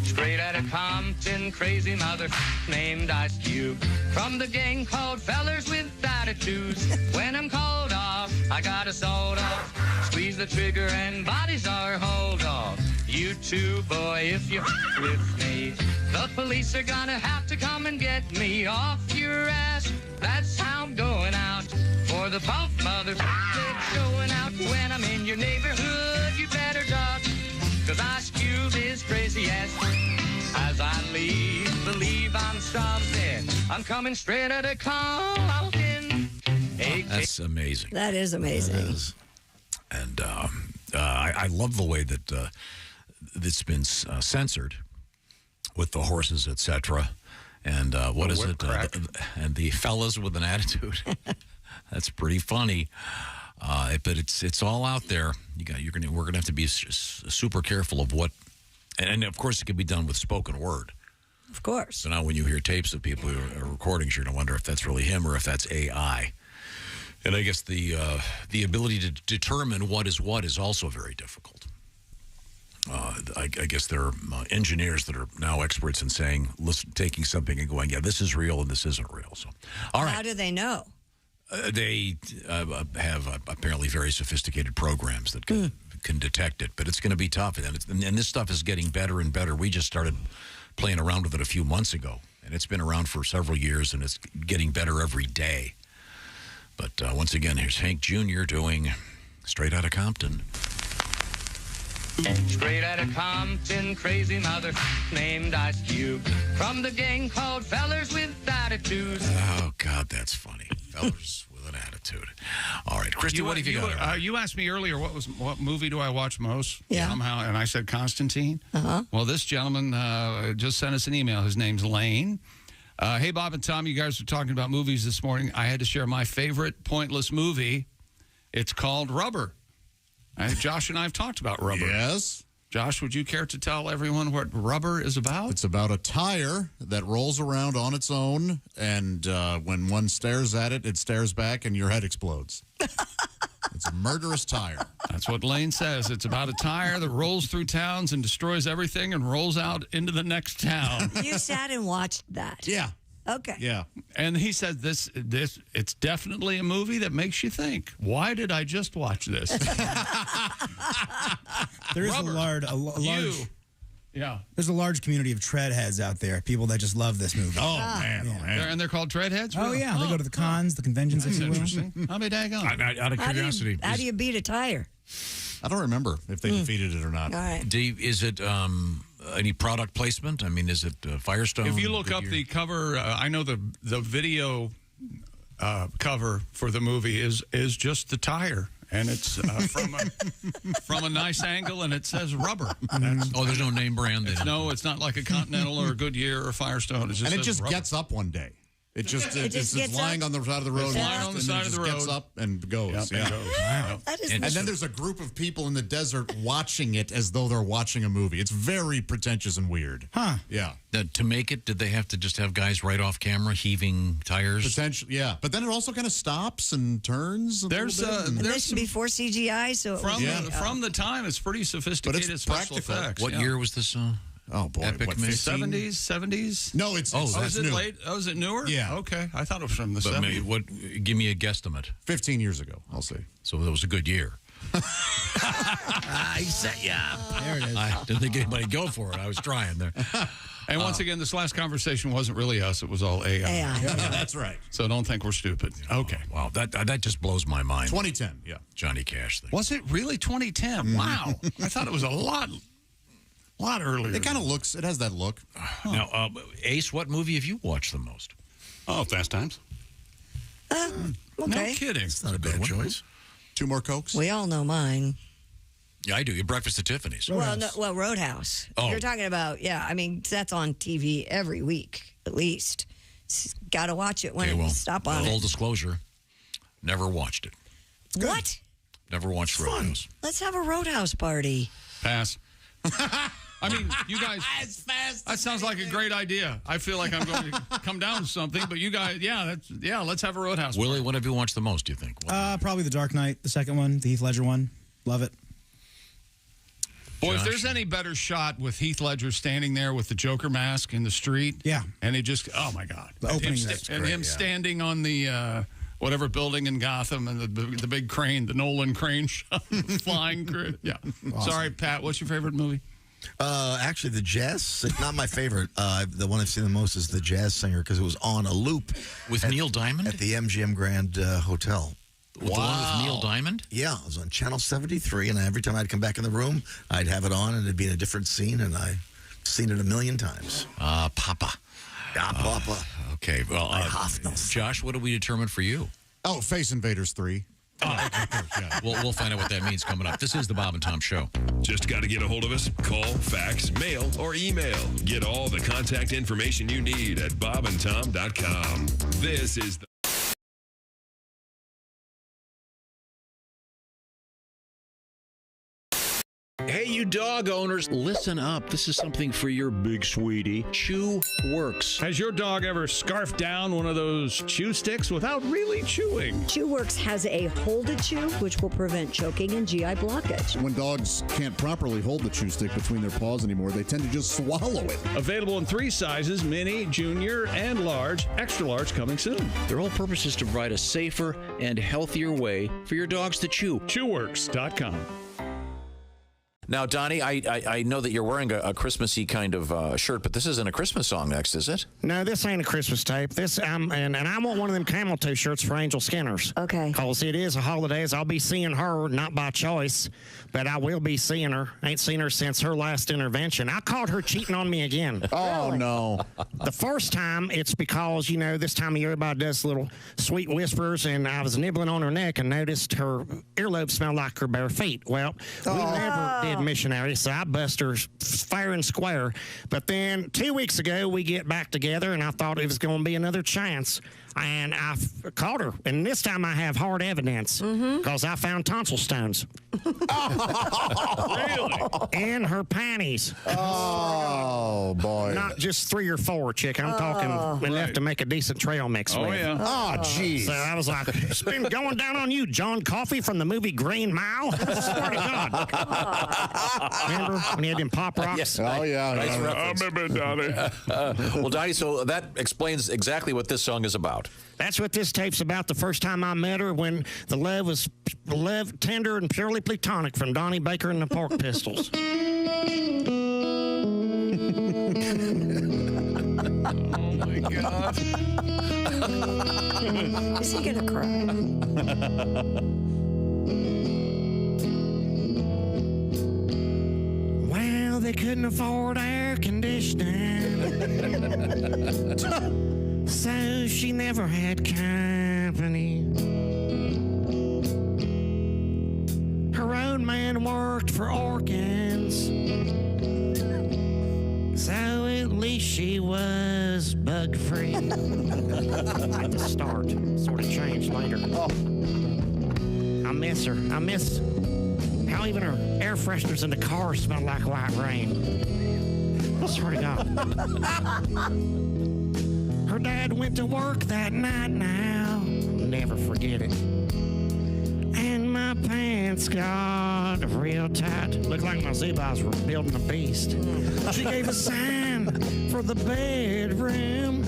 Straight outta Compton, crazy mother named Ice Cube. From the gang called Fellers with Attitudes. When I'm called off, I got a sold off. Squeeze the trigger and bodies are hauled off. You too, boy, if you with me, the police are gonna have to come and get me off your ass. That's how I'm going out. For the pump mother, they're showing out. When I'm in your neighborhood, you better duck. 'Cause Ice Cube is crazy as I leave. Believe I'm something. I'm coming straight out of Compton. That's amazing. That is amazing. It is. And I love the way that it's been censored with the horses, etc. And what is it? And the fellas with an attitude. That's pretty funny. But it's all out there. We're gonna have to be super careful of what, and of course it can be done with spoken word. Of course. So now when you hear tapes of people who are recordings, you're gonna wonder if that's really him or if that's AI. And I guess the ability to determine what is also very difficult. I guess there are engineers that are now experts in saying, taking something and going, yeah, this is real and this isn't real. So, all right. How do they know? They have apparently very sophisticated programs that can detect it, but it's going to be tough. And this stuff is getting better and better. We just started playing around with it a few months ago, and it's been around for several years, and it's getting better every day. But once again, here's Hank Jr. doing Straight Outta Compton. Straight outta Compton, crazy mother named Ice Cube. From the gang called Fellers with Attitudes. Oh, God, that's funny. Fellers with an attitude. All right, Christy, what have you got? You asked me earlier what movie do I watch most? Yeah. Somehow, and I said Constantine. Uh-huh. Well, this gentleman just sent us an email. His name's Lane. Hey, Bob and Tom, you guys were talking about movies this morning. I had to share my favorite pointless movie. It's called Rubber. Josh and I have talked about Rubber. Yes. Josh, would you care to tell everyone what Rubber is about? It's about a tire that rolls around on its own, and when one stares at it, it stares back, and your head explodes. It's a murderous tire. That's what Lane says. It's about a tire that rolls through towns and destroys everything and rolls out into the next town. You sat and watched that. Yeah. Okay. Yeah. And he said this it's definitely a movie that makes you think, why did I just watch this? There is Rubber. a large Yeah. There's a large community of treadheads out there, people that just love this movie. Oh, man. Yeah. Oh, man. And they're called Treadheads? Oh, yeah. They go to the cons, the conventions, if That's you will. interesting. How many daggone? Out of curiosity, How do you beat a tire? I don't remember if they defeated it or not. All right. Dave, is it any product placement? I mean, is it Firestone? If you look up the cover, I know the video cover for the movie is just the tire. And it's from a nice angle, and it says Rubber. There's no name brand in it. No, it's not like a Continental or a Goodyear or a Firestone. It just And it says just Rubber. gets up one day. It's gets lying up? on the side of the road. It's lying on the and side it of the just gets road. up and goes. Yep, and goes. Wow. That is And then there's a group of people in the desert watching it as though they're watching a movie. It's very pretentious and weird. Huh. Yeah. To make it, did they have to just have guys right off camera heaving tires? Potentially, yeah. But then it also kind of stops and turns. There's And there's this some, before CGI, so it was from the time, it's pretty sophisticated special practical. effects. What year was this? Oh, boy. Epic What, movie? 70s, 70s? No, it's is it new. late? Oh, is it newer? Yeah. Okay. I thought it was from the But 70s. give me a guesstimate. 15 years ago, I'll say. So that was a good year. He set you up. There it is. I didn't think anybody go for it. I was trying there. And once again, this last conversation wasn't really us. It was all AI. Yeah, that's right. So don't think we're stupid. Okay. Wow, that just blows my mind. 2010, yeah. Johnny Cash thing. Was it really 2010? Wow. I thought it was a lot earlier. It kind of looks, it has that look. Now, Ace, what movie have you watched the most? Oh, Fast Times. okay. No kidding. It's not a bad choice. 2 more Cokes? We all know mine. Yeah, I do. Your Breakfast at Tiffany's. Roadhouse. Oh. You're talking about, yeah, I mean, that's on TV every week, at least. Got to watch it when Okay, it well, stop on full it. disclosure, never watched it. What? Never watched Roadhouse. Let's have a Roadhouse party. Pass. I mean, you guys, that sounds like a great idea. I feel like I'm going to come down with something, but you guys, let's have a Roadhouse Willie, what have you watched the most, do you think? Probably The Dark Knight, the second one, the Heath Ledger one. Love it. Boy, if Josh? there's any better shot with Heath Ledger standing there with the Joker mask in the street. Yeah. And he just, oh my God. The opening, him standing on the, whatever building in Gotham and the big crane, the Nolan crane shot, flying crane. Yeah. Awesome. Sorry, Pat, what's your favorite movie? Actually, the jazz, not my favorite. The one I've seen the most is the Jazz Singer because it was on a loop. With Neil Diamond? At the MGM Grand Hotel. The one with Neil Diamond? Yeah, it was on Channel 73, and every time I'd come back in the room, I'd have it on, and it'd be in a different scene, and I've seen it a million times. Papa. Yeah, Papa. Okay, well, Josh, what did we determine for you? Oh, Face Invaders 3. Yeah. We'll find out what that means coming up. This is the Bob and Tom Show. Just got to get a hold of us. Call, fax, mail, or email. Get all the contact information you need at bobandtom.com. This is the Hey, you dog owners, listen up. This is something for your big sweetie. Chew Works. Has your dog ever scarfed down one of those chew sticks without really chewing? ChewWorks has a hold to chew, which will prevent choking and GI blockage. When dogs can't properly hold the chew stick between their paws anymore, they tend to just swallow it. Available in 3 sizes, mini, junior, and large. Extra large coming soon. Their whole purpose is to provide a safer and healthier way for your dogs to chew. Chewworks.com. Now, Donnie, I know that you're wearing a Christmassy kind of shirt, but this isn't a Christmas song next, is it? No, this ain't a Christmas tape. This and I want one of them camel toe shirts for Angel Skinners. Okay. Because it is a holidays. I'll be seeing her, not by choice, but I will be seeing her. Ain't seen her since her last intervention. I caught her cheating on me again. Oh, no. The first time, it's because, you know, this time of year everybody does little sweet whispers, and I was nibbling on her neck and noticed her earlobe smelled like her bare feet. Well, we never did missionary, so I bust her fair and square. But then 2 weeks ago, we get back together, and I thought it was going to be another chance. And I caught her, and this time I have hard evidence because I found tonsil stones. Really? In her panties. Oh, boy. Not just 3 or 4, chick. I'm talking enough to make a decent trail mix with. Yeah. Oh, jeez. So I was like, it's been going down on you, John Coffey from the movie Green Mile. I swear to God. Remember when he had them Pop Rocks? Yes. Oh, yeah. Nice yeah. reference. I remember, Donnie. Well, Donnie, so that explains exactly what this song is about. That's what this tape's about. The first time I met her, when the love was tender and purely platonic, from Donnie Baker and the Pork Pistols. Oh, my God. Is he gonna cry? Well, they couldn't afford air conditioning, so she never had company. Her own man worked for organs, so at least she was bug-free. At the start, sort of changed later. I miss her. I miss how even her air fresheners in the car smell like white rain. I swear to God. Her dad went to work that night now. I'll never forget it. And my pants got real tight. Looked like my Zubas were building a beast. She gave a sign for the bedroom.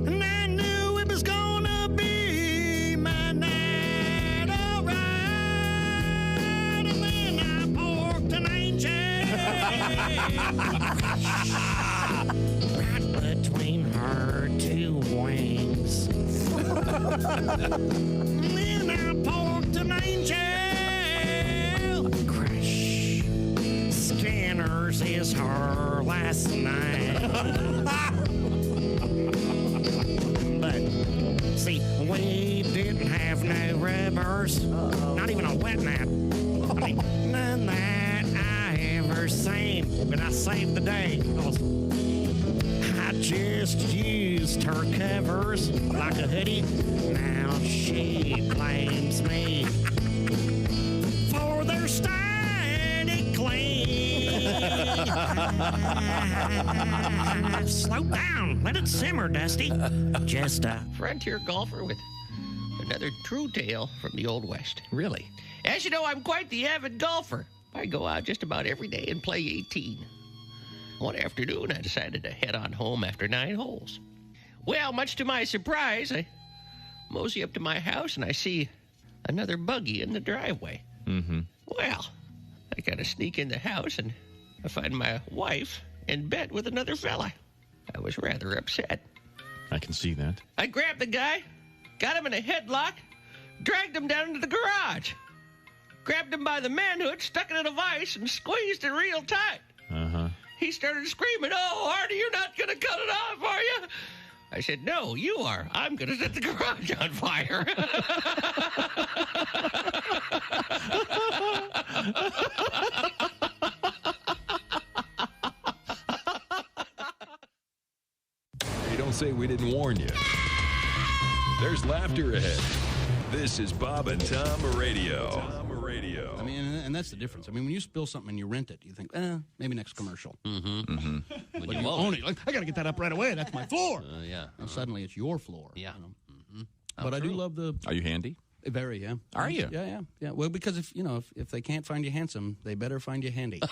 And I knew it was gonna be my night, all right. And then I porked an angel. Right between her 2 wings. Then I porked an angel. Crash. Scanners is her last name. But, see, we didn't have no rubbers. Not even a wet nap. I mean, none that I ever seen. But I saved the day. I just used her covers like a hoodie. Now she blames me for their static clean. Slow down. Let it simmer, Dusty. Just a Frontier golfer with another true tale from the Old West. Really? As you know, I'm quite the avid golfer. I go out just about every day and play 18. One afternoon, I decided to head on home after 9 holes. Well, much to my surprise, I mosey up to my house and I see another buggy in the driveway. Mm-hmm. Well, I kind of sneak in the house and I find my wife in bed with another fella. I was rather upset. I can see that. I grabbed the guy, got him in a headlock, dragged him down into the garage, grabbed him by the manhood, stuck it in a vise, and squeezed it real tight. Uh-huh. He started screaming, "Oh, Artie, you're not going to cut it off, are you?" I said, "No, you are. I'm going to set the garage on fire." You don't say we didn't warn you. There's laughter ahead. This is Bob and Tom Radio. I mean, and that's the difference. I mean, when you spill something and you rent it, you think, maybe next commercial. Mm-hmm. When you own it, like, I got to get that up right away. That's my floor. Yeah. And suddenly it's your floor. Yeah. You know? But I do love the... Are you handy? Very, yeah. Are you? Yeah. Well, because if they can't find you handsome, they better find you handy. And,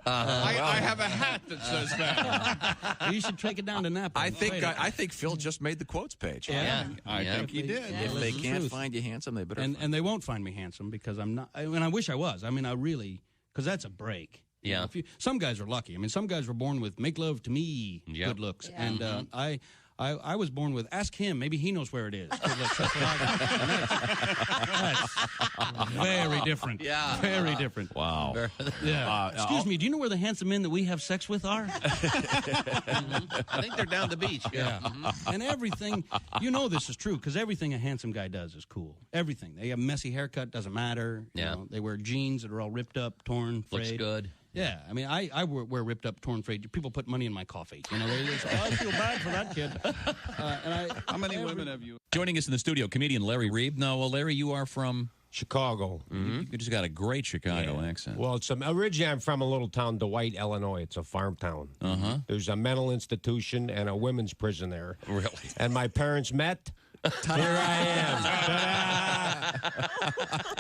I have a hat that says that. You should take it down to Napa. I think Phil just made the quotes page. Yeah. I think he did. If they can't find you handsome, they better. And they won't find me handsome because I'm not. I mean, I wish I was. I mean, I really, because that's a break. Yeah. You know, some guys are lucky. I mean, some guys were born with "make love to me" good looks, and I was born with. Ask him. Maybe he knows where it is. Look, that's what that's very different. Yeah. Very different. Wow. Yeah. Excuse me. Do you know where the handsome men that we have sex with are? I think they're down the beach. Yeah. And everything, you know this is true because everything a handsome guy does is cool. Everything. They have a messy haircut, doesn't matter. You know, they wear jeans that are all ripped up, torn, frayed. Looks good. Yeah, I mean, I wear ripped up, torn, frayed. People put money in my coffee. You know, they say, I feel bad for that kid. How many women have you? Joining us in the studio, comedian Larry Reeb. Now, Larry, you are from Chicago. You just got a great Chicago accent. Well, originally I'm from a little town, Dwight, Illinois. It's a farm town. There's a mental institution and a women's prison there. Really? And my parents met. Here I am.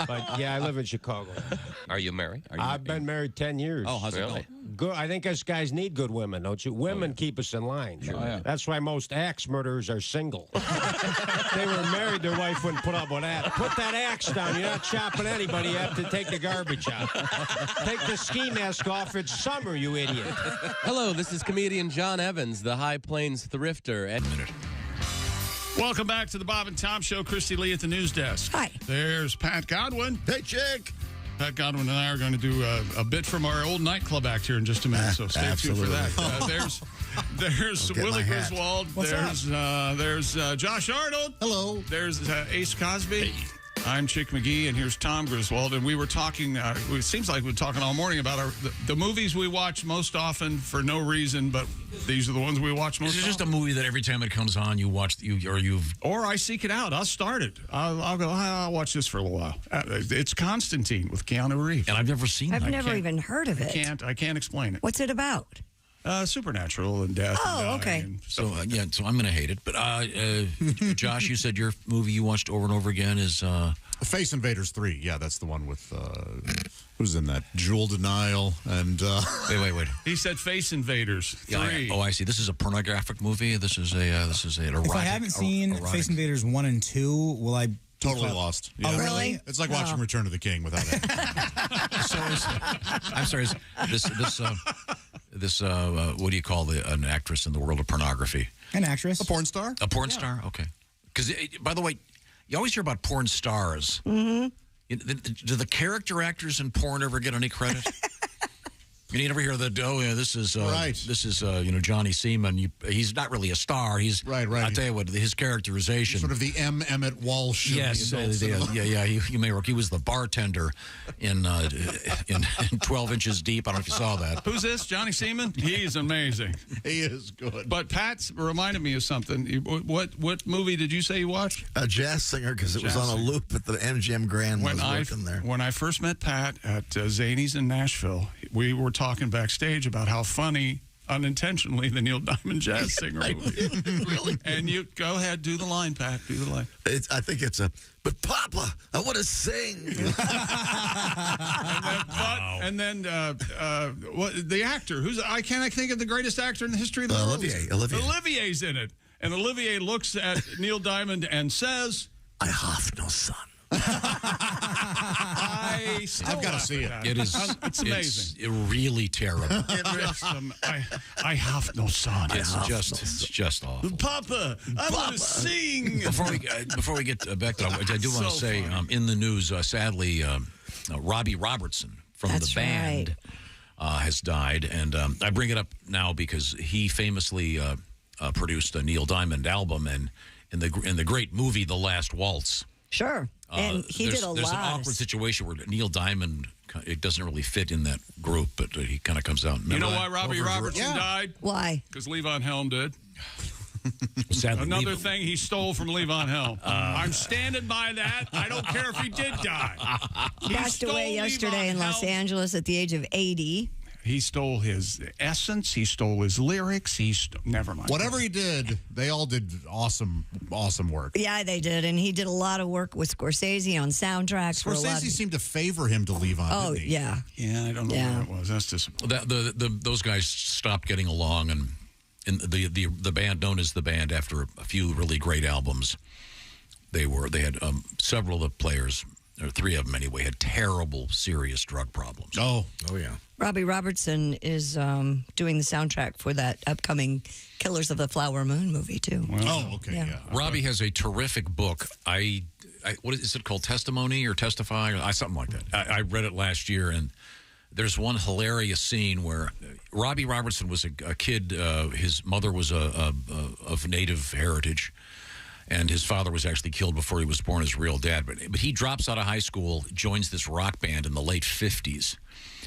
But yeah, I live in Chicago. Are you married? I've been married 10 years. Oh, how's it going? Good. I think us guys need good women, don't you? Women keep us in line. That's why most axe murderers are single. They were married, their wife wouldn't put up with that. Put that axe down. You're not chopping anybody. You have to take the garbage out. Take the ski mask off. It's summer, you idiot. Hello, this is comedian John Evans, the High Plains thrifter. Welcome back to the Bob and Tom Show. Christy Lee at the news desk. Hi. There's Pat Godwin. Hey, chick. Pat Godwin and I are going to do a bit from our old nightclub act here in just a minute, so stay tuned for that. There's Willie Griswold. There's Josh Arnold. Hello. There's Ace Cosby. Hey. I'm Chick McGee, and here's Tom Griswold. And we were talking, it seems like we're talking all morning about the movies we watch most often for no reason, but these are the ones we watch most often. This is just a movie that every time it comes on, you watch, Or I seek it out. I'll start it. I'll go, I'll watch this for a little while. It's Constantine with Keanu Reeves. And I've never seen I've never even heard of it. I can't explain it. What's it about? Supernatural and death. Oh, and okay. So I'm going to hate it. But Josh, you said your movie you watched over and over again is Face Invaders 3. Yeah, that's the one with who's in that? Jewel Denial and wait. He said Face Invaders 3. Yeah, I see. This is a pornographic movie. This is an erotic. If I haven't seen Face Invaders 1 and 2 , will I totally lost? Oh, really? It's like watching Return of the King without it. I'm sorry. This what do you call an actress in the world of pornography? An actress. A porn star? A porn star? Okay. Because, by the way, you always hear about porn stars. Mm-hmm. Do the character actors in porn ever get any credit? You never hear that, this is Johnny Seaman. He's not really a star. He's right. I'll tell you what, his characterization. Sort of the M. Emmett Walsh. Yes, yeah. You may work. He was the bartender in 12 Inches Deep. I don't know if you saw that. Who's this? Johnny Seaman? He's amazing. He is good. But Pat reminded me of something. What movie did you say you watched? A Jazz Singer, because it was on a loop at the MGM Grand. When I was working there. When I first met Pat at Zany's in Nashville, we were talking backstage about how funny, unintentionally, the Neil Diamond Jazz Singer movie. Really? And you go ahead, do the line, Pat. Do the line. I think it's but Papa, I want to sing. And then the actor I can't think of the greatest actor in the history of the world. Olivier's in it, and Olivier looks at Neil Diamond and says, "I have no son." I've got to see it. It is. It's amazing. It's really terrible. I have no son. It's just awful. Papa, I want to sing. Before we get back to that, I do want to say in the news, sadly, Robbie Robertson from the band has died, and I bring it up now because he famously produced a Neil Diamond album, and in the great movie The Last Waltz. Sure. And he did a lot. There's an awkward situation where Neil Diamond, it doesn't really fit in that group, but he kind of comes out. You know why Robbie Robertson died? Why? Because Levon Helm did. Sadly, another thing he stole from Levon Helm. I'm standing by that. I don't care if he did die. He passed away yesterday in Los Angeles at the age of 80. He stole his essence. He stole his lyrics. Never mind. Whatever he did, they all did awesome work. Yeah, they did. And he did a lot of work with Scorsese on soundtracks. Scorsese seemed to favor him to Levon. Oh, didn't he? yeah. Yeah, I don't know what it was. That's disappointing. Those guys stopped getting along, and the band known as the band, after a few really great albums, they had several of the players or 3 of them anyway, had terrible, serious drug problems. Oh yeah. Robbie Robertson is doing the soundtrack for that upcoming Killers of the Flower Moon movie, too. Oh, okay, yeah. Robbie has a terrific book. What is it called? Testimony or Testify? Or something like that. I read it last year, and there's one hilarious scene where Robbie Robertson was a kid. His mother was of Native heritage, and his father was actually killed before he was born, his real dad. But he drops out of high school, joins this rock band in the late 50s.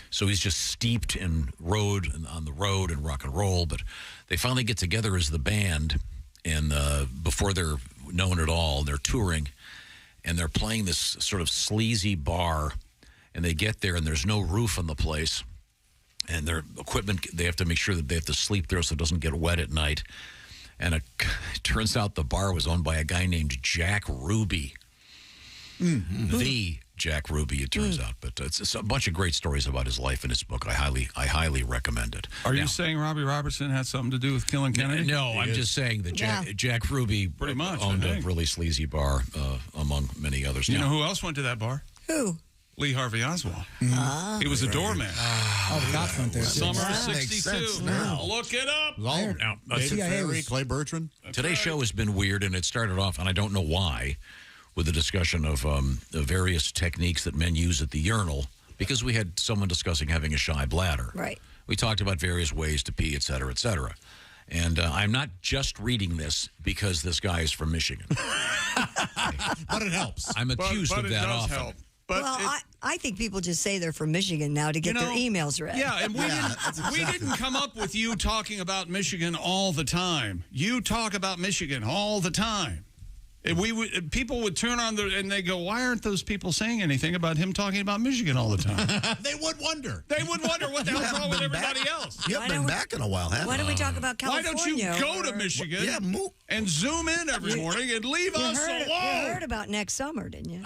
So he's just steeped in on the road and rock and roll. But they finally get together as the band, and before they're known at all, they're touring, and they're playing this sort of sleazy bar. And they get there, and there's no roof on the place. And their equipment, they have to make sure that they have to sleep there so it doesn't get wet at night. And it turns out the bar was owned by a guy named Jack Ruby. Mm-hmm. The Jack Ruby, it turns out. But it's a bunch of great stories about his life in his book. I highly recommend it. Are you saying Robbie Robertson had something to do with killing Kennedy? No, I'm just saying that Jack Ruby pretty much owned a really sleazy bar, among many others. You know who else went to that bar? Who? Lee Harvey Oswald. He was a doorman. Oh, the cops went there. Summer of That makes 62. sense now. Look it up. Now, David Ferry, Clay Bertrand. Today's show has been weird, and it started off, and I don't know why, with a discussion of the various techniques that men use at the urinal, because we had someone discussing having a shy bladder. Right. We talked about various ways to pee, et cetera, et cetera. And I'm not just reading this because this guy is from Michigan. But it helps. I'm accused but of it that does often. help. But Well, I think people just say they're from Michigan now to get their emails read. Yeah, and we didn't come up with you talking about Michigan all the time. You talk about Michigan all the time. And people would turn on and they go, why aren't those people saying anything about him talking about Michigan all the time? They would wonder. They would wonder what the hell's wrong with everybody else. You haven't been back in a while, have you? Why don't we talk about Why California? don't you go to Michigan and zoom in every morning and leave us alone? You heard about next summer, didn't you?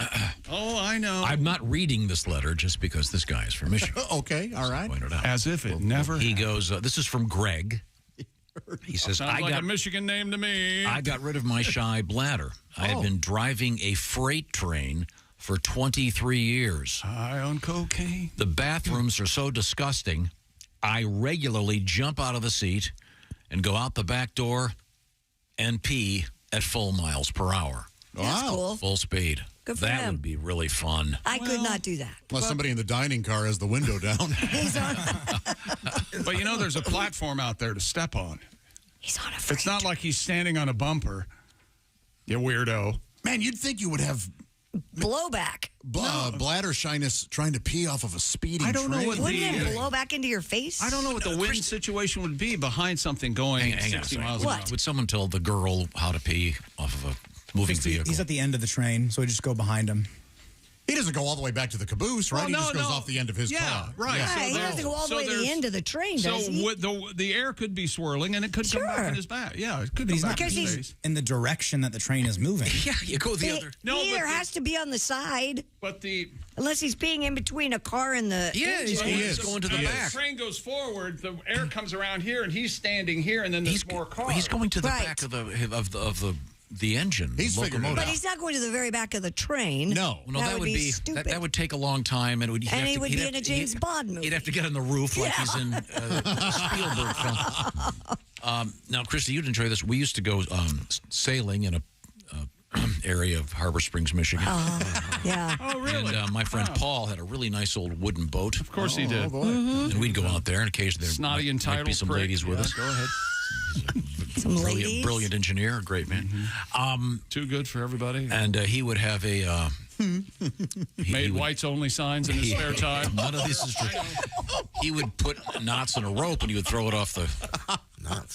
Oh, I know. I'm not reading this letter just because this guy is from Michigan. Okay, all right. Pointed out. As if it never He goes, this is from Greg. He says, Sounds like a Michigan name to me. I got rid of my shy bladder. I had been driving a freight train for 23 years. High on cocaine. The bathrooms are so disgusting, I regularly jump out of the seat and go out the back door and pee at full miles per hour. That's cool. Full speed. Good for that him. would be really fun. I could not do that. Unless somebody in the dining car has the window down. But you know, there's a platform out there to step on. He's on a It's not like he's standing on a bumper. You weirdo. Man, you'd think you would have blowback. Bladder shyness trying to pee off of a speeding train. Wouldn't it blow back into your face? I don't know what the wind situation would be behind something going Hang on a 60 second. miles an hour. Would someone tell the girl how to pee off of a moving vehicle? He's at the end of the train, so we just go behind him. He doesn't go all the way back to the caboose, right? Well, he just no, goes no. off the end of his car. Right. Yeah, he doesn't go all the way to the end of the train, does he? So the air could be swirling, and it could come back in his back. Yeah, it could But come he's back not in his face. in the direction that the train is moving. Yeah, you go the He other. either has to be on the side. But unless he's peeing in between a car and the engine. He's going to the back. The train goes forward, the air comes around here, and he's standing here, and then there's more cars. He's going to the back of the engine. He's the figuring it locomotive. But he's not going to the very back of the train. No, that would be stupid. that would take a long time, and he would be in a James Bond movie. He'd have to get on the roof like he's in a Spielberg film. Now, Christy, you'd enjoy this. We used to go sailing in a area of Harbor Springs, Michigan. Yeah. Oh, really? And my friend Paul had a really nice old wooden boat. Of course he did. Mm-hmm. And we'd go out there, and occasionally there Snotty might entitled be some prick. ladies with Yeah, us. Go ahead. Some ladies. Brilliant engineer, a great man. Too good for everybody. And he would have a... Made whites only signs in his spare time. None of this is true. He would put knots in a rope and he would throw it off the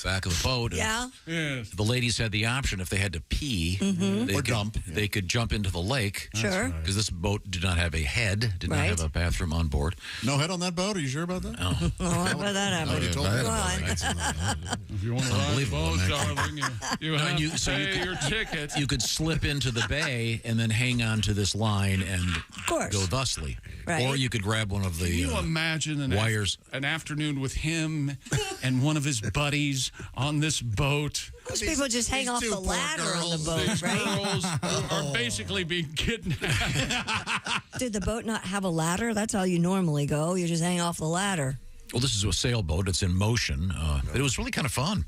back of the boat. Yeah. Yes. The ladies had the option if they had to pee they could jump into the lake. Sure. Because this boat did not have a head, did not Right. have a bathroom on board. No head on that boat? Are you sure about that? No. Oh, how about that happen? You told me Go about on. If you want to ride the boat, darling, you have to So pay your ticket. You could slip into the bay and then hang on to this line and course. go thusly. Right. Or you could grab one of the Can you imagine wires. an afternoon with him and one of his buddies days on this boat. Most people just hang off the ladder on the boat, These right? girls are basically being kidnapped. Did the boat not have a ladder? That's how you normally go. You just hang off the ladder. Well, this is a sailboat. It's in motion. But it was really kind of fun.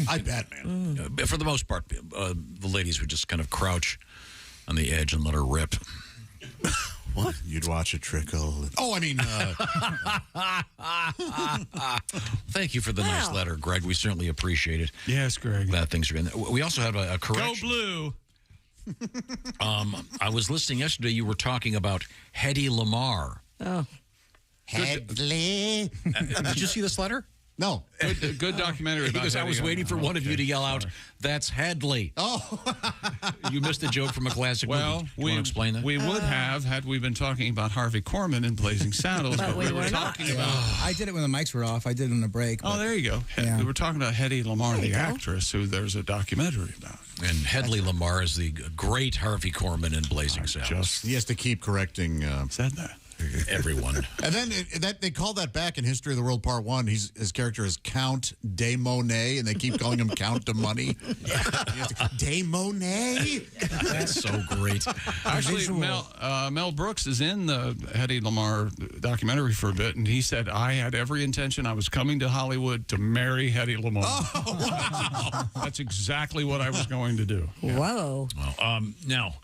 I bet, man. For the most part, the ladies would just kind of crouch on the edge and let her rip. What? You'd watch it trickle. Oh, I mean... Thank you for the nice letter, Greg. We certainly appreciate it. Yes, Greg. Glad things are in there. We also have a correction. Go Blue. I was listening yesterday. You were talking about Hedy Lamarr. Oh. Did you see this letter? No. Good documentary about Because I was Hedy. waiting for one of you to yell out, Sorry. "That's Headley." Oh. You missed a joke from a classic movie. Well, Do you want to explain that? We would have had we been talking about Harvey Korman in Blazing Saddles, but we were talking about... I did it when the mics were off. I did it on a break. Oh, there you go. Yeah. We were talking about Hedy Lamarr, the actress, who there's a documentary about. And Hedy Lamarr is the great Harvey Korman in Blazing Saddles. He has to keep correcting... said that. Everyone. And then they call that back in History of the World Part 1. His character is Count de Monet, and they keep calling him Count de Money. De Monet? That's so great. Actually, Mel Brooks is in the Hedy Lamarr documentary for a bit, and he said, I had every intention. I was coming to Hollywood to marry Hedy Lamarr. Oh, wow. That's exactly what I was going to do. Yeah. Whoa. Well, now,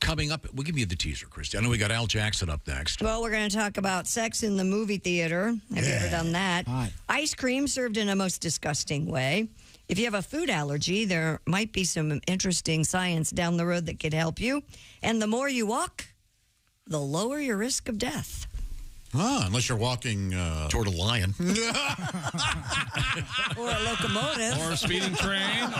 coming up, we'll give you the teaser, Christy. I know we got Al Jackson up next. Well, we're going to talk about sex in the movie theater. Have you ever done that? Hot. Ice cream served in a most disgusting way. If you have a food allergy, there might be some interesting science down the road that could help you. And the more you walk, the lower your risk of death. Unless you're walking... toward a lion. Or a locomotive. Or a speeding train. Or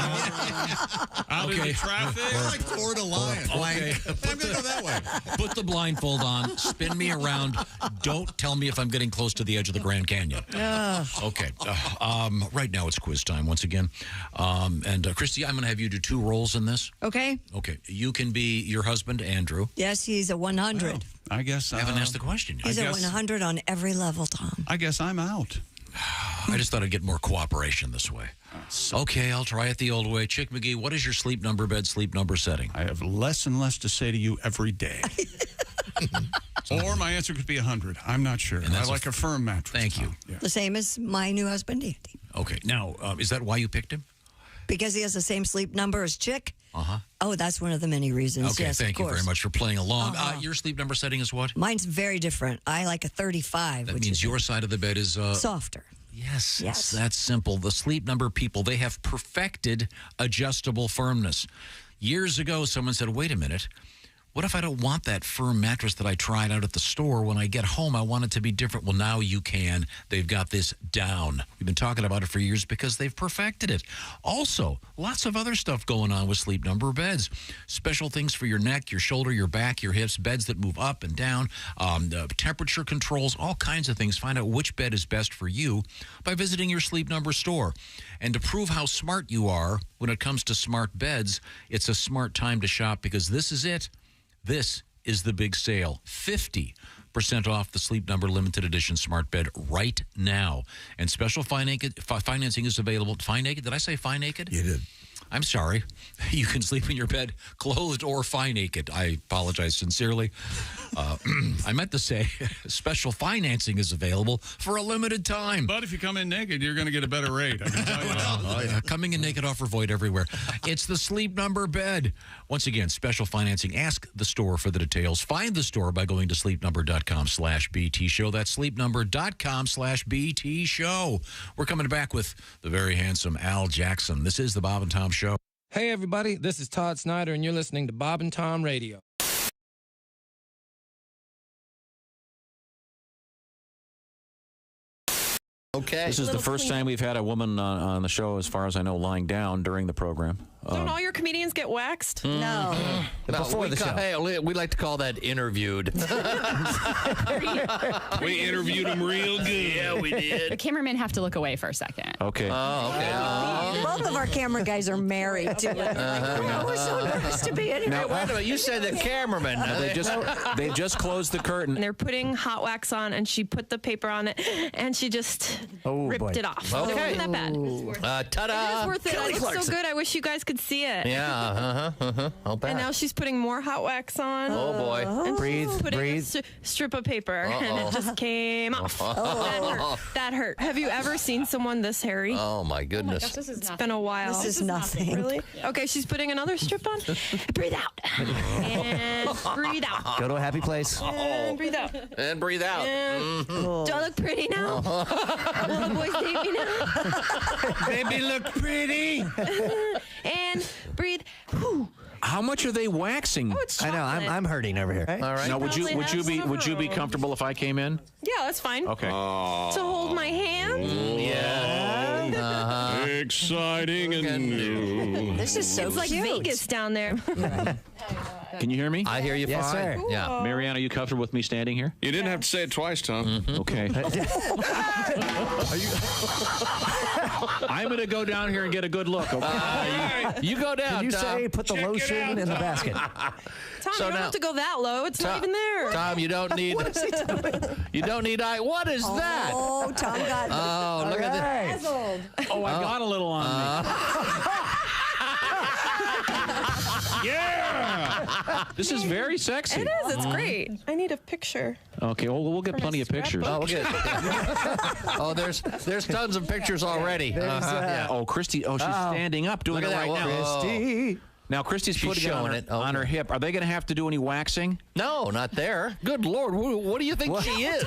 out into traffic. Like toward a lion. Okay. I'm going to go that way. Put the blindfold on. Spin me around. Don't tell me if I'm getting close to the edge of the Grand Canyon. Okay. Right now it's quiz time once again. And Christy, I'm going to have you do 2 roles in this. Okay. Okay. You can be your husband, Andrew. Yes, he's a 100. I guess... I haven't asked the question yet. He's a 100 on every level, Tom. I guess I'm out. I just thought I'd get more cooperation this way. Okay, I'll try it the old way. Chick McGee, what is your sleep number, bed sleep number setting? I have less and less to say to you every day. Or my answer could be 100. I'm not sure. And that's I like a firm mattress. Thank you. Yeah. The same as my new husband, Andy. Okay, now, is that why you picked him? Because he has the same sleep number as Chick? Uh-huh. Oh, that's one of the many reasons. Okay, yes, thank of you course. very much for playing along. Your sleep number setting is what? Mine's very different. I like a 35. That which means is your side of the bed is... softer. Yes, Yes. it's that simple. The Sleep Number people, they have perfected adjustable firmness. Years ago, someone said, wait a minute, what if I don't want that firm mattress that I tried out at the store? When I get home, I want it to be different. Well, now you can. They've got this down. We've been talking about it for years because they've perfected it. Also, lots of other stuff going on with Sleep Number beds. Special things for your neck, your shoulder, your back, your hips, beds that move up and down, temperature controls, all kinds of things. Find out which bed is best for you by visiting your Sleep Number store. And to prove how smart you are when it comes to smart beds, it's a smart time to shop because this is it. This is the big sale. 50% off the Sleep Number limited edition smart bed right now. And special financing is available. Fine naked? Did I say fine naked? You did. I'm sorry. You can sleep in your bed clothed or fine naked. I apologize sincerely. I meant to say special financing is available for a limited time. But if you come in naked, you're going to get a better rate. I can tell you that. Coming in naked, offer void everywhere. It's the Sleep Number bed. Once again, special financing. Ask the store for the details. Find the store by going to sleepnumber.com/BT show. That's sleepnumber.com/BT show. We're coming back with the very handsome Al Jackson. This is the Bob and Tom Show. Hey, everybody, this is Todd Snyder, and you're listening to Bob and Tom Radio. Okay. This is the first time we've had a woman on the show, as far as I know, lying down during the program. Don't all your comedians get waxed? No. Before the show. Hey, we like to call that interviewed. We interviewed him real good. Yeah, we did. The cameramen have to look away for a second. Okay. Oh, okay. Both of our camera guys are married to it. We're so nervous to be in here. Now, wait a minute. You said the cameraman. They just closed the curtain. And they're putting hot wax on, and she put the paper on it, and she just ripped it off. Okay. So it wasn't that bad. Ta-da! It is worth it. Kelly It looks Clarkson. so good. I wish you guys could see it. Yeah, I'll bet. And now she's putting more hot wax on. Oh, boy. And Breathe, she's putting breathe. a strip of paper, and it just came off. That hurt. Have you ever seen someone this hairy? Oh, my goodness. It's been a while. This is nothing. Really? Okay, she's putting another strip on. Breathe out. And breathe out. Go to a happy place. And breathe out. And breathe out. And do I look pretty now? Will the boys date me now? Baby, look pretty. And breathe. Whew. How much are they waxing? Oh, it's I know. I'm hurting over here. All right. Now, would you be comfortable if I came in? Yeah, that's fine. Okay. To hold my hand? Yeah. Exciting and new. This is so It's like cute. Vegas down there. Can you hear me? I hear you Yes, fine. sir. Yeah. Marianne, are you comfortable with me standing here? You didn't have to say it twice, Tom. Okay. I'm going to go down here and get a good look. Okay? You go down, Did you Tom. say put the lotion in the basket? Tom, So you don't now- have to go that low. It's not even there. Tom, you don't need. You don't need eye. What is that? Oh, Tom got Oh, look at that. dazzled. Oh, I got a little on me. Yeah! This is very sexy. It is. It's great. I need a picture. Okay, well, we'll get plenty of pictures. Oh, okay. Oh, there's tons of pictures already. Yeah. Oh, Christy. Oh, she's standing up, doing Look it at right that. now. Christy. Now, Christy's She's putting it on showing her, it. on her hip. Are they going to have to do any waxing? No, not there. Good Lord. What do you think she is?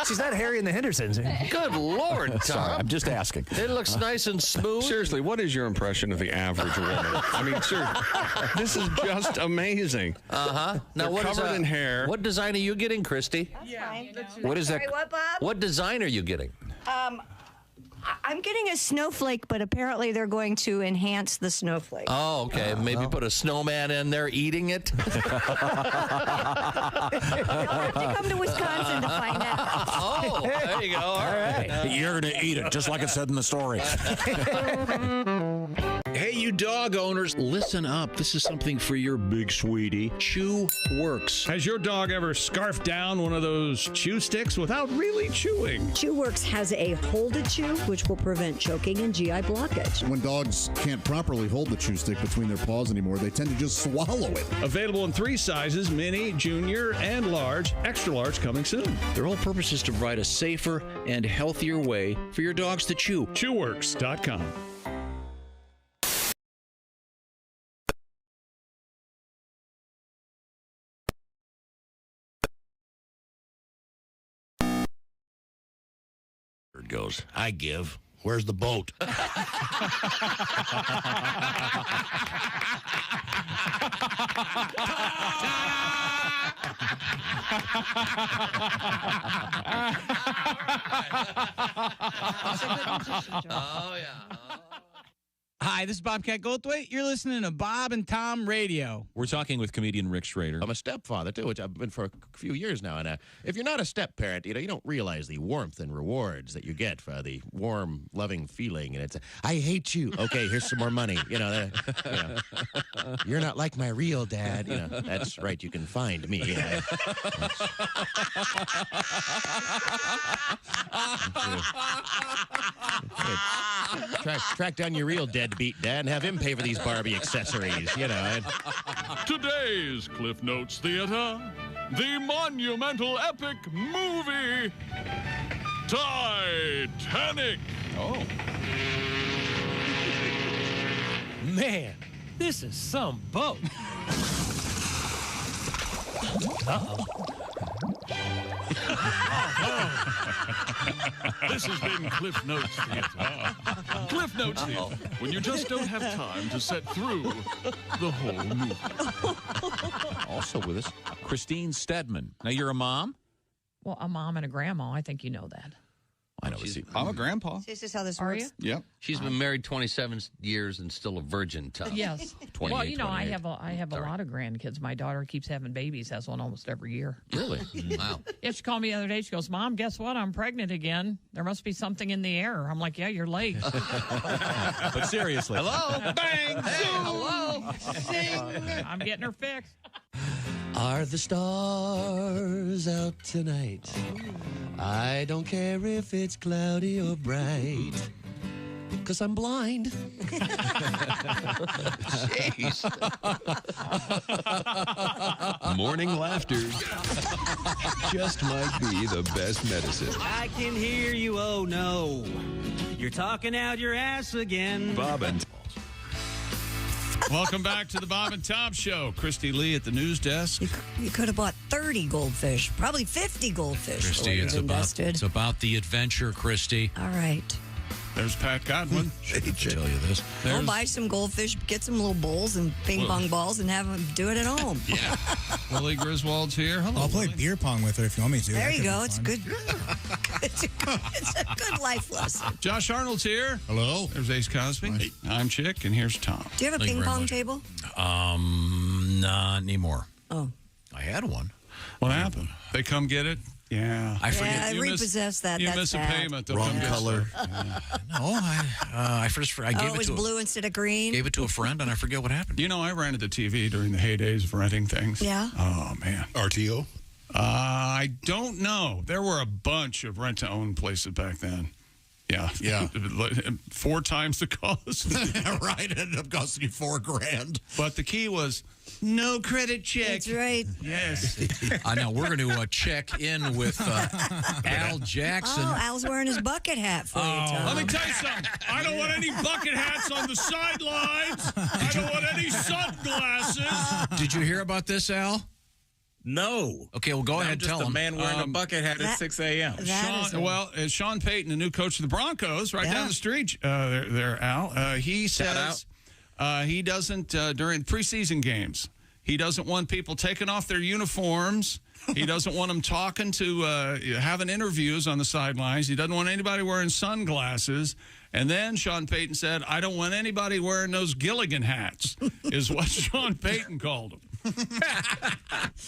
She's not Harry and the Hendersons. Good Lord, Tom. Sorry, I'm just asking. It looks nice and smooth. Seriously, what is your impression of the average woman? I mean, seriously, this is just amazing. Now, They're what covered in hair. What design are you getting, Christy? What is that? Sorry, what, Bob? What design are you getting? I'm getting a snowflake, but apparently they're going to enhance the snowflake. Oh, okay. Maybe put a snowman in there eating it. You'll have to come to Wisconsin to find out. Oh, there you go. All right. You're going to eat it, just like it said in the story. Hey, you dog owners, listen up. This is something for your big sweetie. Chew Works. Has your dog ever scarfed down one of those chew sticks without really chewing? ChewWorks has a hold to chew, which will prevent choking and GI blockage. When dogs can't properly hold the chew stick between their paws anymore, they tend to just swallow it. Available in 3 sizes, mini, junior, and large. Extra large coming soon. Their whole purpose is to provide a safer and healthier way for your dogs to chew. Chewworks.com. Goes, I give. Where's the boat? Oh, yeah. Hi, this is Bobcat Goldthwait. You're listening to Bob and Tom Radio. We're talking with comedian Rick Schrader. I'm a stepfather, too, which I've been for a few years now. And if you're not a step-parent, you don't realize the warmth and rewards that you get for the warm, loving feeling. And it's, I hate you. Okay, here's some more money. You're not like my real dad. That's right. You can find me. Track down your real deadbeat dad and have him pay for these Barbie accessories, Today's Cliff Notes Theater, the monumental epic movie, Titanic. Oh. Man, this is some boat. Uh-oh. This has been Cliff Notes Theater. Cliff Notes Theater, when you just don't have time to set through the whole movie. Also with us, Christine Stedman. Now, you're a mom? Well, a mom and a grandma. I think you know that. I know. See, I'm a grandpa. This is how this Are works. you? Yep. She's been married 27 years and still a virgin, Tom. Yes. 28, Well, you know, I 28. have a lot of grandkids. My daughter keeps having babies, has one almost every year. Really? Wow. Yeah, she called me the other day. She goes, Mom, guess what? I'm pregnant again. There must be something in the air. I'm like, yeah, you're late. But seriously. Hello? Bang! Hey, hello? Zing! I'm getting her fixed. Are the stars out tonight? I don't care if it's cloudy or bright, 'cause I'm blind. Jeez. Morning laughter just might be the best medicine. I can hear you, oh no. You're talking out your ass again. Bob and Welcome back to the Bob and Tom Show. Christy Lee at the news desk. You could have bought 30 goldfish, probably 50 goldfish. Christy, it's about the adventure, Christy. All right. There's Pat Godwin. I'll tell you this. We'll buy some goldfish, get some little bowls and ping pong balls, and have them do it at home. Yeah. Willie Griswold's here. Hello, I'll play beer pong with her if you want me to. There That you could go. be It's fun. good. It's a good life lesson. Josh Arnold's here. Hello. There's Ace Cosby. I'm Chick, and here's Tom. Do you have a Thank you ping very pong much. table? Not anymore. Oh. I had one. What happened? They come get it? Yeah. I forget. Yeah, I You miss- repossessed that. You That's miss a bad. payment. They'll Wrong come get color. No, I gave Oh, it it was to blue instead of green? gave it to a friend, and I forget what happened. You know, I rented the TV during the heydays of renting things. Yeah. Oh, man. RTO? I don't know. There were a bunch of rent-to-own places back then. Yeah. Yeah. 4 times the cost. Right. It ended up costing you $4,000. But the key was no credit check. That's right. Yes. Now we're going to check in with Al Jackson. Oh, Al's wearing his bucket hat for you, Tom. Let me tell you something. I don't want any bucket hats on the sidelines. I don't want any sunglasses. Did you hear about this, Al? No. Okay, well, go ahead. I'm just Tell a him. man wearing a bucket hat at 6 a.m. Sean Payton, the new coach of the Broncos, right down the street there, Al. He says he doesn't, during preseason games, he doesn't want people taking off their uniforms. He doesn't want them talking to, having interviews on the sidelines. He doesn't want anybody wearing sunglasses. And then Sean Payton said, I don't want anybody wearing those Gilligan hats, is what Sean Payton called them.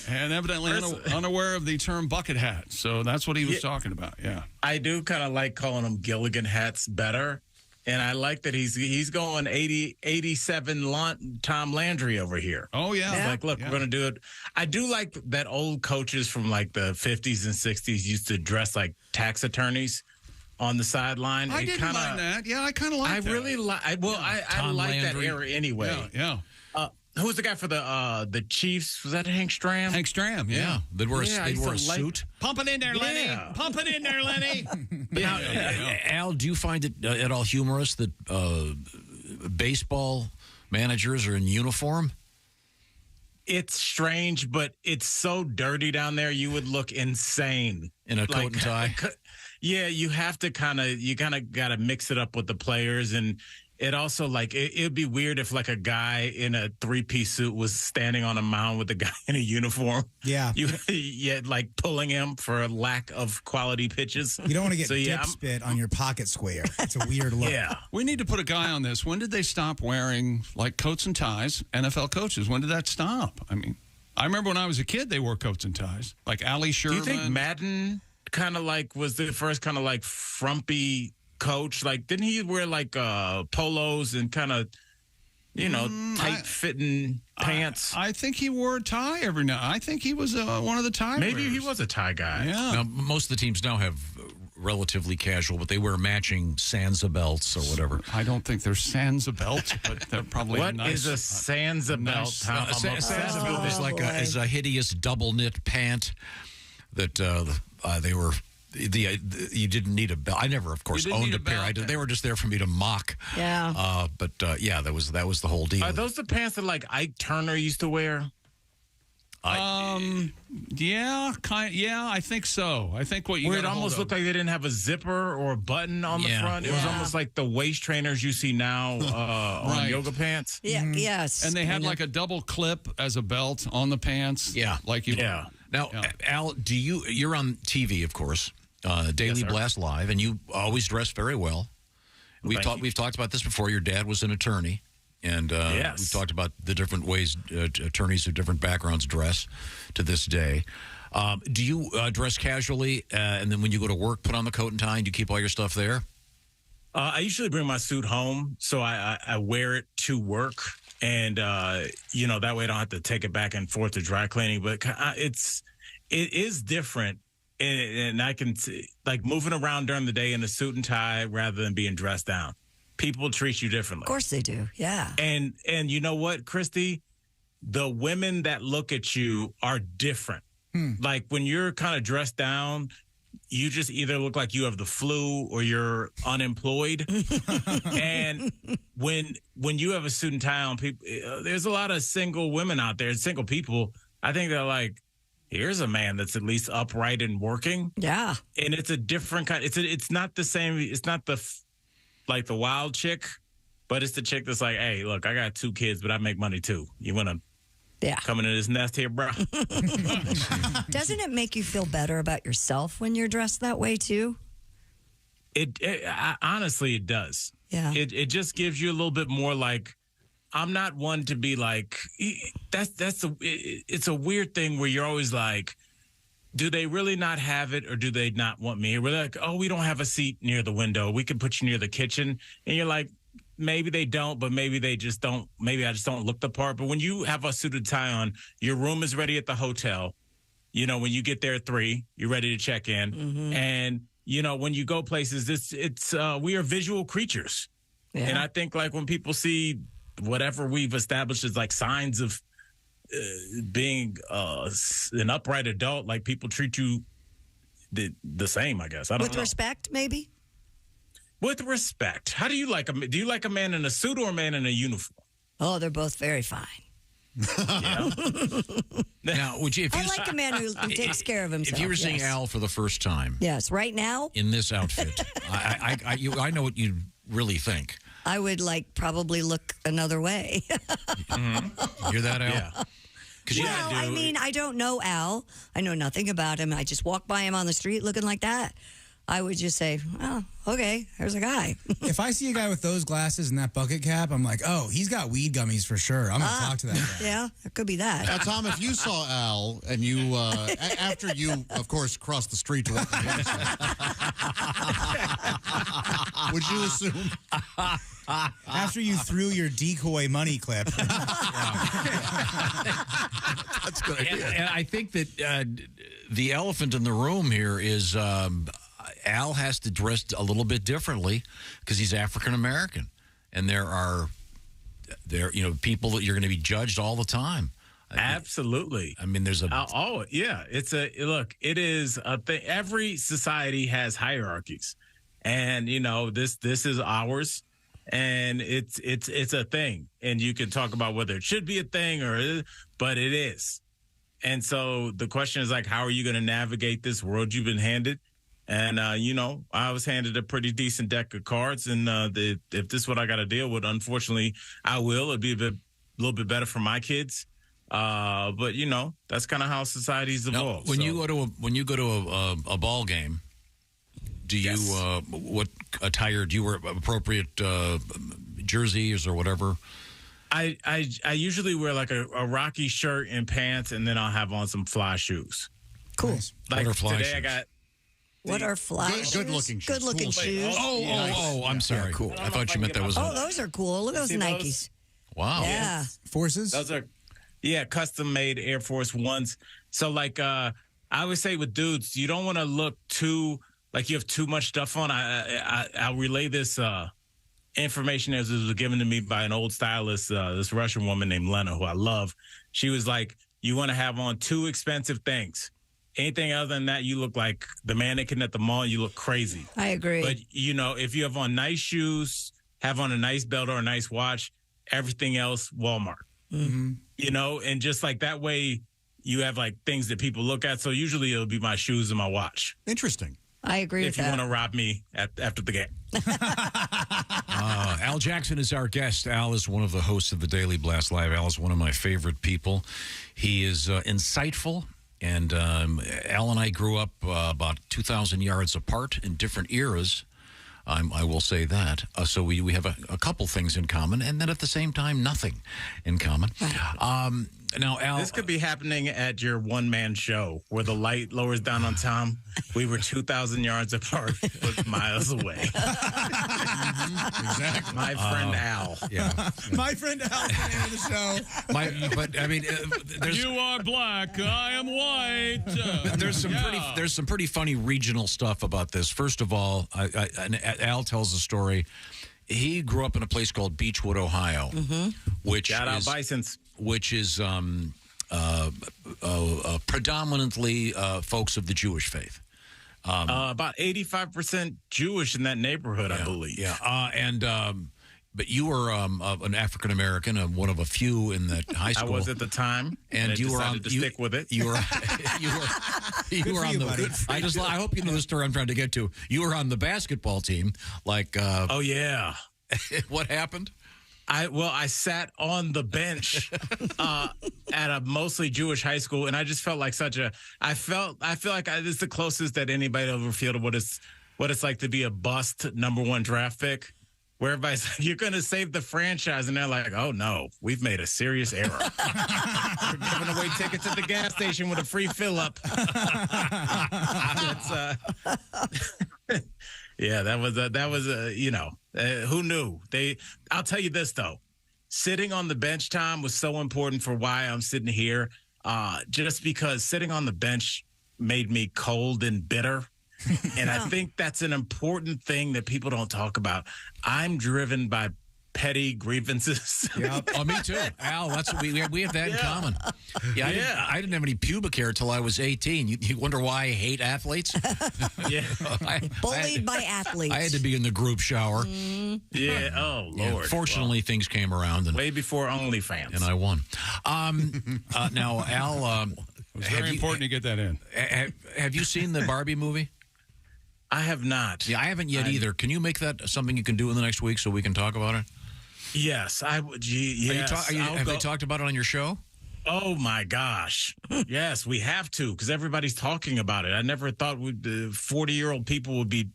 And evidently unaware of the term bucket hat. So that's what he was talking about. Yeah. I do kind of like calling them Gilligan hats better. And I like that he's going 87 Tom Landry over here. Oh, yeah. He's like, look, we're going to do it. I do like that old coaches from like the 50s and 60s used to dress like tax attorneys on the sideline. I didn't mind that. Yeah, I kind of like that. I really like. I like that era anyway. Yeah. Who was the guy for the Chiefs? Was that Hank Stram? Hank Stram, yeah. They'd wear a suit. Pump it in there, Lenny. Yeah. Pump it in there, Lenny. Now, Al, do you find it at all humorous that baseball managers are in uniform? It's strange, but it's so dirty down there. You would look insane in a coat and tie. Yeah, you have to kind of got to mix it up with the players, and it also like it'd be weird if like a guy in a 3-piece suit was standing on a mound with a guy in a uniform. Yeah, like pulling him for a lack of quality pitches. You don't want to get dip spit on your pocket square. It's a weird look. Yeah. We need to put a guy on this. When did they stop wearing like coats and ties? NFL coaches. When did that stop? I mean, I remember when I was a kid, they wore coats and ties. Like Ali Sherman. Do you think Madden kind of like was the first kind of like frumpy coach? Like, didn't he wear like polos and kind of, tight fitting pants? I think he wore a tie every now. I think he was one of the tie Maybe wearers. he was a tie guy. Yeah. Now, most of the teams now have relatively casual, but they wear matching Sansa belts or whatever. I don't think they're Sansa belts, but they're probably What nice. is a Sansa belt, Tom? Sansa belt is like is a hideous double knit pant that they were. You didn't need a belt. I never, of course, owned a pair. They were just there for me to mock. Yeah. But that was the whole deal. Are those the pants that like Ike Turner used to wear? Yeah, I think so. I think what you Where it gotta almost hold looked like they didn't have a zipper or a button on the front. It was almost like the waist trainers you see now on yoga pants. Yeah, yes. And they had like a double clip as a belt on the pants. Yeah, like you. Yeah. Now, Al, you're on TV, of course. Daily Blast Live, and you always dress very well. We've talked about this before. Your dad was an attorney, and we've talked about the different ways attorneys of different backgrounds dress to this day. Do you dress casually, and then when you go to work, put on the coat and tie, and you keep all your stuff there? I usually bring my suit home, so I wear it to work, and that way I don't have to take it back and forth to dry cleaning. But it is different, and I can like moving around during the day in a suit and tie rather than being dressed down. People treat you differently. Of course they do. Yeah. And you know what, Christy? The women that look at you are different. Like when you're kind of dressed down, you just either look like you have the flu or you're unemployed. And when you have a suit and tie on, people, there's a lot of single women out there, single people. I think they're like, here's a man that's at least upright and working. Yeah. And it's a different kind. It's not the same. It's not the wild chick, but it's the chick that's like, hey, look, I got 2 kids, but I make money too. You want to come into this nest here, bro? Doesn't it make you feel better about yourself when you're dressed that way too? Honestly, it does. Yeah. It just gives you a little bit more like, I'm not one to be like, it's a weird thing where you're always like, do they really not have it or do they not want me? We're like, oh, we don't have a seat near the window. We can put you near the kitchen. And you're like, maybe they don't, but maybe they just don't. Maybe I just don't look the part. But when you have a suit and tie on, your room is ready at the hotel. When you get there at 3, you're ready to check in. Mm-hmm. And, when you go places, we are visual creatures. Yeah. And I think like when people see whatever we've established as like signs of being an upright adult, like people treat you the same, I guess. I don't know. With respect, maybe? With respect. How do you like do you like a man in a suit or a man in a uniform? Oh, they're both very fine. Now, I like a man who takes care of himself. If you were seeing Al for the first time. Yes, right now? In this outfit. I know what you really think. I would probably look another way. Mm-hmm. Hear that, Al? Yeah. Well, I mean, I don't know Al. I know nothing about him. I just walk by him on the street looking like that. I would just say, oh, okay, there's a guy. If I see a guy with those glasses and that bucket cap, I'm like, oh, he's got weed gummies for sure. I'm going to talk to that guy. Yeah, it could be that. Now, Tom, if you saw Al and you, after you, of course, crossed the street to walk the would you assume? After you threw your decoy money clip. That's good idea. And I think that the elephant in the room here is Al has to dress a little bit differently because he's African American, and there are people that you're going to be judged all the time. Absolutely. I mean, there's a it is a thing. Every society has hierarchies, and this is ours. And it's a thing, and you can talk about whether it should be a thing but it is. And so the question is like, how are you going to navigate this world you've been handed? And I was handed a pretty decent deck of cards, and if this is what I got to deal with, unfortunately, I will. It'd be a little bit better for my kids. But that's kind of how societies evolve. When you go to a ball game. Do you, what attire, do you wear appropriate jerseys or whatever? I usually wear like a Rocky shirt and pants, and then I'll have on some fly shoes. Cool. Like what are fly today shoes? I got. What are fly shoes? Good-looking shoes. Good-looking shoes. Oh, I'm sorry. Yeah, cool. I thought you meant that was Oh, those are cool. Look at those Nikes. Those? Wow. Yeah. Forces? Those are, custom-made Air Force Ones. So, like, I would say with dudes, you don't want to look too... like you have too much stuff on. I'll relay this information as it was given to me by an old stylist, this Russian woman named Lena, who I love. She was like, you want to have on 2 expensive things. Anything other than that, you look like the mannequin at the mall. You look crazy. I agree. But, if you have on nice shoes, have on a nice belt or a nice watch, everything else, Walmart. Mm-hmm. And just like that way, you have like things that people look at. So usually it'll be my shoes and my watch. Interesting. I agree with that. If you want to rob me after the game. Al Jackson is our guest. Al is one of the hosts of the Daily Blast Live. Al is one of my favorite people. He is insightful. And Al and I grew up about 2,000 yards apart in different eras. I will say that. So we have a couple things in common, and then at the same time, nothing in common. Now, Al, this could be happening at your one-man show where the light lowers down on Tom. We were 2,000 yards apart, but miles away. Exactly. My friend Al. Yeah. My friend Al is the name of the show. But I mean, you are black, I am white. There's some pretty funny regional stuff about this. First of all, Al tells the story. He grew up in a place called Beechwood, Ohio, which Shout out Bisons. Which is predominantly folks of the Jewish faith. About 85% Jewish in that neighborhood, I believe. Yeah, but you were an African American, one of a few in that high school. I was at the time, and you were on to stick with it. You were on the. I hope you know the story I'm trying to get to. You were on the basketball team, like. Oh yeah. What happened? I sat on the bench at a mostly Jewish high school, and I just felt like I feel like this is the closest that anybody ever feel to what it's like to be a bust #1 draft pick, where everybody's like, you're going to save the franchise, and they're like, oh no, we've made a serious error. We're giving away tickets at the gas station with a free fill up. Yeah, that was who knew? I'll tell you this though, sitting on the bench, Tom, was so important for why I'm sitting here. Just because sitting on the bench made me cold and bitter, and I think that's an important thing that people don't talk about. I'm driven by petty grievances. Yeah, me too, Al. That's what we have that in common. Yeah, I didn't have any pubic hair till I was 18. You wonder why I hate athletes? Yeah, bullied by athletes. I had to be in the group shower. Yeah. Oh Lord. Fortunately, things came around, and way before OnlyFans, and I won. Now, Al, it's very important to get that in. Have you seen the Barbie movie? I have not. Yeah, I haven't yet either. Can you make that something you can do in the next week so we can talk about it? Yes, I would. Yes. Have they talked about it on your show? Oh my gosh! Yes, we have to, because everybody's talking about it. I never thought 40-year-old people would be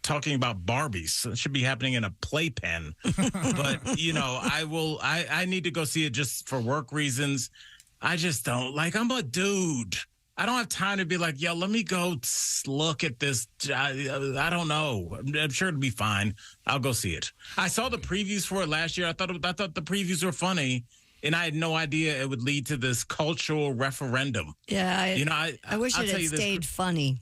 talking about Barbies. It should be happening in a playpen. But I need to go see it just for work reasons. I just don't I'm a dude. I don't have time to be like, yo, let me go look at this. I don't know. I'm sure it'll be fine. I'll go see it. I saw the previews for it last year. I thought the previews were funny, and I had no idea it would lead to this cultural referendum. Yeah, I wish it had stayed funny.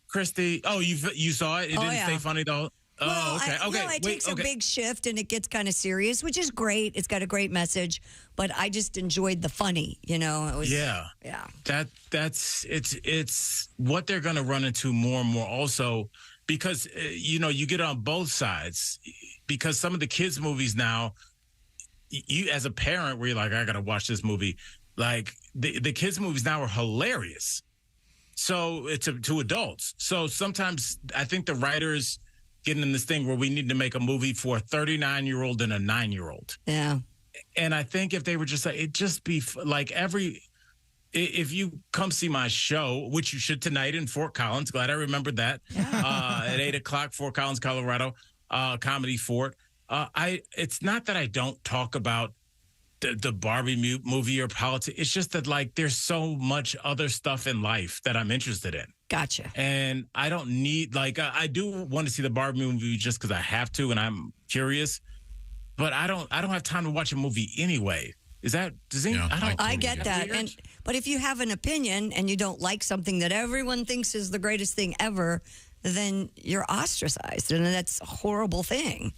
Christy, you saw it? It didn't stay funny though. Well, okay. It takes a big shift and it gets kind of serious, which is great. It's got a great message, but I just enjoyed the funny. It was It's what they're going to run into more and more. Also, because you get on both sides, because some of the kids' movies now, you as a parent, where you're like, I got to watch this movie. Like the kids' movies now are hilarious. So it's to adults. So sometimes I think the writers getting in this thing where we need to make a movie for a 39-year-old and a 9-year-old. Yeah. And I think if they were just it'd just be like if you come see my show, which you should tonight in Fort Collins, glad I remembered that, at 8:00, Fort Collins, Colorado, Comedy Fort. It's not that I don't talk about the Barbie movie or politics. It's just that there's so much other stuff in life that I'm interested in. Gotcha. And I don't need I do want to see the Barbie movie just because I have to and I'm curious, but I don't have time to watch a movie anyway. I get that. But if you have an opinion and you don't like something that everyone thinks is the greatest thing ever, then you're ostracized, and that's a horrible thing.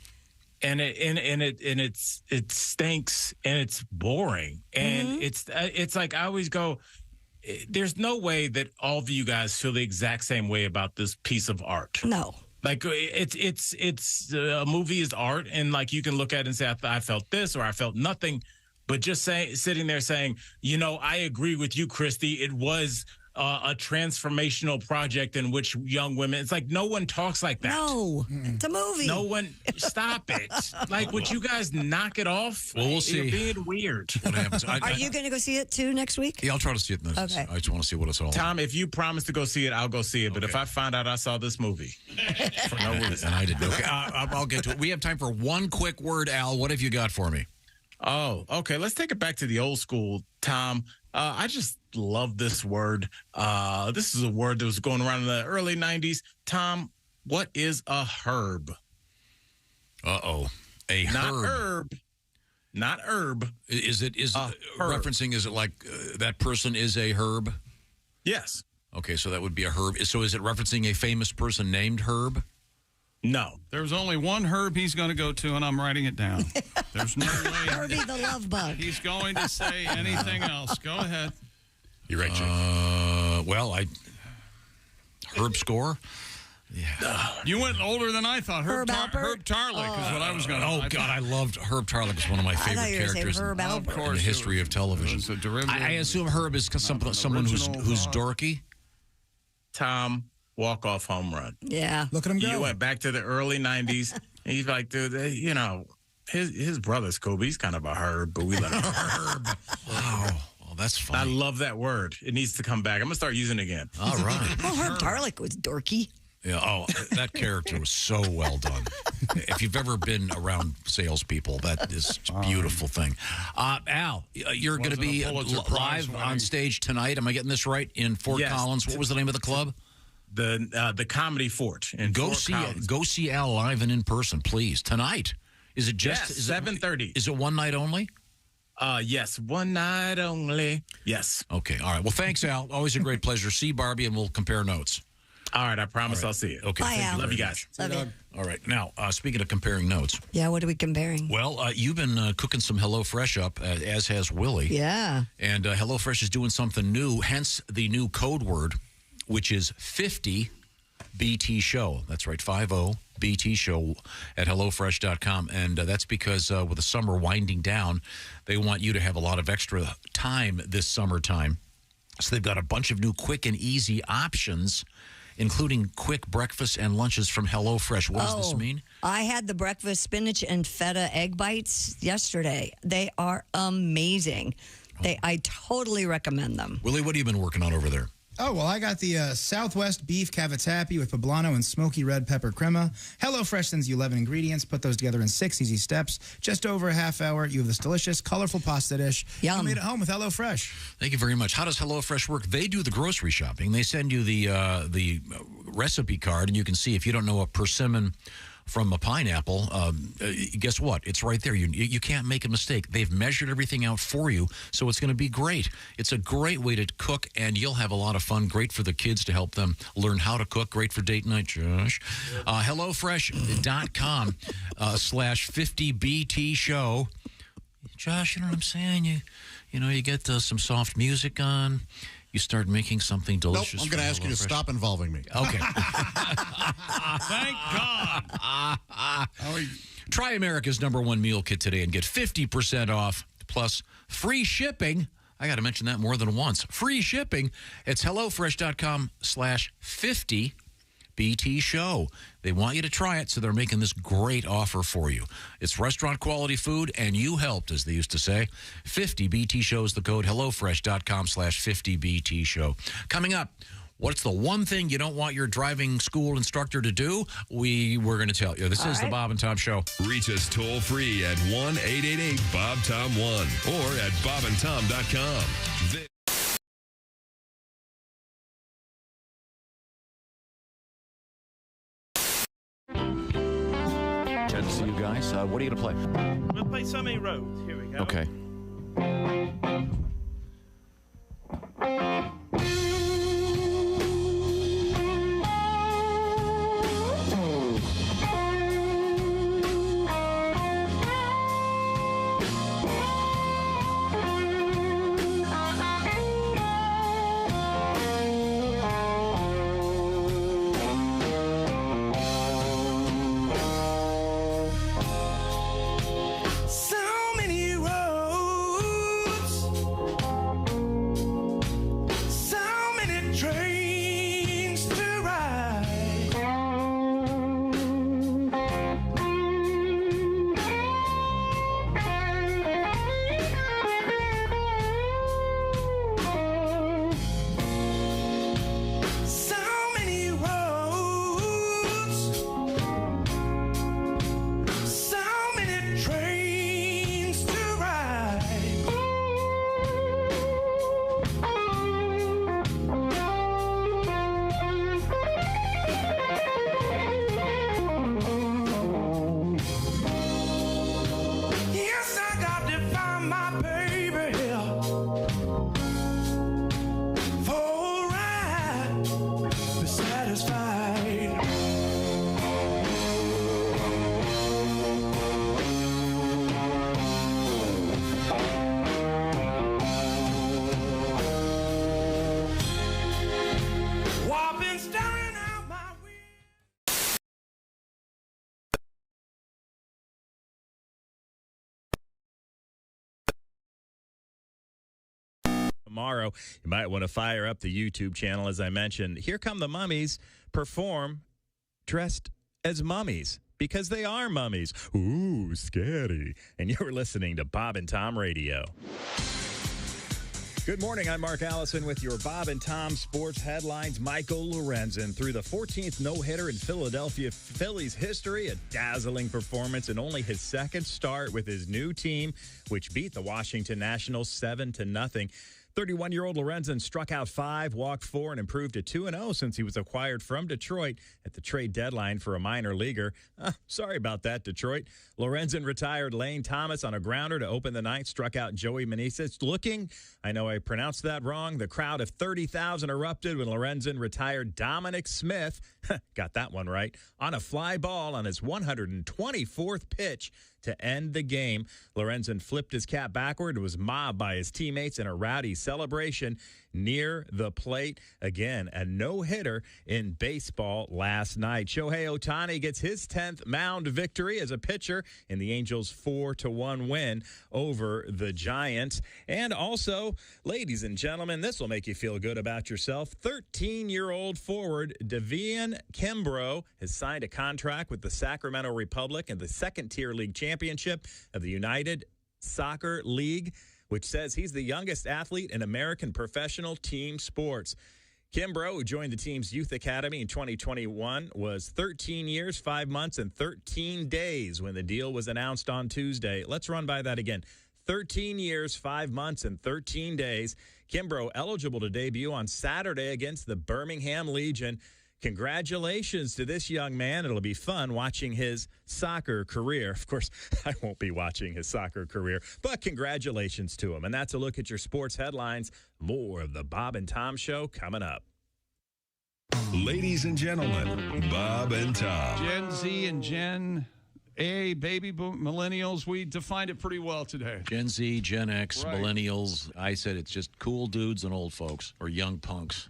And it stinks and it's boring and it's like I always go, there's no way that all of you guys feel the exact same way about this piece of art. No. It's a movie is art, and you can look at it and say I felt this or I felt nothing, but just sitting there saying, I agree with you, Christy. It was a transformational project in which young women. It's like no one talks like that. No, it's a movie. No one. Stop it. Like, would you guys knock it off? Well, we'll see. You're being weird. What happens? Are you going to go see it too next week? Yeah, I'll try to see it. Okay. I just want to see what it's all about. Tom, if you promise to go see it, I'll go see it. But if I find out I saw this movie for no reason, and I didn't. Okay, I'll get to it. We have time for one quick word, Al. What have you got for me? Oh, okay. Let's take it back to the old school, Tom. I just love this word. This is a word that was going around in the early 90s. Tom, what is a herb? Uh-oh. A herb. Not herb. Not herb. Is it herb. referencing, is it like that person is a herb? Yes. Okay, so that would be a herb. So is it referencing a famous person named Herb? No. There's only one herb he's going to go to, and I'm writing it down. There's no way. Herbie the love bug. He's going to say anything else. Go ahead. You're right, Jim. Herb score? Yeah. You went older than I thought. Herb Tarlick is what I was going to. Oh, God, I loved Herb Tarlick. Was one of my favorite characters Herb in the history of television. I assume Herb is someone who's dorky. Tom, walk-off home run. Yeah. Look at him go. You went back to the early 90s. And he's like, dude, his brother's cool, but he's kind of a herb, but we let him herb. Wow. Oh, that's funny. I love that word. It needs to come back. I'm going to start using it again. All right. Well, Herb Tarlick was dorky. Yeah. Oh, that character was so well done. If you've ever been around salespeople, that is a beautiful thing. Al, you're going to be live on stage tonight. Am I getting this right? In Fort Collins. What was the name of the club? The Comedy Fort. In Go Fort see Al live and in person, please. Tonight. Is it just 7:30? Is it one night only? Yes, one night only. Yes. Okay. All right. Well, thanks, Al. Always a great pleasure. See Barbie, and we'll compare notes. All right. I promise I'll see it. Okay. Bye, Al. Love you guys. Love you. All right. Now, speaking of comparing notes. Yeah, what are we comparing? Well, you've been cooking some HelloFresh up, as has Willie. Yeah. And HelloFresh is doing something new, hence the new code word, which is 50 BT Show. That's right, 50 BT Show at HelloFresh.com. And that's because with the summer winding down, they want you to have a lot of extra time this summertime. So they've got a bunch of new quick and easy options, including quick breakfasts and lunches from HelloFresh. What does this mean? I had the breakfast spinach and feta egg bites yesterday. They are amazing. I totally recommend them. Willie, what have you been working on over there? Oh, well, I got the Southwest beef cavatappi with poblano and smoky red pepper crema. HelloFresh sends you 11 ingredients. Put those together in 6 easy steps. Just over a half hour, you have this delicious, colorful pasta dish. Yum. You made it home with HelloFresh. Thank you very much. How does HelloFresh work? They do the grocery shopping. They send you the recipe card, and you can see if you don't know a persimmon from a pineapple, guess what? It's right there. You can't make a mistake. They've measured everything out for you, so it's going to be great. It's a great way to cook, and you'll have a lot of fun. Great for the kids to help them learn how to cook. Great for date night, Josh. HelloFresh.com /50BT show. Josh, you know what I'm saying? You get some soft music on. You start making something delicious. Nope, I'm going to ask you to stop involving me. Okay. Thank God. Try America's #1 meal kit today and get 50% off plus free shipping. I got to mention that more than once. Free shipping. It's HelloFresh.com /50 BT Show. They want you to try it, so they're making this great offer for you. It's restaurant quality food, and you helped, as they used to say. 50 BT Show is the code. HelloFresh.com /50 BT Show. Coming up, what's the one thing you don't want your driving school instructor to do? We're going to tell you. This is the Bob and Tom Show. Reach us toll free at 1-888-BOB-TOM-1 or at bobandtom.com. Good to see you guys. What are you going to play? We'll play So Many Roads. Here we go. Okay. So many roads my baby here for a ride. Be satisfied. Tomorrow, you might want to fire up the YouTube channel, as I mentioned. Here Come the Mummies perform dressed as mummies because they are mummies. Ooh, scary. And you're listening to Bob and Tom Radio. Good morning. I'm Mark Allison with your Bob and Tom sports headlines. Michael Lorenzen threw the 14th no-hitter in Philadelphia Phillies history, a dazzling performance in only his second start with his new team, which beat the Washington Nationals 7-0. 31-year-old Lorenzen struck out 5, walked 4, and improved to 2-0 since he was acquired from Detroit at the trade deadline for a minor leaguer. Sorry about that, Detroit. Lorenzen retired Lane Thomas on a grounder to open the ninth, struck out Joey Meneses. Looking, I know I pronounced that wrong, the crowd of 30,000 erupted when Lorenzen retired Dominic Smith, got that one right, on a fly ball on his 124th pitch to end the game. Lorenzen flipped his cap backward and was mobbed by his teammates in a rowdy celebration near the plate. Again, a no-hitter in baseball last night. Shohei Ohtani gets his 10th mound victory as a pitcher in the Angels' 4-1 win over the Giants. And also, ladies and gentlemen, this will make you feel good about yourself. 13-year-old forward Devian Kimbrough has signed a contract with the Sacramento Republic in the second-tier league championship of the United Soccer League, which says he's the youngest athlete in American professional team sports. Kimbrough, who joined the team's youth academy in 2021, was 13 years, 5 months, and 13 days when the deal was announced on Tuesday. Let's run by that again. 13 years, 5 months, and 13 days. Kimbrough eligible to debut on Saturday against the Birmingham Legion. Congratulations to this young man. It'll be fun watching his soccer career. Of course, I won't be watching his soccer career, but congratulations to him. And that's a look at your sports headlines. More of the Bob and Tom Show coming up. Ladies and gentlemen, Bob and Tom. Gen Z and Gen A, baby boom, millennials, we defined it pretty well today. Gen Z, Gen X, Right. millennials. I said it's just cool dudes and old folks, or young punks.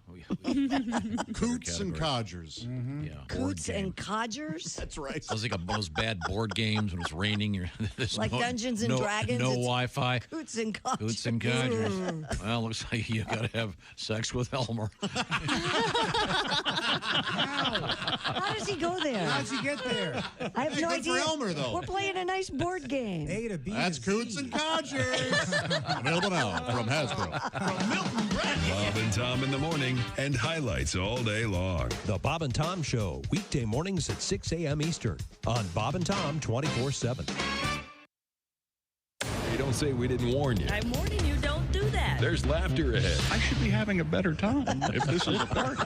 Coots and codgers. Yeah. Coots and codgers? That's right. It was like those bad board games when it's raining. There's Like Dungeons and Dragons? No It's Wi-Fi. Coots and codgers. Coots and codgers. Well, looks like you got to have sex with Elmer. How does he go there? How does he get there? I have no Good idea. for Elmer, though. We're playing a nice board game. A to B. That's Coots and Codgers. Available now from Hasbro. Bob and Tom in the morning and highlights all day long. The Bob and Tom Show, weekday mornings at 6 a.m. Eastern on Bob and Tom 24/7. Hey, don't say we didn't warn you. I'm warning you, don't do that. There's laughter ahead. I should be having a better time if this is a party.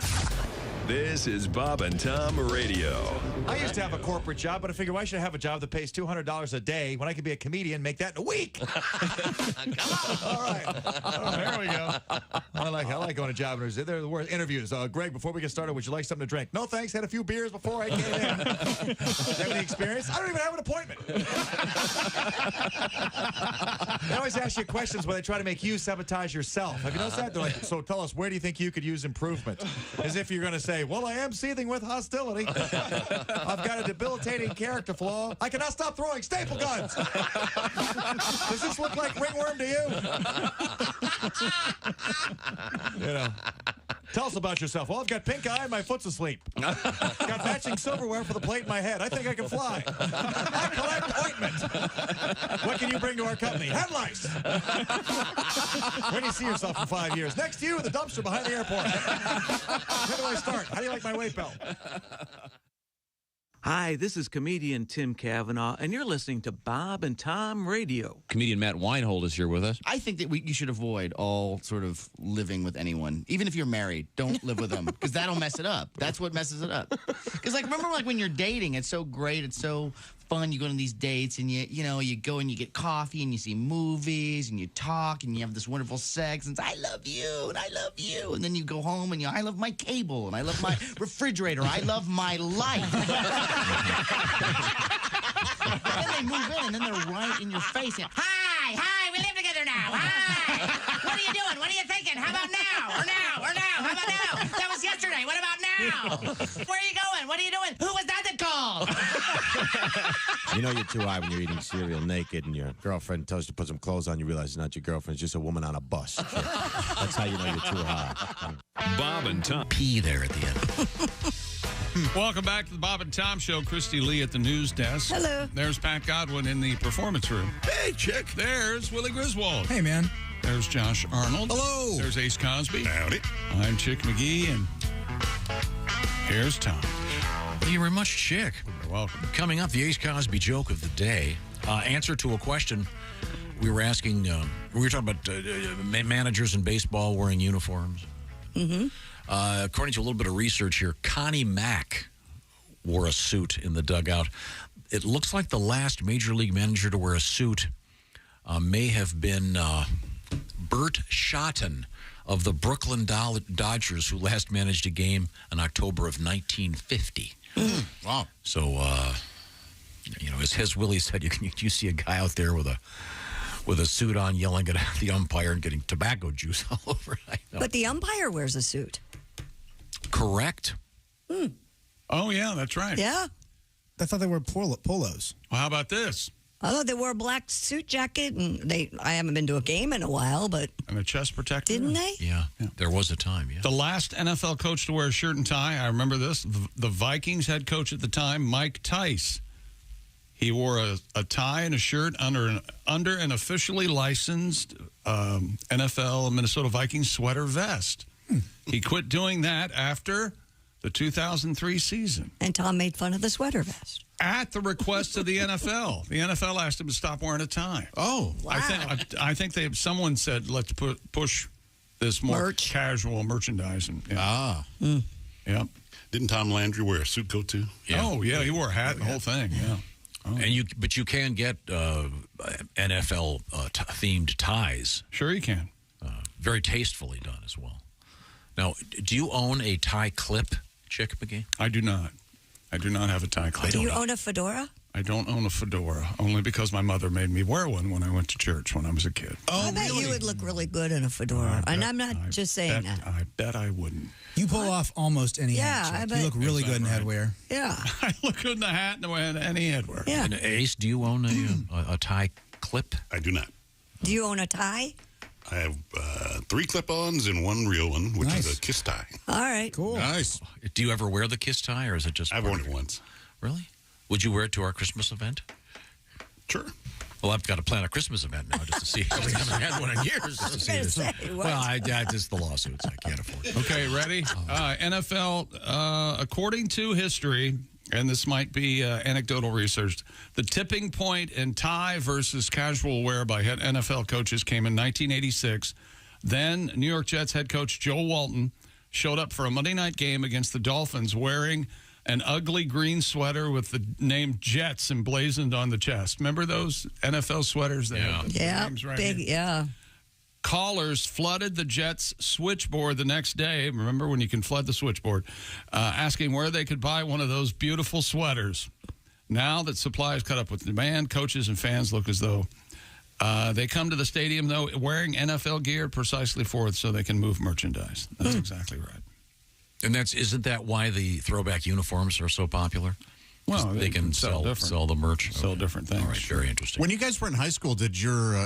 This is Bob and Tom Radio. I used to have a corporate job, but I figured why should I have a job that pays $200 a day when I could be a comedian and make that in a week? All right. There we go. I like going to job interviews. They're the worst interviews. Greg, before we get started, would you like something to drink? No, thanks. Had a few beers before I came in. Have any experience? I don't even have an appointment. They always ask you questions where they try to make you sabotage yourself. Have you noticed that? They're like, so tell us, where do you think you could use improvement? As if you're going to say, well, I am seething with hostility. I've got a debilitating character flaw. I cannot stop throwing staple guns. Does this look like ringworm to you? You know. Tell us about yourself. Well, I've got pink eye and my foot's asleep. Got matching silverware for the plate in my head. I think I can fly. I collect ointment. What can you bring to our company? Head lice. Where do you see yourself in 5 years? Next to you in the dumpster behind the airport. Where do I start? How do you like my weight belt? Hi, this is comedian Tim Cavanaugh, and you're listening to Bob and Tom Radio. Comedian Matt Weinhold is here with us. I think that you should avoid all sort of living with anyone. Even if you're married, don't live with them, because that'll mess it up. That's what messes it up. Because, remember, when you're dating, it's so great, it's so fun. You go on these dates and you go and you get coffee and you see movies and you talk and you have this wonderful sex and it's, I love you and I love you. And then you go home and I love my cable and I love my refrigerator. I love my life. Then they move in and then they're right in your face. And, hi, we live together now. Hi. What are you doing? What are you thinking? How about now? Or now? Or now? How about now? That was yesterday. What about now? Where are you going? What are you doing? Who was that called? You know you're too high when you're eating cereal naked and your girlfriend tells you to put some clothes on. You realize it's not your girlfriend. It's just a woman on a bus. That's how you know you're too high. Bob and Tom. Pee there at the end. Welcome back to the Bob and Tom Show. Christy Lee at the news desk. Hello. There's Pat Godwin in the performance room. Hey, chick. There's Willie Griswold. Hey, man. There's Josh Arnold. Hello. There's Ace Cosby. Howdy. I'm Chick McGee, and here's Tom. Thank you very much, Chick. You're welcome. Coming up, the Ace Cosby joke of the day. Answer to a question we were asking. We were talking about managers in baseball wearing uniforms. Mm-hmm. According to a little bit of research here, Connie Mack wore a suit in the dugout. It looks like the last major league manager to wear a suit may have been Bert Schotten of the Brooklyn Dodgers, who last managed a game in October of 1950. Wow. So, as Willie said, you see a guy out there with a suit on yelling at the umpire and getting tobacco juice all over. But the umpire wears a suit. Correct. Oh, yeah, that's right. Yeah. I thought they were polos. Well, how about this? I thought they wore a black suit jacket, and I haven't been to a game in a while, but... And a chest protector? Didn't they? Yeah, there was a time, yeah. The last NFL coach to wear a shirt and tie, I remember this, the Vikings head coach at the time, Mike Tice. He wore a tie and a shirt under an officially licensed NFL Minnesota Vikings sweater vest. He quit doing that after the 2003 season. And Tom made fun of the sweater vest. At the request of the NFL. The NFL asked him to stop wearing a tie. Oh, wow. I think someone said, let's push this more casual merchandise. And, yeah. Didn't Tom Landry wear a suit coat too? Yeah. Oh, yeah, he wore a hat and the whole thing, yeah. Oh. But you can get NFL themed ties. Sure you can. Very tastefully done as well. Now, do you own a tie clip, Chick McGee? I do not. I do not have a tie clip. Do you own a fedora? I don't own a fedora, only because my mother made me wear one when I went to church when I was a kid. Oh, I bet you would look really good in a fedora. And I'm not just saying that. I bet I wouldn't. You pull off almost any hat. I bet. You look really good in headwear. Yeah. I look good in the hat and any headwear. Yeah. And Ace, do you own a tie clip? I do not. Do you own a tie? I have 3 clip-ons and 1 real one, which is a kiss tie. All right. Cool. Nice. Do you ever wear the kiss tie, or is it just... I've worn it once. Really? Would you wear it to our Christmas event? Sure. Well, I've got to plan a Christmas event now just to see. We haven't had one in years. Just to see this. Well, just the lawsuits. I can't afford it. Okay, ready? NFL, according to history, and this might be anecdotal research, the tipping point in tie versus casual wear by NFL coaches came in 1986. Then New York Jets head coach Joe Walton showed up for a Monday night game against the Dolphins wearing an ugly green sweater with the name Jets emblazoned on the chest. Remember those NFL sweaters? Yeah, right big, here. yeah. Callers flooded the Jets switchboard the next day. Remember when you can flood the switchboard? Asking where they could buy one of those beautiful sweaters. Now that supply is caught up with demand, coaches and fans look as though they come to the stadium, though, wearing NFL gear precisely for it so they can move merchandise. That's exactly right. And isn't that why the throwback uniforms are so popular? Well, they can sell the merch. Sell different things. All right, very interesting. When you guys were in high school, did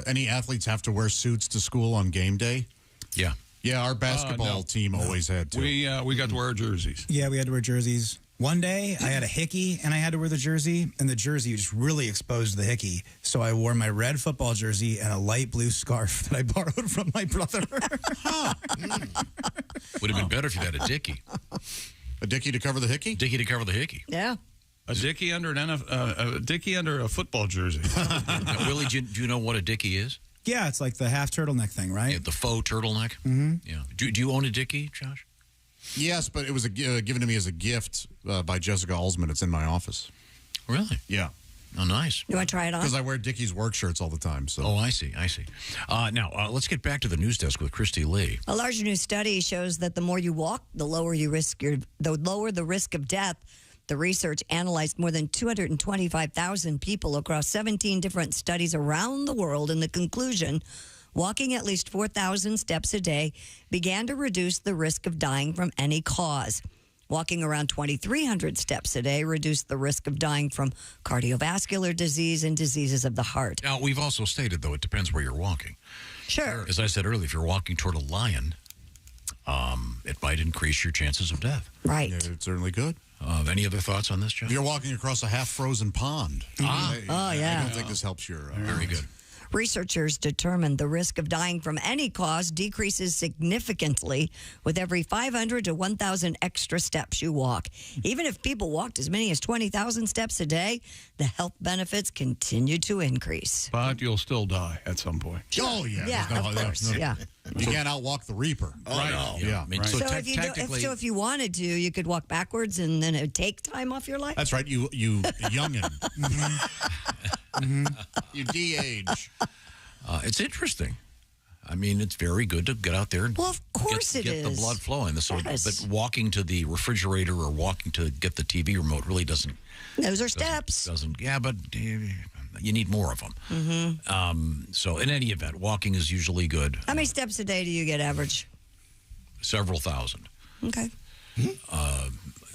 any athletes have to wear suits to school on game day? Yeah. Yeah, our basketball team always had to. We got to wear jerseys. Yeah, we had to wear jerseys. One day, I had a hickey, and I had to wear the jersey, and the jersey just really exposed the hickey. So I wore my red football jersey and a light blue scarf that I borrowed from my brother. Would have been better if you had a dickie. A dickie to cover the hickey? Dickie to cover the hickey. Yeah. A dickie under a dickie under a football jersey. Now, Willie, do you know what a dickie is? Yeah, it's like the half turtleneck thing, right? Yeah, the faux turtleneck. Mm-hmm. Yeah. Do you own a dickie, Josh? Yes, but it was given to me as a gift by Jessica Alsman. It's in my office. Really? Yeah. Oh, nice. You want to try it on? Because I wear Dickies work shirts all the time. So. Oh, I see. Now, let's get back to the news desk with Christy Lee. A large new study shows that the more you walk, the lower the risk of death. The research analyzed more than 225,000 people across 17 different studies around the world, and the conclusion, walking at least 4,000 steps a day began to reduce the risk of dying from any cause. Walking around 2,300 steps a day reduced the risk of dying from cardiovascular disease and diseases of the heart. Now, we've also stated, though, it depends where you're walking. Sure. As I said earlier, if you're walking toward a lion, it might increase your chances of death. Right. Yeah, it certainly could. Any other thoughts on this, Jeff? If you're walking across a half-frozen pond. Oh, yeah. I don't think this helps your... Very good. Researchers determined the risk of dying from any cause decreases significantly with every 500 to 1,000 extra steps you walk. Even if people walked as many as 20,000 steps a day, the health benefits continue to increase. But you'll still die at some point. Oh, yeah. Yeah, of course. Yeah. You can't outwalk the Reaper. Oh, right. no. Yeah. I mean, right. so if you wanted to, you could walk backwards and then it would take time off your life? That's right. You youngin. You de-age. It's interesting. I mean, it's very good to get out there and well, of course get the blood flowing. So, Yes. But walking to the refrigerator or walking to get the TV remote really doesn't. Those are steps. Yeah, but you need more of them. Mm-hmm. So in any event, walking is usually good. How many steps a day do you get average? Several thousand. Okay.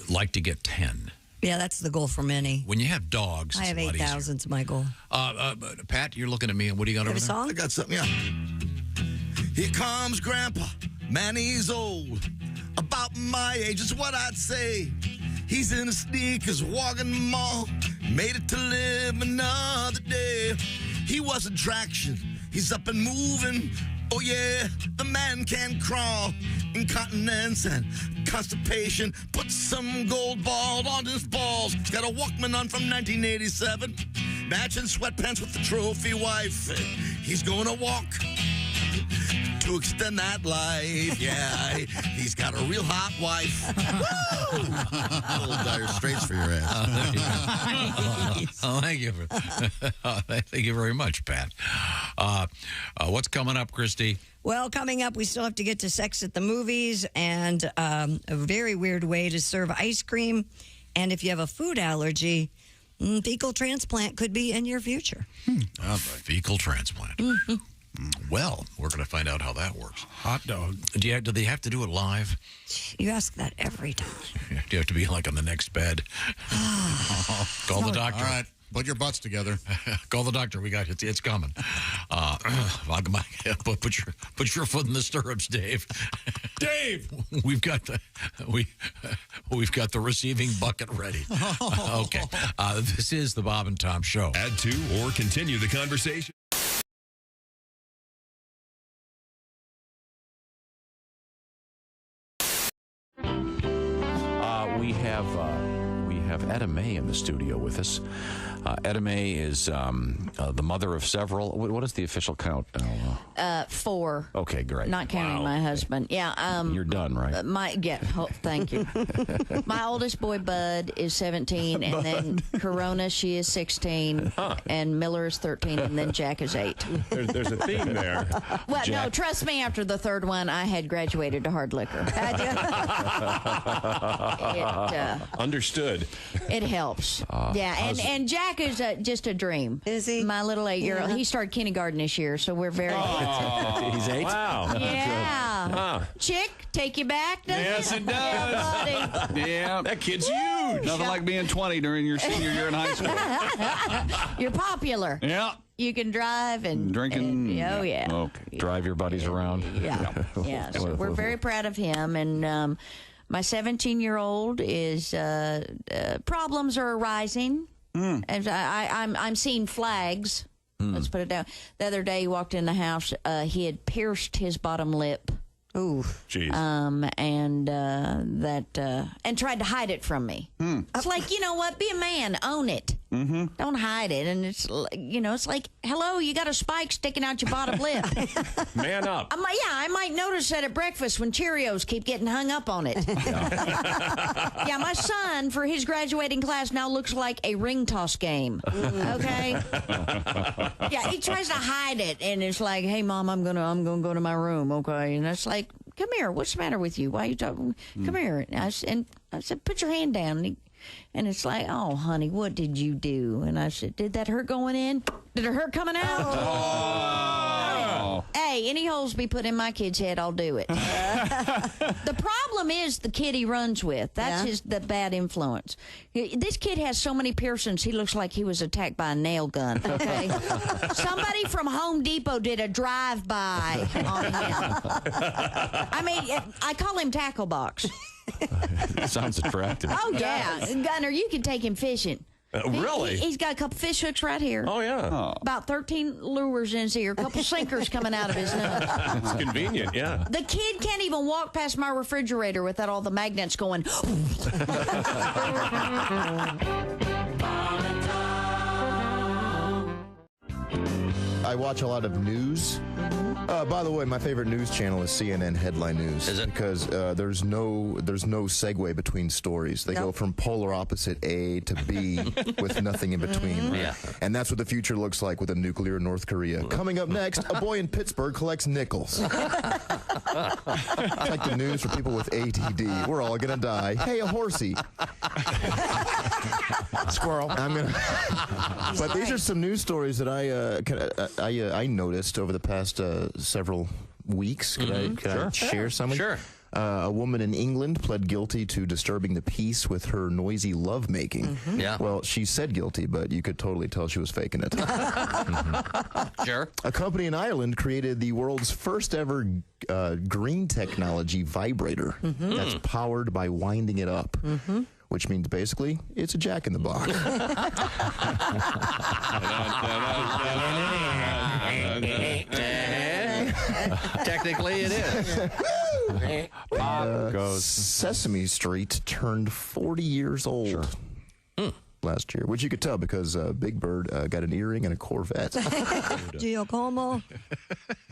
Like to get 10. Yeah, that's the goal for many. When you have dogs, I have 8,000 is my goal. Pat, you're looking at me. What do you got over there? Song? I got something, yeah. Here comes Grandpa, man, he's old. About my age is what I'd say. He's in his sneakers, walking the mall. Made it to live another day. He was a traction, he's up and moving. Oh yeah, the man can crawl. Incontinence and constipation. Put some gold ball on his balls. He's got a Walkman on from 1987. Matching sweatpants with the trophy wife. He's gonna walk to extend that life. Yeah, he's got a real hot wife. Woo! Little Dire Straits for your ass. Thank you. Thank you very much, Pat. What's coming up, Christy? Well, coming up, we still have to get to sex at the movies and a very weird way to serve ice cream. And if you have a food allergy, fecal transplant could be in your future. Fecal transplant. Mm-hmm. Well, we're going to find out how that works. Hot dog. Do they have to do it live? You ask that every time. Do you have to be like on the next bed? Call the doctor. All right. Put your butts together. Call the doctor. We got it. It's coming. Put your foot in the stirrups, Dave. Dave, we've got the receiving bucket ready. Okay. This is the Bob and Tom Show. Add to or continue the conversation. We have Etta May in the studio with us. Etta May is the mother of several. What is the official count now? 4. Okay, great. Not counting my husband. Yeah. You're done, right? Thank you. My oldest boy, Bud, is 17, and then Corona, she is 16, and Miller is 13, and then Jack is 8. There's a theme there. Well, Jack. no, trust me, after the third one, I had graduated to hard liquor. Understood. It helps. And Jack is just a dream. Is he? My little 8-year-old. Yeah. He started kindergarten this year, so we're very He's 8? Wow. Yeah. Chick, take you back, doesn't Yes, it does. Yeah, buddy. Yeah. That kid's huge. Nothing like being 20 during your senior year in high school. You're popular. Yeah. You can drive and drinking. yeah. Okay. Drive your buddies around. Yeah. So we're very proud of him. And my 17-year-old is problems are arising. And I'm seeing flags. Let's put it down. The other day he walked in the house. He had pierced his bottom lip. Ooh. Jeez. And tried to hide it from me. It's like, you know what? Be a man. Own it. Mm-hmm. Don't hide it. And it's, it's like, hello, you got a spike sticking out your bottom lip. Man up. I might notice that at breakfast when Cheerios keep getting hung up on it. Yeah, my son, for his graduating class, now looks like a ring toss game. Okay? Yeah, he tries to hide it, and it's like, hey, Mom, I'm gonna go to my room, okay? And it's like, come here, what's the matter with you? Why are you talking? Come here. And I said, put your hand down. And it's like, oh, honey, what did you do? And I said, did that hurt going in? Did it hurt coming out? Oh. Hey, any holes be put in my kid's head, I'll do it. The problem is the kid he runs with. That's the bad influence. This kid has so many piercings, he looks like he was attacked by a nail gun, okay? Somebody from Home Depot did a drive-by on him. I mean, I call him Tackle Box. Sounds attractive. Oh, yeah. Gunner, you can take him fishing. Really? He's got a couple fish hooks right here. Oh, yeah. About 13 lures in his ear, a couple sinkers coming out of his nose. It's convenient, yeah. The kid can't even walk past my refrigerator without all the magnets going. I watch a lot of news. By the way, my favorite news channel is CNN Headline News. Is it? Because there's no segue between stories. They go from polar opposite A to B with nothing in between. Yeah. And that's what the future looks like with a nuclear North Korea. Coming up next, a boy in Pittsburgh collects nickels. It's like the news for people with ADD. We're all gonna die. Hey, a horsey. Squirrel. But these are some news stories that I noticed over the past several weeks. Could I share some? Sure. A woman in England pled guilty to disturbing the peace with her noisy lovemaking. Yeah. Well, she said guilty, but you could totally tell she was faking it. Sure. A company in Ireland created the world's first ever green technology vibrator that's powered by winding it up. Which means basically it's a Jack in the Box. Technically, it is. Sesame Street turned 40 years old last year, which you could tell because Big Bird got an earring and a Corvette. Giacomo.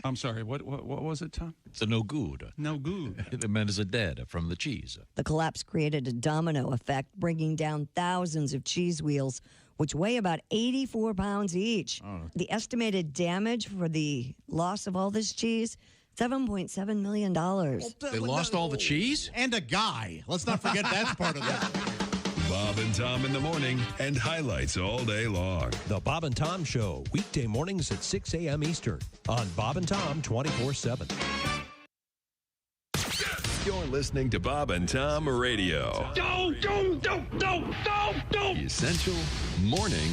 I'm sorry. What was it, Tom? It's a no good. No good. The man is a dead from the cheese. The collapse created a domino effect, bringing down thousands of cheese wheels, which weigh about 84 pounds each. Oh. The estimated damage for the loss of all this cheese, $7.7 million. They lost all the cheese? And a guy. Let's not forget that's part of that. Bob and Tom in the morning and highlights all day long. The Bob and Tom Show, weekday mornings at 6 a.m. Eastern on Bob and Tom 24/7. You're listening to Bob and Tom Radio. Essential Morning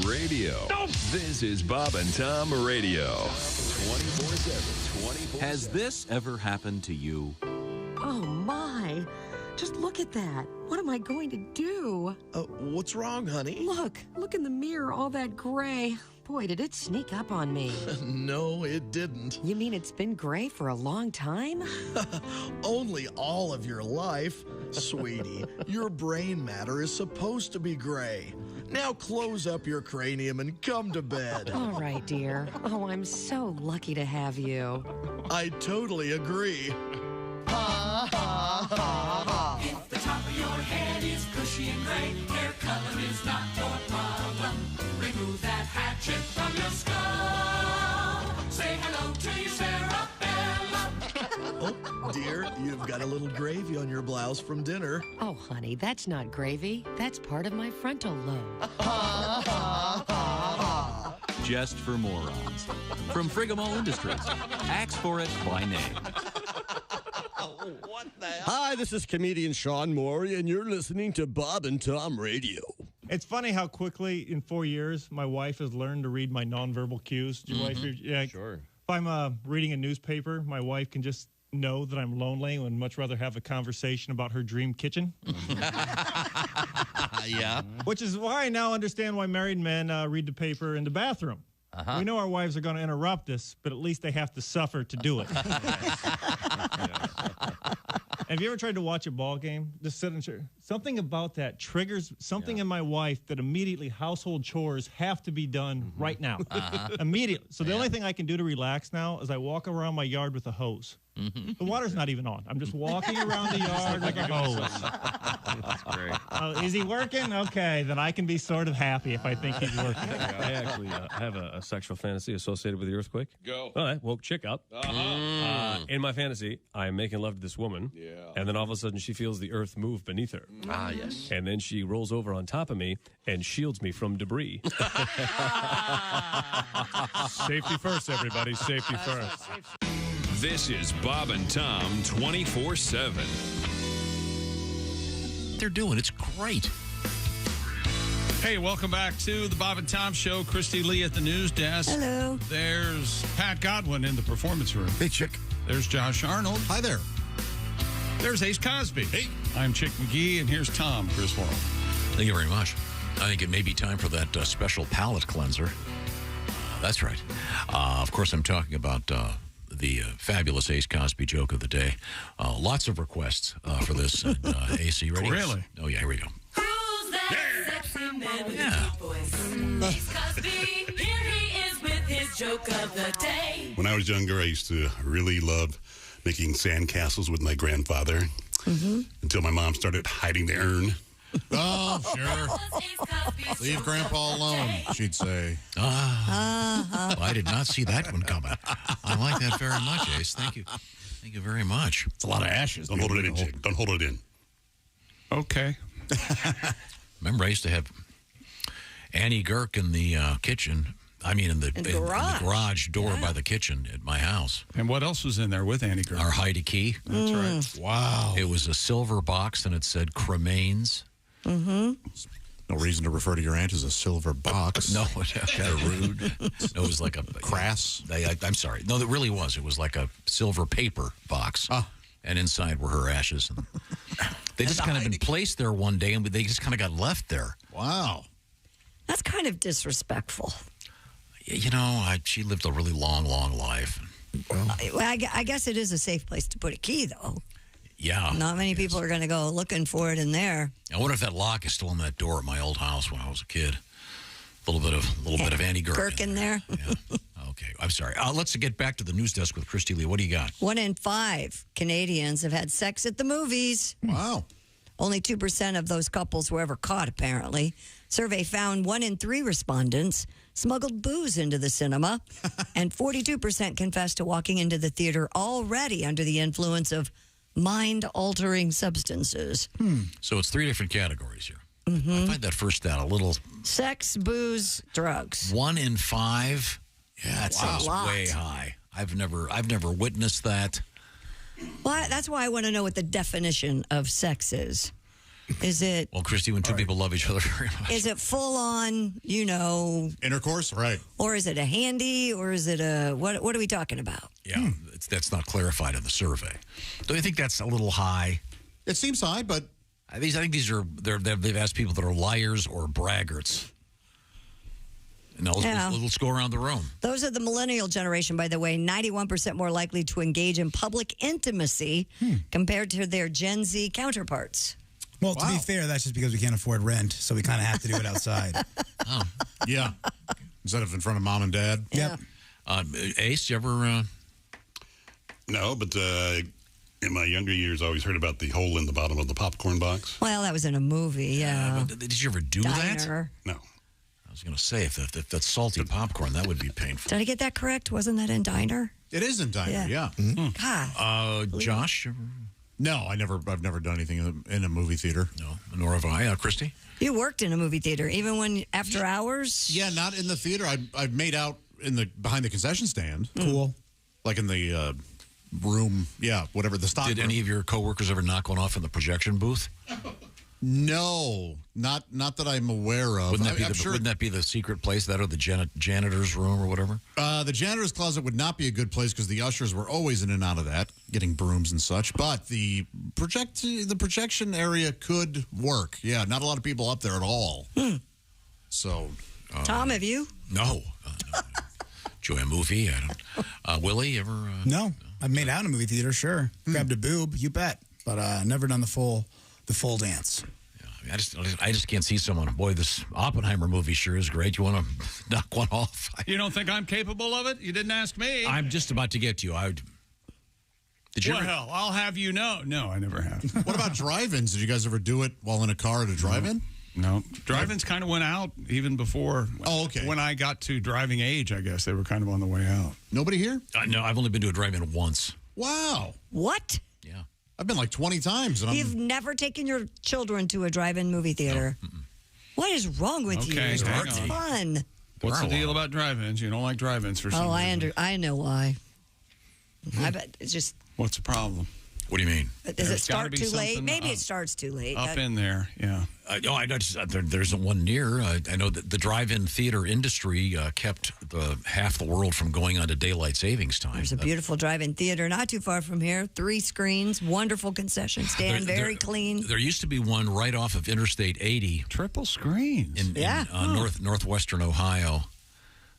Radio. This is Bob and Tom Radio. 24/7. Has this ever happened to you? Oh, my. Just look at that. What am I going to do? What's wrong, honey? Look in the mirror, all that gray. Boy, did it sneak up on me. No, it didn't. You mean it's been gray for a long time? Only all of your life. Sweetie, your brain matter is supposed to be gray. Now close up your cranium and come to bed. All right, dear. Oh, I'm so lucky to have you. I totally agree. Ha, ha, ha, ha. If the top of your head is bushy and gray, hair color is not your problem. Remove that hatchet from your skull. Say hello to your Sarah Bella. Oh, dear, you've got a little gravy on your blouse from dinner. Oh, honey, that's not gravy. That's part of my frontal lobe. Ha, ha, ha, ha. Just for morons. From Frigamo Industries. Ask for it by name. What the hell? Hi, this is comedian Sean Morey, and you're listening to Bob and Tom Radio. It's funny how quickly, in 4 years, my wife has learned to read my nonverbal cues. Sure. If I'm reading a newspaper, my wife can just know that I'm lonely and would much rather have a conversation about her dream kitchen. Yeah. Which is why I now understand why married men read the paper in the bathroom. Uh-huh. We know our wives are going to interrupt us, but at least they have to suffer to do it. Have you ever tried to watch a ball game? Just sit in a chair. Something about that triggers something in my wife that immediately household chores have to be done right now. Immediately. So the only thing I can do to relax now is I walk around my yard with a hose. The water's not even on. I'm just walking around the yard with a hose. That's great. Is he working? Okay, then I can be sort of happy if I think he's working. I actually have a sexual fantasy associated with the earthquake. Go. Well, I woke chick up. In my fantasy, I'm making love to this woman. Yeah. And then all of a sudden, she feels the earth move beneath her. Ah, yes. And then she rolls over on top of me and shields me from debris. Safety first, everybody. Safety first. This is Bob and Tom 24/7. They're doing it's great. Hey, welcome back to the Bob and Tom Show. Christy Lee at the news desk. Hello. There's Pat Godwin in the performance room. Hey, Chick. There's Josh Arnold. Hi there. There's Ace Cosby. Hey. I'm Chick McGee, and here's Tom Griswold. Thank you very much. I think it may be time for that special palate cleanser. That's right. Of course, I'm talking about the fabulous Ace Cosby joke of the day. Lots of requests for this. AC, ready? Really? Oh, yeah, here we go. Who's that sexy man with the deep voice? Ace Cosby, here he is with his joke of the day. When I was younger, I used to really love making sandcastles with my grandfather until my mom started hiding the urn. Oh, sure. Leave Grandpa alone, she'd say. Well, I did not see that one coming. I like that very much, Ace. Thank you. Thank you very much. It's a lot of ashes. Don't hold it in, Chick. Don't hold it in. Okay. Remember, I used to have Annie Gurk in the kitchen. I mean, in the garage door by the kitchen at my house. And what else was in there with Annie Gurk? Our Heidi Key. That's right. Wow. It was a silver box, and it said cremains. No reason to refer to your aunt as a silver box. No, kind of rude. No, it was like a crass. I'm sorry. No, that really was. It was like a silver paper box, and inside were her ashes. And they just kind of been placed there one day, and they just kind of got left there. Wow, that's kind of disrespectful. You know, she lived a really long, long life. Well, I guess it is a safe place to put a key, though. Yeah. Not many people are going to go looking for it in there. I wonder if that lock is still on that door at my old house when I was a kid. A little bit of Annie Gurk. Gurk in there. Yeah. Okay. I'm sorry. Let's get back to the news desk with Christy Lee. What do you got? 1 in 5 Canadians have had sex at the movies. Wow. Only 2% of those couples were ever caught, apparently. Survey found 1 in 3 respondents smuggled booze into the cinema, and 42% confessed to walking into the theater already under the influence of mind-altering substances. So it's 3 different categories here. I find that first stat a little... Sex, booze, drugs. 1 in 5? Yeah, that sounds lot. way high. I've never witnessed that. Well, that's why I want to know what the definition of sex is. Is it... Well, Christy, when two people love each other very much. Is it full-on, intercourse? Right. Or is it a handy? Or is it a... What are we talking about? Yeah, that's not clarified in the survey. Don't you think that's a little high? It seems high, but... I think they've asked people that are liars or braggarts. And let's go around the room. Those are the millennial generation, by the way. 91% more likely to engage in public intimacy compared to their Gen Z counterparts. Well, to be fair, that's just because we can't afford rent, so we kind of have to do it outside. Yeah. Instead of in front of mom and dad. Yep. Ace, you ever... No, but in my younger years, I always heard about the hole in the bottom of the popcorn box. Well, that was in a movie, yeah. But did you ever do Diner. that? No. I was going to say, if that's salty popcorn, that would be painful. Did I get that correct? Wasn't that in Diner? It is in Diner, yeah. God. Josh? No, I've never done anything in a movie theater. No, nor have I. Christy? You worked in a movie theater, even when after hours? Yeah, not in the theater. I've made out behind the concession stand. Cool. Like in the room, whatever, the stock Did room. any of your coworkers ever knock one off in the projection booth? No, not that I'm aware of. Wouldn't that be the secret place, that or the janitor's room or whatever? The janitor's closet would not be a good place because the ushers were always in and out of that, getting brooms and such. But the projection area could work. Yeah, not a lot of people up there at all. So, Tom, have you? No. Enjoy a movie. I don't. Willie, ever? No, I've made out in a movie theater. Sure, grabbed a boob. You bet. but never done the full dance. I just can't see someone. Boy, this Oppenheimer movie sure is great. You want to knock one off? You don't think I'm capable of it? You didn't ask me. I'm just about to get to you. Did you? Well, I'll have you know. No, I never have. What about drive-ins? Did you guys ever do it while in a car at a drive-in? No. Drive-ins kind of went out even before. Oh, okay. When I got to driving age, I guess they were kind of on the way out. Nobody here? No, I've only been to a drive-in once. Wow. What? Yeah. I've been like 20 times. And You've never taken your children to a drive-in movie theater. No. What is wrong with you? It's fun. What's the deal about drive-ins? You don't like drive-ins for some reason. I know why. I bet it's just. What's the problem? What do you mean? Does it start too late? Maybe it starts too late. Up in there, yeah. There isn't one near. I know that the drive-in theater industry kept half the world from going on to daylight savings time. There's a beautiful drive-in theater not too far from here. 3 screens, wonderful concession stand, very clean. There used to be one right off of Interstate 80. Triple screens. In northwestern Ohio.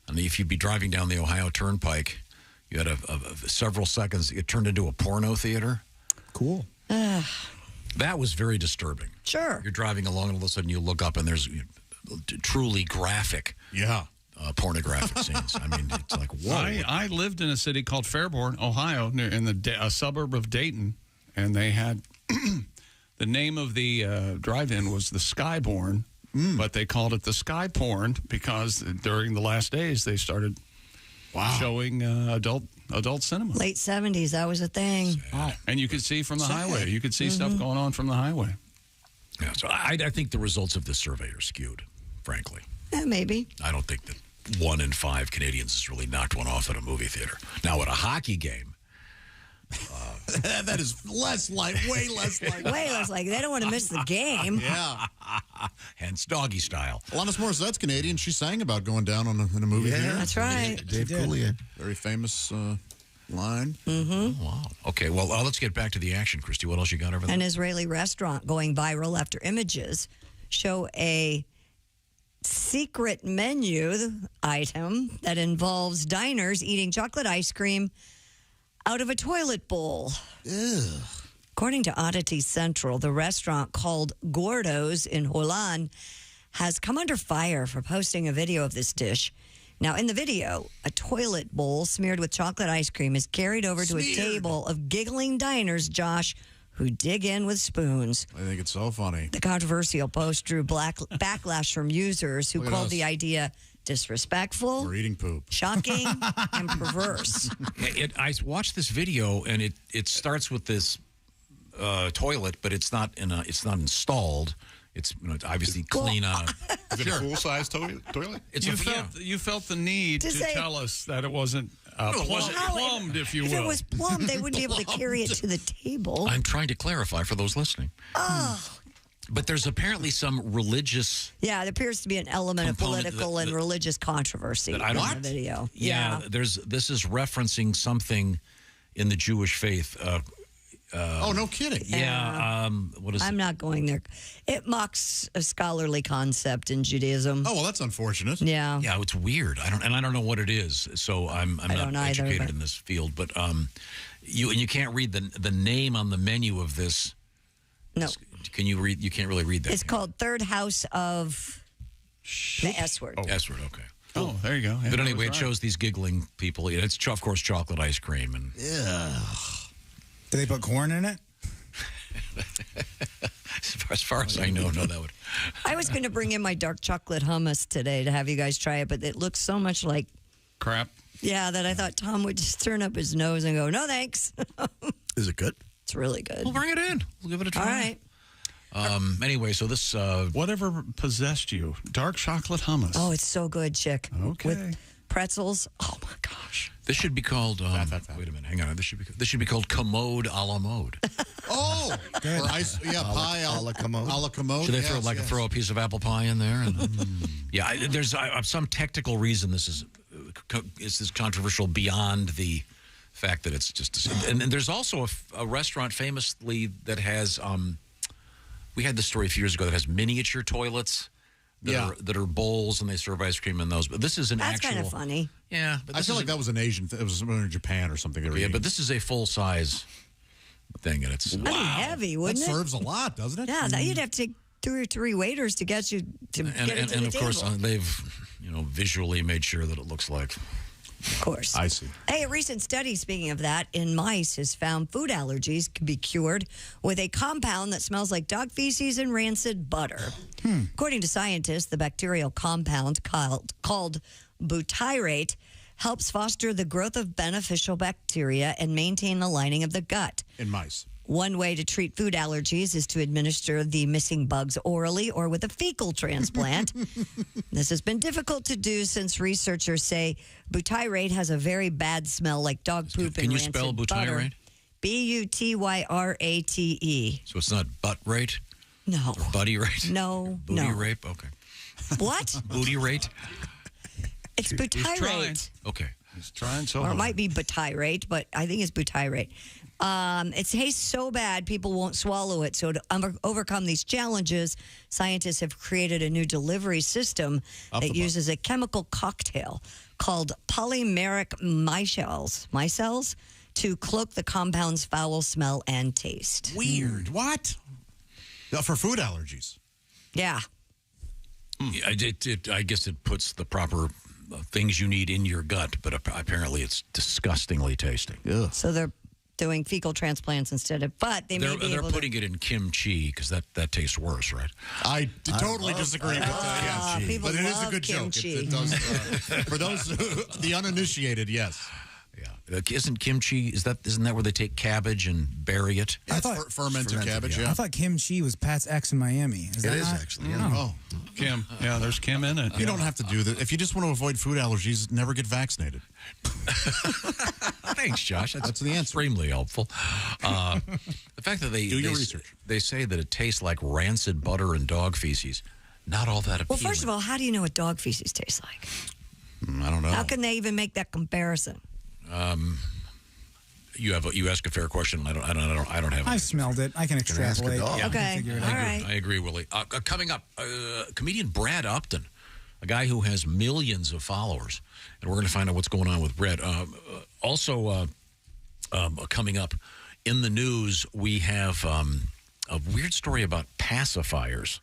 And if you'd be driving down the Ohio Turnpike, you had several seconds. It turned into a porno theater. Cool. That was very disturbing. Sure. You're driving along and all of a sudden you look up and there's truly graphic pornographic scenes. I mean, it's like, whoa. I lived in a city called Fairborn, Ohio, in a suburb of Dayton, and they had the name of the drive-in was the Skyborn, but they called it the Sky Porn because during the last days they started showing adult cinema. Late 70s, that was a thing. Wow. And you could see from the highway. You could see stuff going on from the highway. Yeah, so I think the results of this survey are skewed, frankly. Maybe. I don't think that 1 in 5 Canadians has really knocked one off at a movie theater. Now, at a hockey game. That is way less likely. Way less likely. They don't want to miss the game. Yeah. Hence doggy style. Alanis Morissette's Canadian. She sang about going down in a movie theater. That's right. Dave Coulier. Very famous line. Mm-hmm. Wow. Okay, well, let's get back to the action, Christy. What else you got over there? An Israeli restaurant going viral after images show a secret menu item that involves diners eating chocolate ice cream out of a toilet bowl. Ew. According to Oddity Central, the restaurant called Gordo's in Holland has come under fire for posting a video of this dish. Now, in the video, a toilet bowl smeared with chocolate ice cream is carried over to a table of giggling diners, Josh, who dig in with spoons. I think it's so funny. The controversial post drew backlash from users who called the idea disrespectful, we're eating poop, shocking, and perverse. I watched this video, and it starts with this toilet, but it's not installed. It's obviously clean on. Is it a full-size toilet? You felt the need to tell us that it wasn't plumbed, if you will. If it was plumbed, they wouldn't be able to carry it to the table. I'm trying to clarify for those listening. Oh. But there's apparently some religious. Yeah, there appears to be an element of political and religious controversy in the video. Yeah, this is referencing something in the Jewish faith. Oh, no kidding. Yeah. What is I'm not going there. It mocks a scholarly concept in Judaism. Oh, well, that's unfortunate. Yeah. Yeah, it's weird. I don't know what it is. So I'm not educated in this field. But you can't read the name on the menu of this. No. Can you read? You can't really read that. It's called Third House of the S word. Oh. S word. Okay. Oh, there you go. Yeah, but anyway, it shows these giggling people. It's of course chocolate ice cream and. Yeah. Do they put corn in it? As far as I know, no, that would. I was going to bring in my dark chocolate hummus today to have you guys try it, but it looks so much like crap. Yeah, that I thought Tom would just turn up his nose and go, "No, thanks." Is it good? It's really good. We'll bring it in. We'll give it a try. All right. Anyway, so this whatever possessed you, dark chocolate hummus. Oh, it's so good, chick. Okay. With pretzels. Oh my gosh. This should be called. Wait a minute. Hang on. This should be called commode a la mode. Oh, or ice. Yeah, pie a la commode. A la commode. Should they throw a piece of apple pie in there? And, yeah, there's some technical reason this is controversial beyond the fact that it's just. And there's also a restaurant famously that has. We had this story a few years ago that has miniature toilets that are bowls, and they serve ice cream in those. But this is That's kind of funny. Yeah. But I feel like that was an Asian. It was in Japan or something. Yeah, but this is a full size thing, and it's That'd be heavy, wouldn't it? That serves a lot, doesn't it? Yeah, you'd have to take 2 or 3 waiters to get you to get it to and the of course table. they've visually made sure that it looks like. Of course. I see. Hey, a recent study, speaking of that, in mice has found food allergies can be cured with a compound that smells like dog feces and rancid butter. According to scientists, the bacterial compound called butyrate helps foster the growth of beneficial bacteria and maintain the lining of the gut. In mice. One way to treat food allergies is to administer the missing bugs orally or with a fecal transplant. This has been difficult to do since researchers say butyrate has a very bad smell like dog poop Can and you rancid spell butter. butyrate? Butyrate. So it's not butt rate? No. Or buddy rate? No. Booty no. rape? Okay. What? Booty rate? It's butyrate. Okay. He's trying so Or it hard. might be butyrate, but I think it's butyrate. It tastes so bad, people won't swallow it. So to overcome these challenges, scientists have created a new delivery system that uses a chemical cocktail called polymeric micelles to cloak the compound's foul smell and taste. Weird. What? For food allergies. Yeah. I guess it puts the proper things you need in your gut, but apparently it's disgustingly tasty. Yeah. So they're doing fecal transplants instead of, but they may be They're able putting it in kimchi because that tastes worse, right? I totally disagree with that. Yeah, people but it is a love good kimchi. joke. It does, for those the uninitiated, yes. Isn't kimchi? Isn't that where they take cabbage and bury it? I thought fermented cabbage. Yeah. I thought kimchi was Pat's ex in Miami. Is It that is not? actually. Oh. Kim. Yeah, there's Kim in it. You don't have to do that. If you just want to avoid food allergies, never get vaccinated. Thanks, Josh. That's the answer. Extremely helpful. The fact that they Do your research. They say that it tastes like rancid butter and dog feces. Not all that appealing. Well, first of all, how do you know what dog feces tastes like? I don't know. How can they even make that comparison? You ask a fair question. I don't have. I smelled it. I can extrapolate. Yeah, Okay. Figure it All out. right. I agree, Willie. Coming up, comedian Brad Upton, a guy who has millions of followers, and we're going to find out what's going on with Brad. Also, coming up in the news, we have a weird story about pacifiers.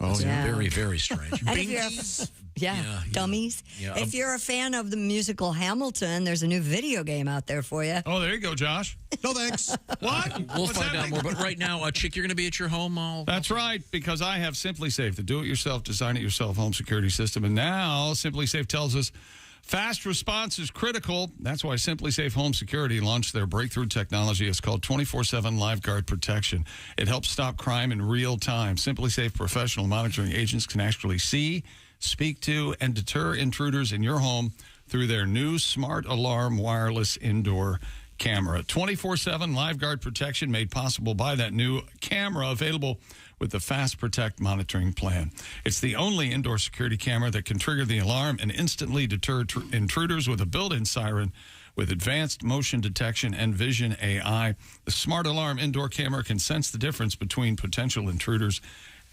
Oh, yeah. Very, very strange. And if you're dummies. Yeah. If you're a fan of the musical Hamilton, there's a new video game out there for you. Oh, there you go, Josh. No thanks. What? We'll find out more. But right now, Chick, you're going to be at your home. That's right, because I have Simply Safe, the do-it-yourself, design-it-yourself home security system. And now Simply Safe tells us fast response is critical. That's why Simply Safe Home Security launched their breakthrough technology. It's called 24/7 Live Guard Protection. It helps stop crime in real time. Simply Safe professional monitoring agents can actually see, speak to, and deter intruders in your home through their new Smart Alarm wireless indoor camera. 24/7 Live Guard Protection made possible by that new camera, available with the Fast Protect monitoring plan. It's the only indoor security camera that can trigger the alarm and instantly deter intruders with a built-in siren with advanced motion detection and vision AI. The Smart Alarm indoor camera can sense the difference between potential intruders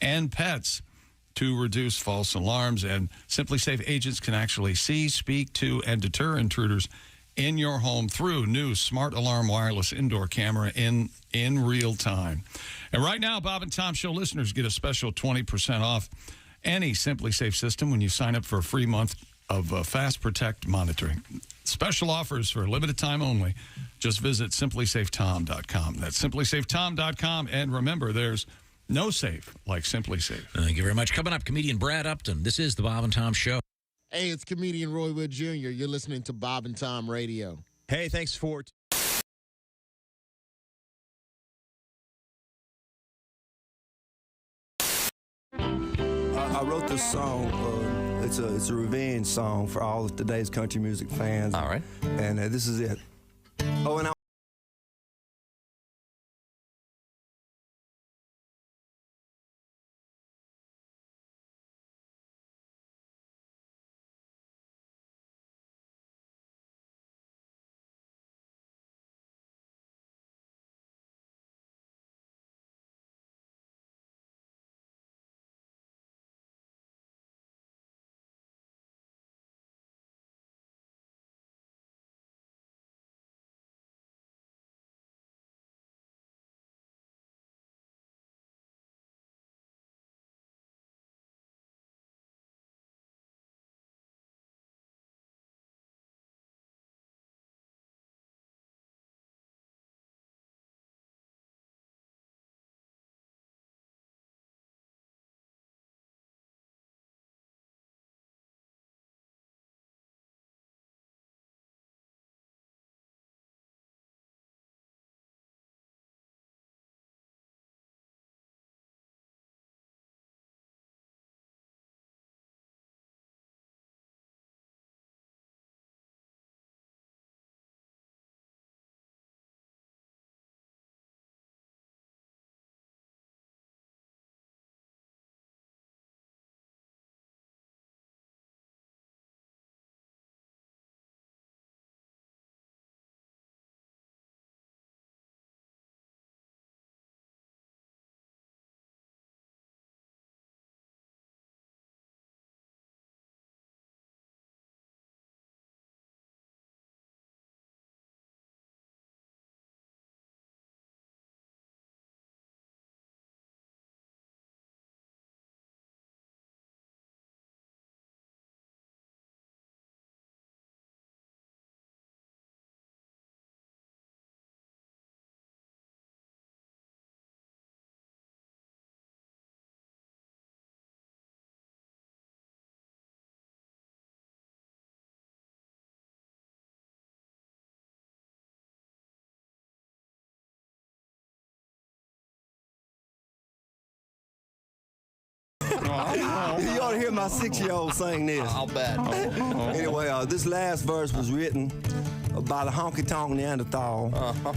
and pets to reduce false alarms. And Simply Safe agents can actually see, speak to, and deter intruders in your home through new Smart Alarm wireless indoor camera in real time. And right now, Bob and Tom Show listeners get a special 20% off any Simply Safe system when you sign up for a free month of Fast Protect monitoring. Special offers for a limited time only. Just visit simplysafetom.com. That's simplysafetom.com. And remember, there's no safe like Simply Safe. Thank you very much. Coming up, comedian Brad Upton. This is the Bob and Tom Show. Hey, it's comedian Roy Wood Jr. You're listening to Bob and Tom Radio. Hey, thanks for... I wrote this song. It's a revenge song for all of today's country music fans. All right. And this is it. Oh, and I You ought to hear my 6-year-old sing this. I'll bet. Anyway, this last verse was written by the honky-tonk Neanderthal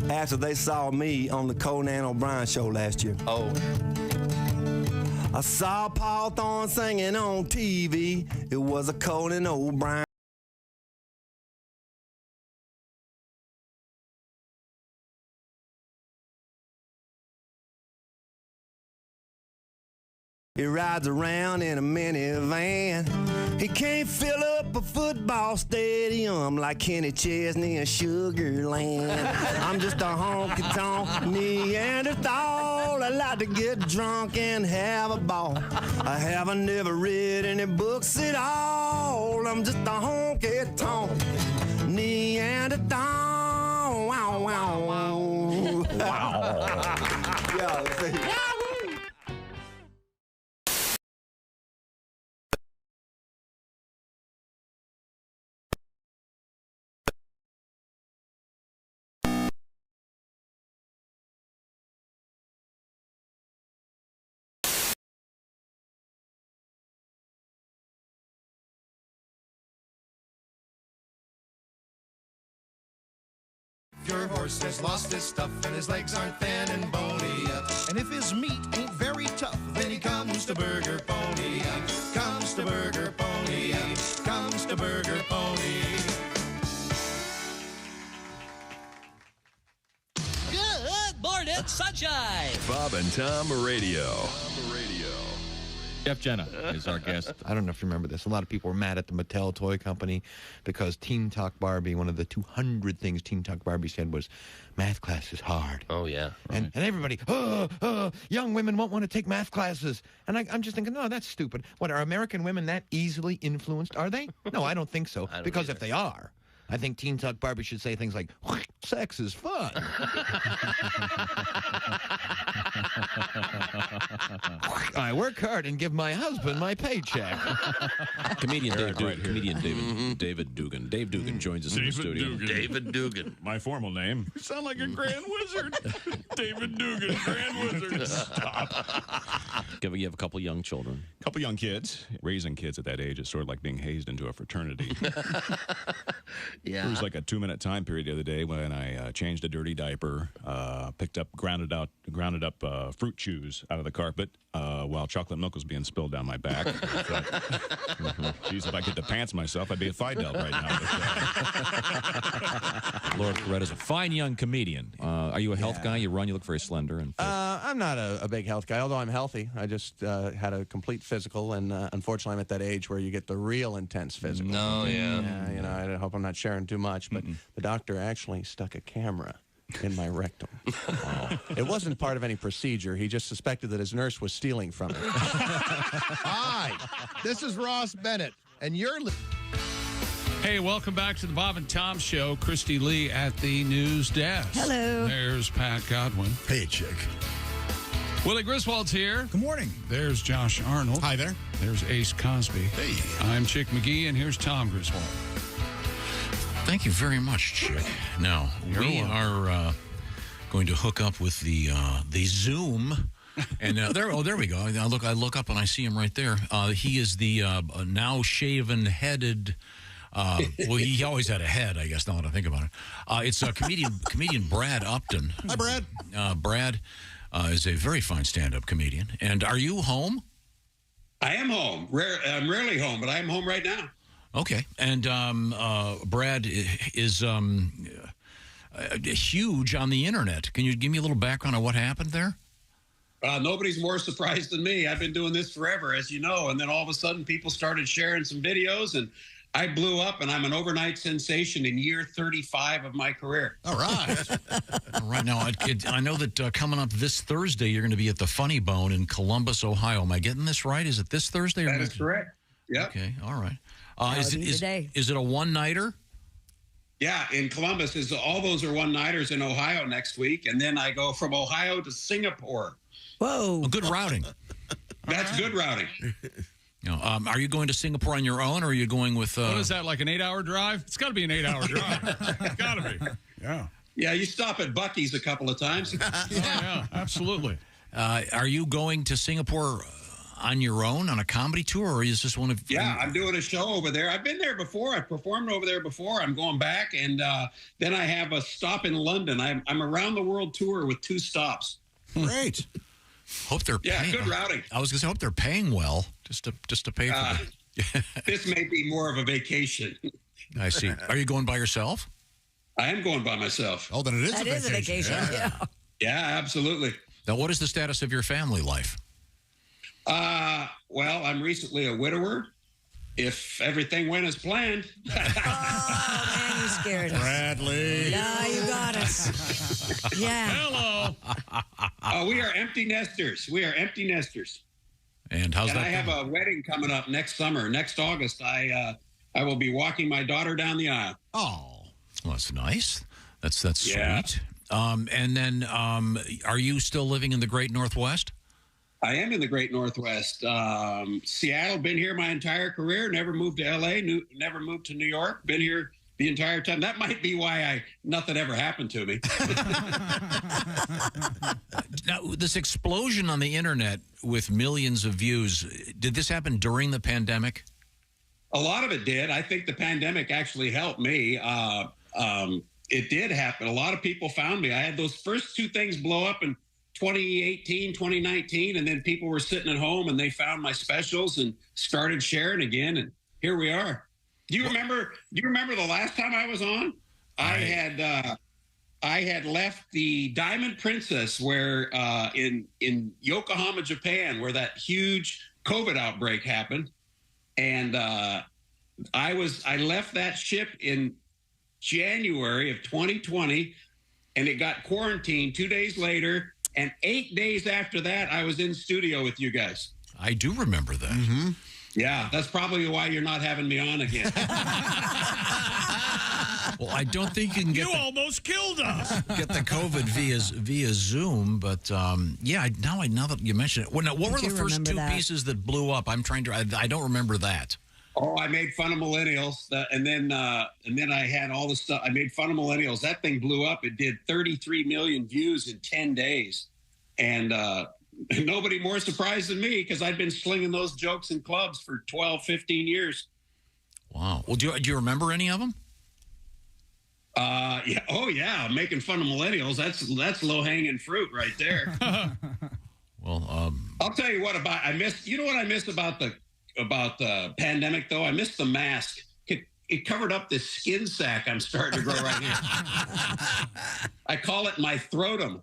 after they saw me on the Conan O'Brien show last year. Oh. I saw Paul Thorne singing on TV. It was a Conan O'Brien. He rides around in a minivan. He can't fill up a football stadium like Kenny Chesney and Sugar Land. I'm just a honky-tonk Neanderthal. I like to get drunk and have a ball. I haven't never read any books at all. I'm just a honky-tonk Neanderthal. Wow, wow, wow. Wow. Yeah. Your horse has lost his stuff and his legs aren't thin and bony. And if his meat ain't very tough, then he comes to Burger Pony. Comes to Burger Pony. Comes to Burger Pony. Good morning, sunshine. Bob and Tom Radio. Jeff Jenna is our guest. I don't know if you remember this. A lot of people were mad at the Mattel toy company because Teen Talk Barbie, one of the 200 things Teen Talk Barbie said was, math class is hard. Oh, yeah. And everybody, young women won't want to take math classes. And I'm just thinking, no, that's stupid. What, are American women that easily influenced? Are they? No, I don't think so. Because if they are, I think Teen Talk Barbie should say things like, sex is fun. I work hard and give my husband my paycheck. Comedian Dave Dugan. Comedian David Dugan. Dave Dugan joins us in the studio. David Dugan. My formal name. You sound like a Grand Wizard. David Dugan, Grand Wizard. Stop. You have a couple young children. A couple young kids. Raising kids at that age is sort of like being hazed into a fraternity. Yeah. There was like a 2-minute time period the other day when I changed a dirty diaper, picked up grounded up fruit chews out of the carpet while chocolate milk was being spilled down my back. Geez, if I could pants myself, I'd be a Fidel right now. Lord Coretta's a fine young comedian. Are you a health guy? You run, you look very slender. And I'm not a big health guy, although I'm healthy. I just had a complete physical, and unfortunately I'm at that age where you get the real intense physical. No, yeah. You know, I hope I'm not sharing too much, but the doctor actually stuck a camera in my rectum. It wasn't part of any procedure. He just suspected that his nurse was stealing from him. Hi, this is Ross Bennett, and you're... Hey, welcome back to the Bob and Tom Show. Christy Lee at the news desk. Hello. There's Pat Godwin. Hey, chick. Willie Griswold's here. Good morning. There's Josh Arnold. Hi there. There's Ace Cosby. Hey. I'm Chick McGee, and here's Tom Griswold. thank you very much, Chick. Now, we are going to hook up with the Zoom. And there we go. I look up and I see him right there. He is the now shaven-headed. Well, he always had a head, I guess. Now that I think about it, it's comedian Brad Upton. Hi, Brad. Brad is a very fine stand-up comedian. And are you home? I am home. I'm rarely home, but I am home right now. Okay. And Brad is huge on the internet. Can you give me a little background on what happened there? Nobody's more surprised than me. I've been doing this forever, as you know, and then all of a sudden people started sharing some videos, and I blew up, and I'm an overnight sensation in year 35 of my career. All right. All right. Now, I know that coming up this Thursday, you're going to be at the Funny Bone in Columbus, Ohio. Am I getting this right? Is it this Thursday? That is correct. Yeah. Okay. All right. Is it a one-nighter? Yeah, in Columbus. All those are one-nighters in Ohio next week, and then I go from Ohio to Singapore. Whoa. Oh, good routing. That's good routing. Are you going to Singapore on your own, or are you going with... What is that, like an 8-hour drive? It's got to be an 8-hour drive. It's got to be. Yeah. Yeah, you stop at Buc-ee's a couple of times. Yeah, absolutely. Are you going to Singapore on your own on a comedy tour, or is this one of? Yeah, I'm doing a show over there. I've been there before. I've performed over there before. I'm going back, and then I have a stop in London. I'm around the world tour with 2 stops. Great. Hope they're paying. Good routing. I was going to say, hope they're paying well just to pay for it. This may be more of a vacation. I see. Are you going by yourself? I am going by myself. Oh, then it is That a is vacation. a vacation. Yeah. Yeah, absolutely. Now, what is the status of your family life? Well, I'm recently a widower. If everything went as planned. Oh, man, you scared us. Bradley. Yeah, you got us. Yeah. Hello. We are empty nesters. And how's and that I have going? a wedding coming up next summer. Next August, I will be walking my daughter down the aisle. Oh. Well, that's nice. That's Yeah. sweet. And then, are you still living in the Great Northwest? I am in the Great Northwest. Seattle, been here my entire career, never moved to LA, never moved to New York, been here the entire time. That might be why nothing ever happened to me. Now, this explosion on the internet with millions of views, did this happen during the pandemic? A lot of it did. I think the pandemic actually helped me. It did happen. A lot of people found me. I had those first 2 things blow up in 2018, 2019, and then people were sitting at home and they found my specials and started sharing again, and here we are. Do you remember the last time I was on? I had left the Diamond Princess where in Yokohama, Japan, where that huge COVID outbreak happened, and I left that ship in January of 2020, and it got quarantined 2 days later. And 8 days after that, I was in studio with you guys. I do remember that. Mm-hmm. Yeah, that's probably why you're not having me on again. Well, I don't think you can get. You almost killed us. Get the COVID via Zoom, but yeah. Now that you mention it, what were the first 2 pieces that blew up? I don't remember that. Oh, I made fun of millennials, and then I had all the stuff. I made fun of millennials. That thing blew up. It did 33 million views in 10 days, and nobody more surprised than me because I'd been slinging those jokes in clubs for 12, 15 years. Wow. Well, do you remember any of them? Yeah. Oh, yeah. Making fun of millennials. That's low hanging fruit right there. Well, I'll tell you what I missed. You know what I missed about the pandemic, though? I missed the mask. It covered up this skin sack I'm starting to grow right here. I call it my throatum.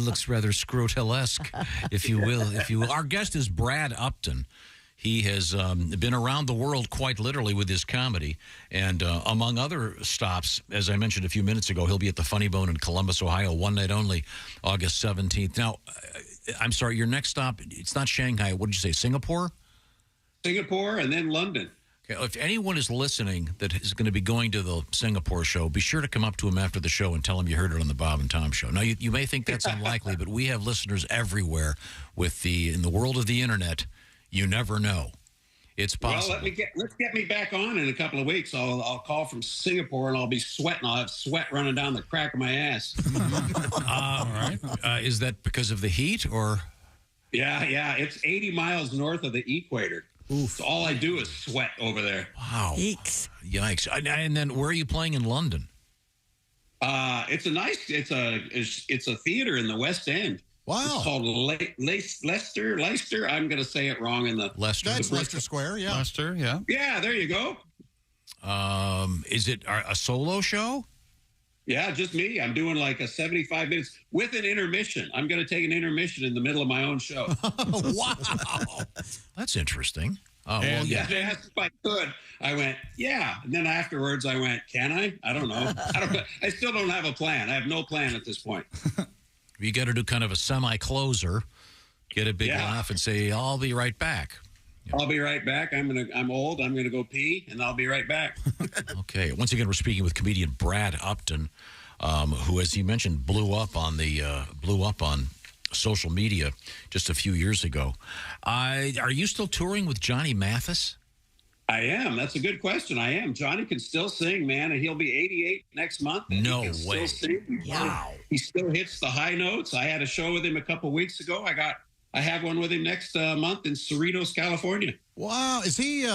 Looks rather scrotalesque, if you will. Our guest is Brad Upton. He has been around the world quite literally with his comedy. And among other stops, as I mentioned a few minutes ago, he'll be at the Funny Bone in Columbus, Ohio, one night only, August 17th. Now, I'm sorry, your next stop, it's not Shanghai. What did you say, Singapore? Singapore and then London. Okay, if anyone is listening that is going to be going to the Singapore show, be sure to come up to him after the show and tell him you heard it on the Bob and Tom show. Now, you may think that's unlikely, but we have listeners everywhere in the world of the internet. You never know. It's possible. Well, let's get me back on in a couple of weeks. I'll call from Singapore and I'll be sweating. I'll have sweat running down the crack of my ass. All right. Is that because of the heat or? Yeah. It's 80 miles north of the equator. Oof. So all I do is sweat over there. Wow. Yikes. And then where are you playing in London? It's a theater in the West End. Wow. It's called Leicester. I'm going to say it wrong in the Leicester. That's Leicester Square, yeah. Leicester, yeah. Yeah, there you go. Is it a solo show? Yeah, just me. I'm doing like a 75 minutes with an intermission. I'm going to take an intermission in the middle of my own show. Wow. That's interesting. Well, yeah. They asked if I could. I went, yeah. And then afterwards I went, can I? I don't know. I still don't have a plan. I have no plan at this point. You got to do kind of a semi-closer, get a big laugh, and say, "I'll be right back." I'll be right back. I'm old. I'm gonna go pee, and I'll be right back. Okay. Once again, we're speaking with comedian Brad Upton, who, as he mentioned, blew up on social media just a few years ago. Are you still touring with Johnny Mathis? I am. That's a good question. I am. Johnny can still sing, man, and he'll be 88 next month. No he can way. Still sing. Wow. He still hits the high notes. I had a show with him a couple weeks ago. I have one with him next month in Cerritos, California. Wow. Is he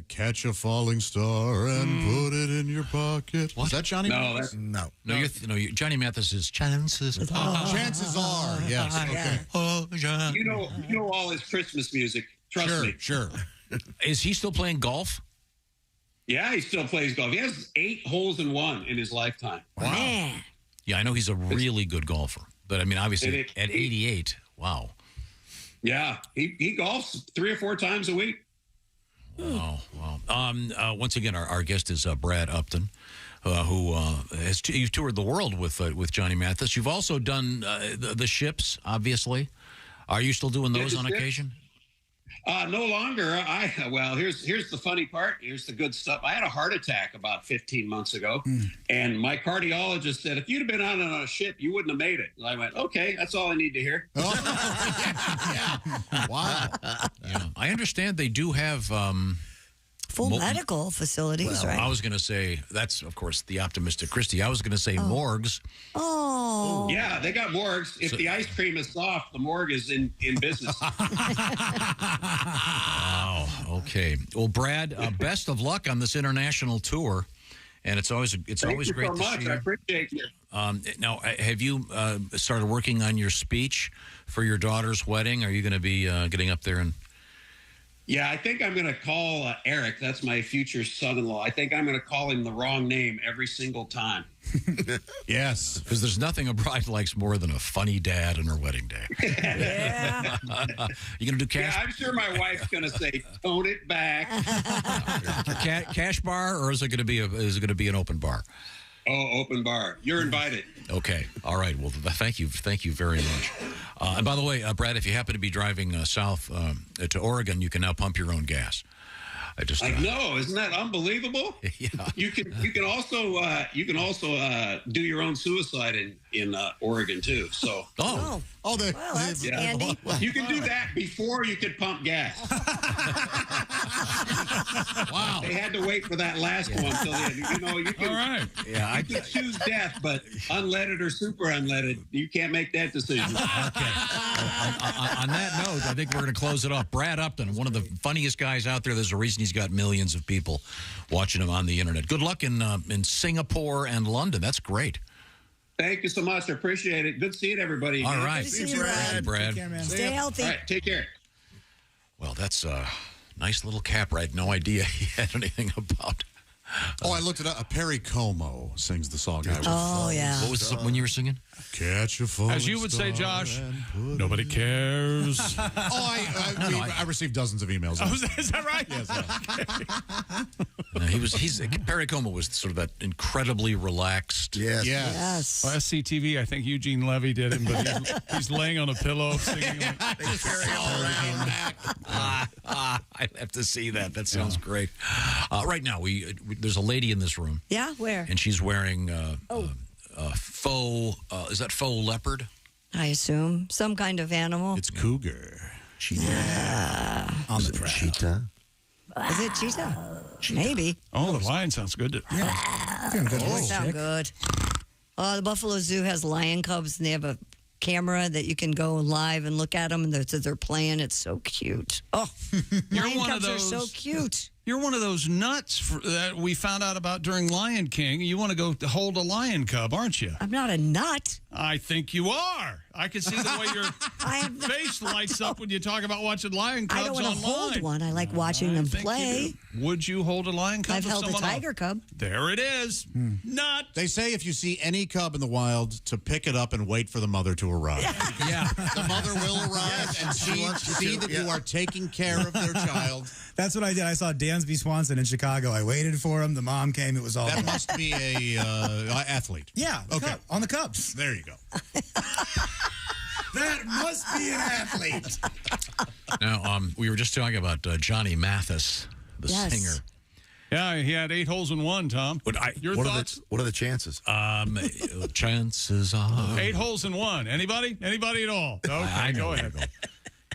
catch a falling star and put it in your pocket? What? Is that Johnny No, Mathis? that's- No, Johnny Mathis is Chances Are. Chances are, yes. Okay. Oh, John. You know all his Christmas music. Trust me. Sure. Is he still playing golf? Yeah, he still plays golf. He has 8 holes in one in his lifetime. Man. Yeah, I know he's a really good golfer. But, I mean, obviously, at 88, wow. Yeah, he golfs 3 or 4 times a week. Oh, wow. Once again, our guest is Brad Upton, who you've toured the world with Johnny Mathis. You've also done the ships, obviously. Are you still doing those on occasion? No longer. Well, here's the funny part. Here's the good stuff. I had a heart attack about 15 months ago, and my cardiologist said, if you'd have been on a ship, you wouldn't have made it. And I went, okay, that's all I need to hear. Yeah. Wow. Yeah. I understand they do have... Full medical facilities, right? I was going to say, that's, of course, the optimistic Christie. I was going to say morgues. Oh. Yeah, they got morgues. If the ice cream is soft, the morgue is in business. Wow. Okay. Well, Brad, best of luck on this international tour. And it's always great so to much. see you. I appreciate you. Now, have you started working on your speech for your daughter's wedding? Are you going to be getting up there and... Yeah, I think I'm going to call Eric. That's my future son-in-law. I think I'm going to call him the wrong name every single time. Yes. Because there's nothing a bride likes more than a funny dad on her wedding day. Yeah. You going to do cash? Yeah, I'm sure my wife's going to say, tone it back. Cash bar, or is it going to be an open bar? Oh, open bar. You're invited. Okay. All right. Well, thank you very much. And by the way, Brad, if you happen to be driving south to Oregon, you can now pump your own gas. I know, isn't that unbelievable? Yeah. You can also do your own suicide in Oregon too. So well, that's handy. You can do that before you could pump gas. Wow. They had to wait for that last one till then. You can. All right. Yeah, you can choose death, but unleaded or super unleaded, you can't make that decision. Okay. On that note, I think we're going to close it off. Brad Upton, one of the funniest guys out there. There's a reason he's got millions of people watching him on the internet. Good luck in Singapore and London. That's great. Thank you so much. I appreciate it. Good seeing everybody. All right. Good to see you, Brad. Brad. Take care, man. Stay healthy. All right, take care. Well, that's a nice little cap. I had no idea he had anything about. I looked it up. Perry Como sings the song. Oh, yeah. What was when you were singing? Catch a falling As you would say, star Josh, and put nobody cares. I received dozens of emails. Is that right? Yes. He's Perry Como was sort of that incredibly relaxed. Yes. Well, SCTV, I think Eugene Levy did it, but he's laying on a pillow singing. I have to see that. That sounds great. Right now, there's a lady in this room. Yeah, where? And she's wearing faux. Is that faux leopard? I assume some kind of animal. It's cougar. Cheetah. On the prowl. Cheetah. Is it cheetah? Maybe. Oh, the lion sounds good. Sound good. The Buffalo Zoo has lion cubs, and they have a camera that you can go live and look at them, and they're playing. It's so cute. Oh, lion cubs are so cute. You're one of those nuts that we found out about during Lion King. You want to go hold a lion cub, aren't you? I'm not a nut. I think you are. I can see the way your face lights up when you talk about watching lion cubs I don't want to online. hold one. I like watching them play. Would you hold a lion cub? I've held a tiger cub. There it is. Nut. They say if you see any cub in the wild, to pick it up and wait for the mother to arrive. Yeah. The mother will arrive and see that you are taking care of their child. That's what I did. I saw Dansby Swanson in Chicago. I waited for him. The mom came. It was all That good. must be a athlete. Yeah. Okay. On the Cubs. There you go. That must be an athlete. Now, we were just talking about Johnny Mathis, the singer. Yeah, he had 8 holes in one, Tom. Your thoughts? What are the chances? Chances are 8 holes in one. Anybody? Anybody at all? Okay, I know. go ahead.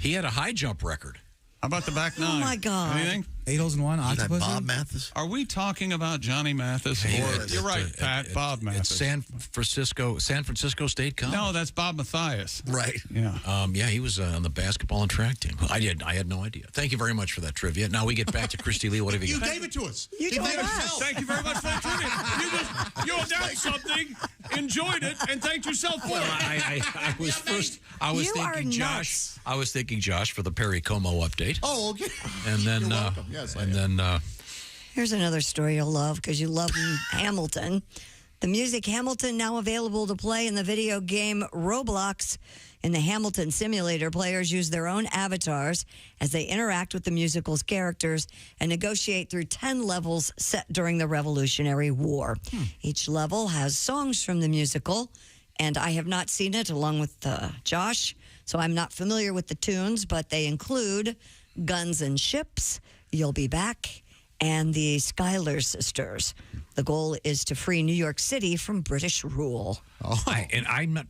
He had a high jump record. How about the back 9? Oh, my God. Anything? 8 holes in one Is that octopus. Bob Mathis? Are we talking about Johnny Mathis? You're right, Pat. Bob Mathis. San Francisco State College. No, that's Bob Mathias. Right. Yeah. Yeah, he was on the basketball and track team. I had no idea. Thank you very much for that trivia. Now we get back to Christy Lee. What have you You got? gave it to us. You told gave it us. yourself. Thank you very much for that trivia. You announced something, enjoyed it, and thanked yourself for it. I was first. I was You are thinking Josh. nuts. I was thinking Josh for the Perry Como update. Oh, okay. And then, You're welcome. Yes, I and am. then. Here's another story you'll love because you love Hamilton. The music Hamilton now available to play in the video game Roblox. In the Hamilton simulator, players use their own avatars as they interact with the musical's characters and negotiate through 10 levels set during the Revolutionary War. Each level has songs from the musical, and I have not seen it along with Josh, so I'm not familiar with the tunes, but they include Guns and Ships, You'll Be Back, and the Schuyler Sisters. The goal is to free New York City from British rule. I'm not.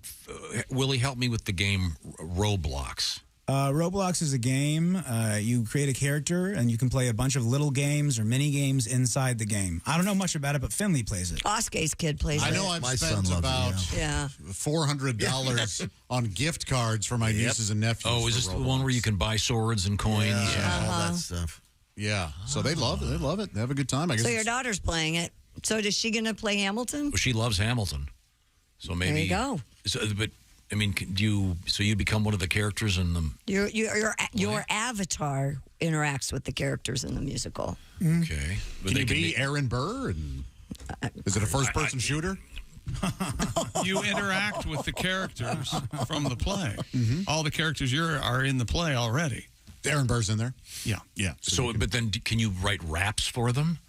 Will he help me with the game Roblox? Roblox is a game. You create a character, and you can play a bunch of little games or mini games inside the game. I don't know much about it, but Finley plays it. Oscar's kid plays I it. know I've My spent son loves about it, Yeah. $400 on gift cards for my nieces and nephews. Oh, is for this the Roblox. one where you can buy swords and coins? All that stuff. Yeah. So they love it. They love it. They have a good time. I guess. So your daughter's playing it. So is she going to play Hamilton? Well, she loves Hamilton, so maybe. There you go. So, but I mean, do you? So you become one of the characters in the. Your avatar interacts with the characters in the musical. Okay. But Can they you can be Aaron Burr? And is it a first-person shooter? You interact with the characters from the play. All the characters are in the play already. Aaron Burr's in there. Yeah. Yeah. So, but then can you write raps for them?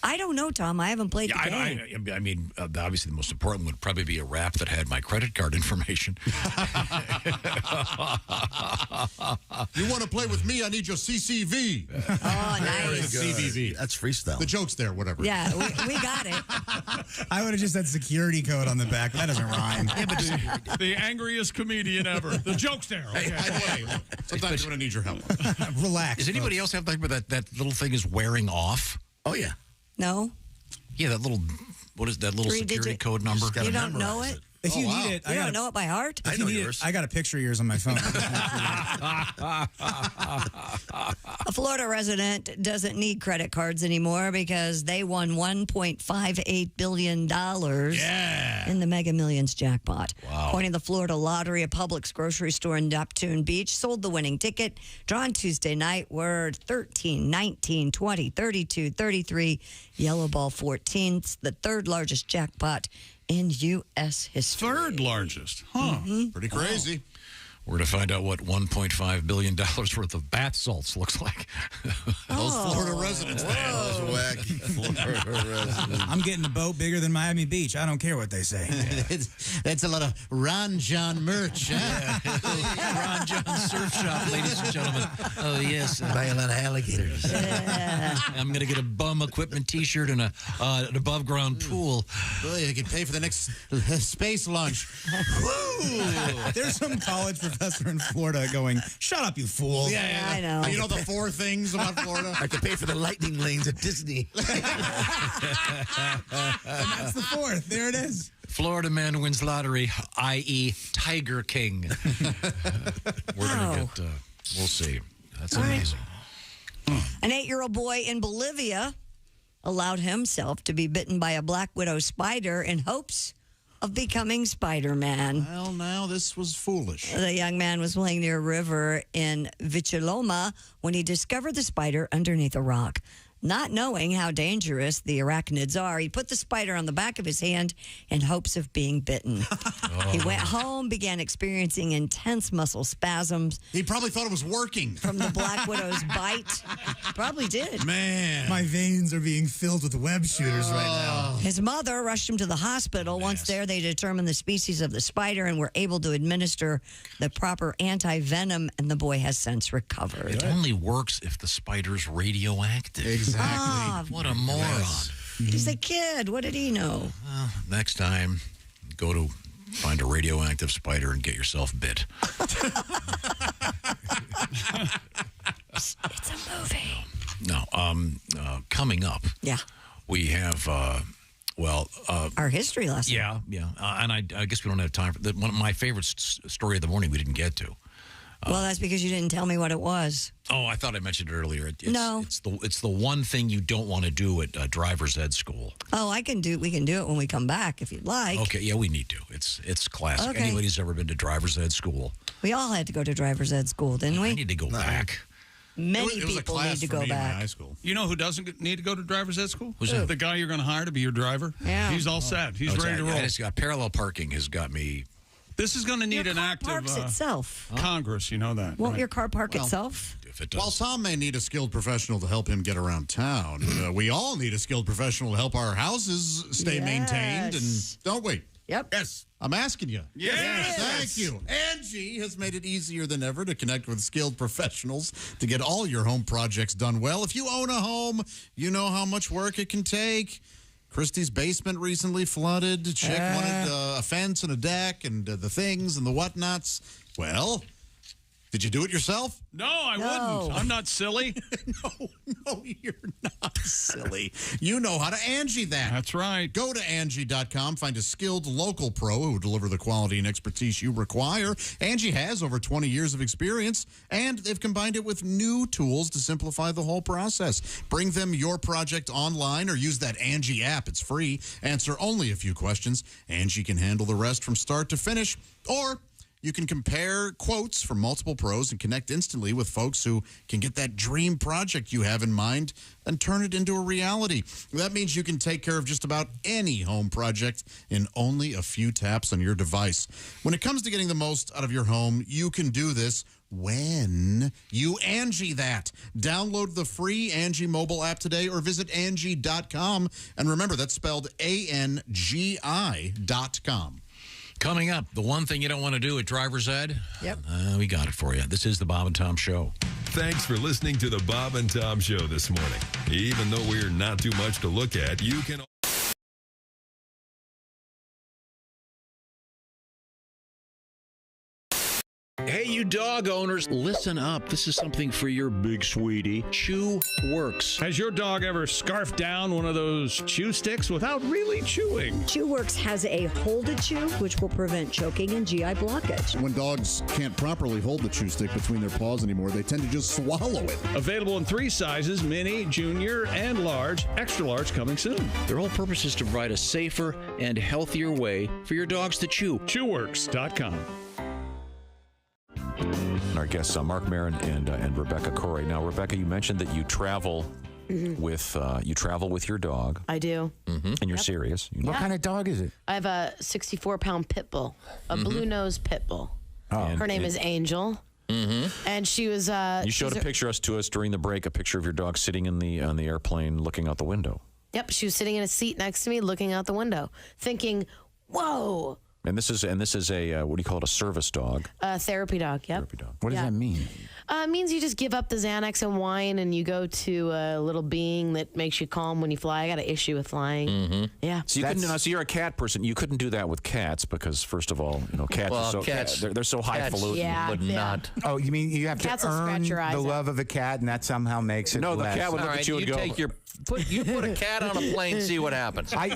I don't know, Tom. I haven't played the game. I mean, obviously the most important would probably be a rap that had my credit card information. You want to play with me? I need your CCV. Oh, nice. CVV. That's freestyle. The joke's there, whatever. Yeah, we got it. I would have just said security code on the back. That doesn't rhyme. The angriest comedian ever. The joke's there. Okay. Sometimes you're going to need your help. Relax. Does anybody else have that little thing is wearing off? Oh, yeah. No. Yeah, that little, what is that little security 3-digit code number? You don't know it? If you need it, You don't know it by heart? If you need it, I got a picture of yours on my phone. A Florida resident doesn't need credit cards anymore because they won $1.58 billion in the Mega Millions jackpot. Wow. According to the Florida Lottery, a Publix grocery store in Neptune Beach sold the winning ticket. Drawn Tuesday night were 13, 19, 20, 32, 33, yellow ball 14. It's the third largest jackpot in U.S. history. Third largest. Huh. Pretty crazy. We're going to find out what $1.5 billion worth of bath salts looks like. Those Florida residents. Those wacky Florida residents. I'm getting a boat bigger than Miami Beach. I don't care what they say. That's a lot of Ron John merch. Ron John Surf Shop, ladies and gentlemen. Oh, yes. Buy a lot of alligators. I'm going to get a bum equipment T-shirt and an above-ground pool. Boy, you can pay for the next space launch. There's some college professor in Florida going, "Shut up, you fool." Yeah, I know. You know the 4 things about Florida? I could pay for the lightning lanes at Disney. And that's the 4th. There it is. Florida man wins lottery, i.e. Tiger King. We're going to get, we'll see. That's amazing. An 8-year-old boy in Bolivia allowed himself to be bitten by a black widow spider in hopes of becoming Spider-Man. Well, now this was foolish. The young man was playing near a river in Vichaloma when he discovered the spider underneath a rock. Not knowing how dangerous the arachnids are, he put the spider on the back of his hand in hopes of being bitten. He went home, began experiencing intense muscle spasms. He probably thought it was working. From the black widow's bite. Probably did. Man. My veins are being filled with web shooters right now. His mother rushed him to the hospital. Once there, they determined the species of the spider and were able to administer the proper anti-venom, and the boy has since recovered. It only works if the spider's radioactive. Exactly. What a moron. He's a kid. What did he know? Well, next time, go to find a radioactive spider and get yourself bit. It's a movie. Coming up. Yeah. We have, our history lesson. Yeah. And I guess we don't have time for that. One of my favorite story of the morning we didn't get to. Well, that's because you didn't tell me what it was. Oh, I thought I mentioned it earlier. No. It's the one thing you don't want to do at driver's ed school. Oh, we can do it when we come back if you'd like. Okay, yeah, we need to. It's classic. Okay. Anybody who's ever been to driver's ed school. We all had to go to driver's ed school, didn't we? I need to go back. Many people need to go back. High school. You know who doesn't need to go to driver's ed school? Who's that? The guy you're going to hire to be your driver. Yeah. He's all set. He's ready to roll. It's got parallel parking has got me. This is going to need Your an car act parks of itself. Congress. You know that. Won't right? your car park itself? If it does. While Tom may need a skilled professional to help him get around town, we all need a skilled professional to help our houses stay maintained, and don't we? Yep. Yes. I'm asking you. Yes. Thank you. Angie has made it easier than ever to connect with skilled professionals to get all your home projects done well. If you own a home, you know how much work it can take. Christy's basement recently flooded. Chick wanted a fence and a deck and the things and the whatnots. Well, did you do it yourself? No, I wouldn't. I'm not silly. No, you're not silly. You know how to Angie that. That's right. Go to Angie.com, find a skilled local pro who will deliver the quality and expertise you require. Angie has over 20 years of experience, and they've combined it with new tools to simplify the whole process. Bring them your project online or use that Angie app. It's free. Answer only a few questions. Angie can handle the rest from start to finish. Or you can compare quotes from multiple pros and connect instantly with folks who can get that dream project you have in mind and turn it into a reality. That means you can take care of just about any home project in only a few taps on your device. When it comes to getting the most out of your home, you can do this when you Angie that. Download the free Angie mobile app today or visit Angie.com. And remember, that's spelled ANGI.com. Coming up, the one thing you don't want to do at driver's ed? Yep. We got it for you. This is the Bob and Tom Show. Thanks for listening to the Bob and Tom Show this morning. Even though we're not too much to look at, you can... Hey, you dog owners, listen up. This is something for your big sweetie. Chew Works. Has your dog ever scarfed down one of those chew sticks without really chewing? ChewWorks has a hold to chew, which will prevent choking and GI blockage. When dogs can't properly hold the chew stick between their paws anymore, they tend to just swallow it. Available in 3 sizes, mini, junior, and large. Extra large coming soon. Their whole purpose is to provide a safer and healthier way for your dogs to chew. Chewworks.com. Our guests, Mark Maron and Rebecca Corey. Now, Rebecca, you mentioned that you travel with your dog. I do. And you're serious. What kind of dog is it? I have a 64-pound pit bull, a blue-nosed pit bull. Her name is Angel. And she was... you showed a picture to us during the break, a picture of your dog sitting on the airplane looking out the window. Yep, she was sitting in a seat next to me looking out the window, thinking, whoa. And this is a what do you call it? A service dog. A therapy dog. Yep. Therapy dog. What does that mean? It means you just give up the Xanax and wine, and you go to a little being that makes you calm when you fly. I got an issue with flying. Yeah. So you couldn't. So you're a cat person. You couldn't do that with cats because, first of all, cats are so they're so highfalutin. Yeah, would not. Oh, you mean you have Cats to will scratch earn your eyes the out. love of a cat, and that somehow makes it No, the less. cat would look at you and go. Put a cat on a plane, see what happens. I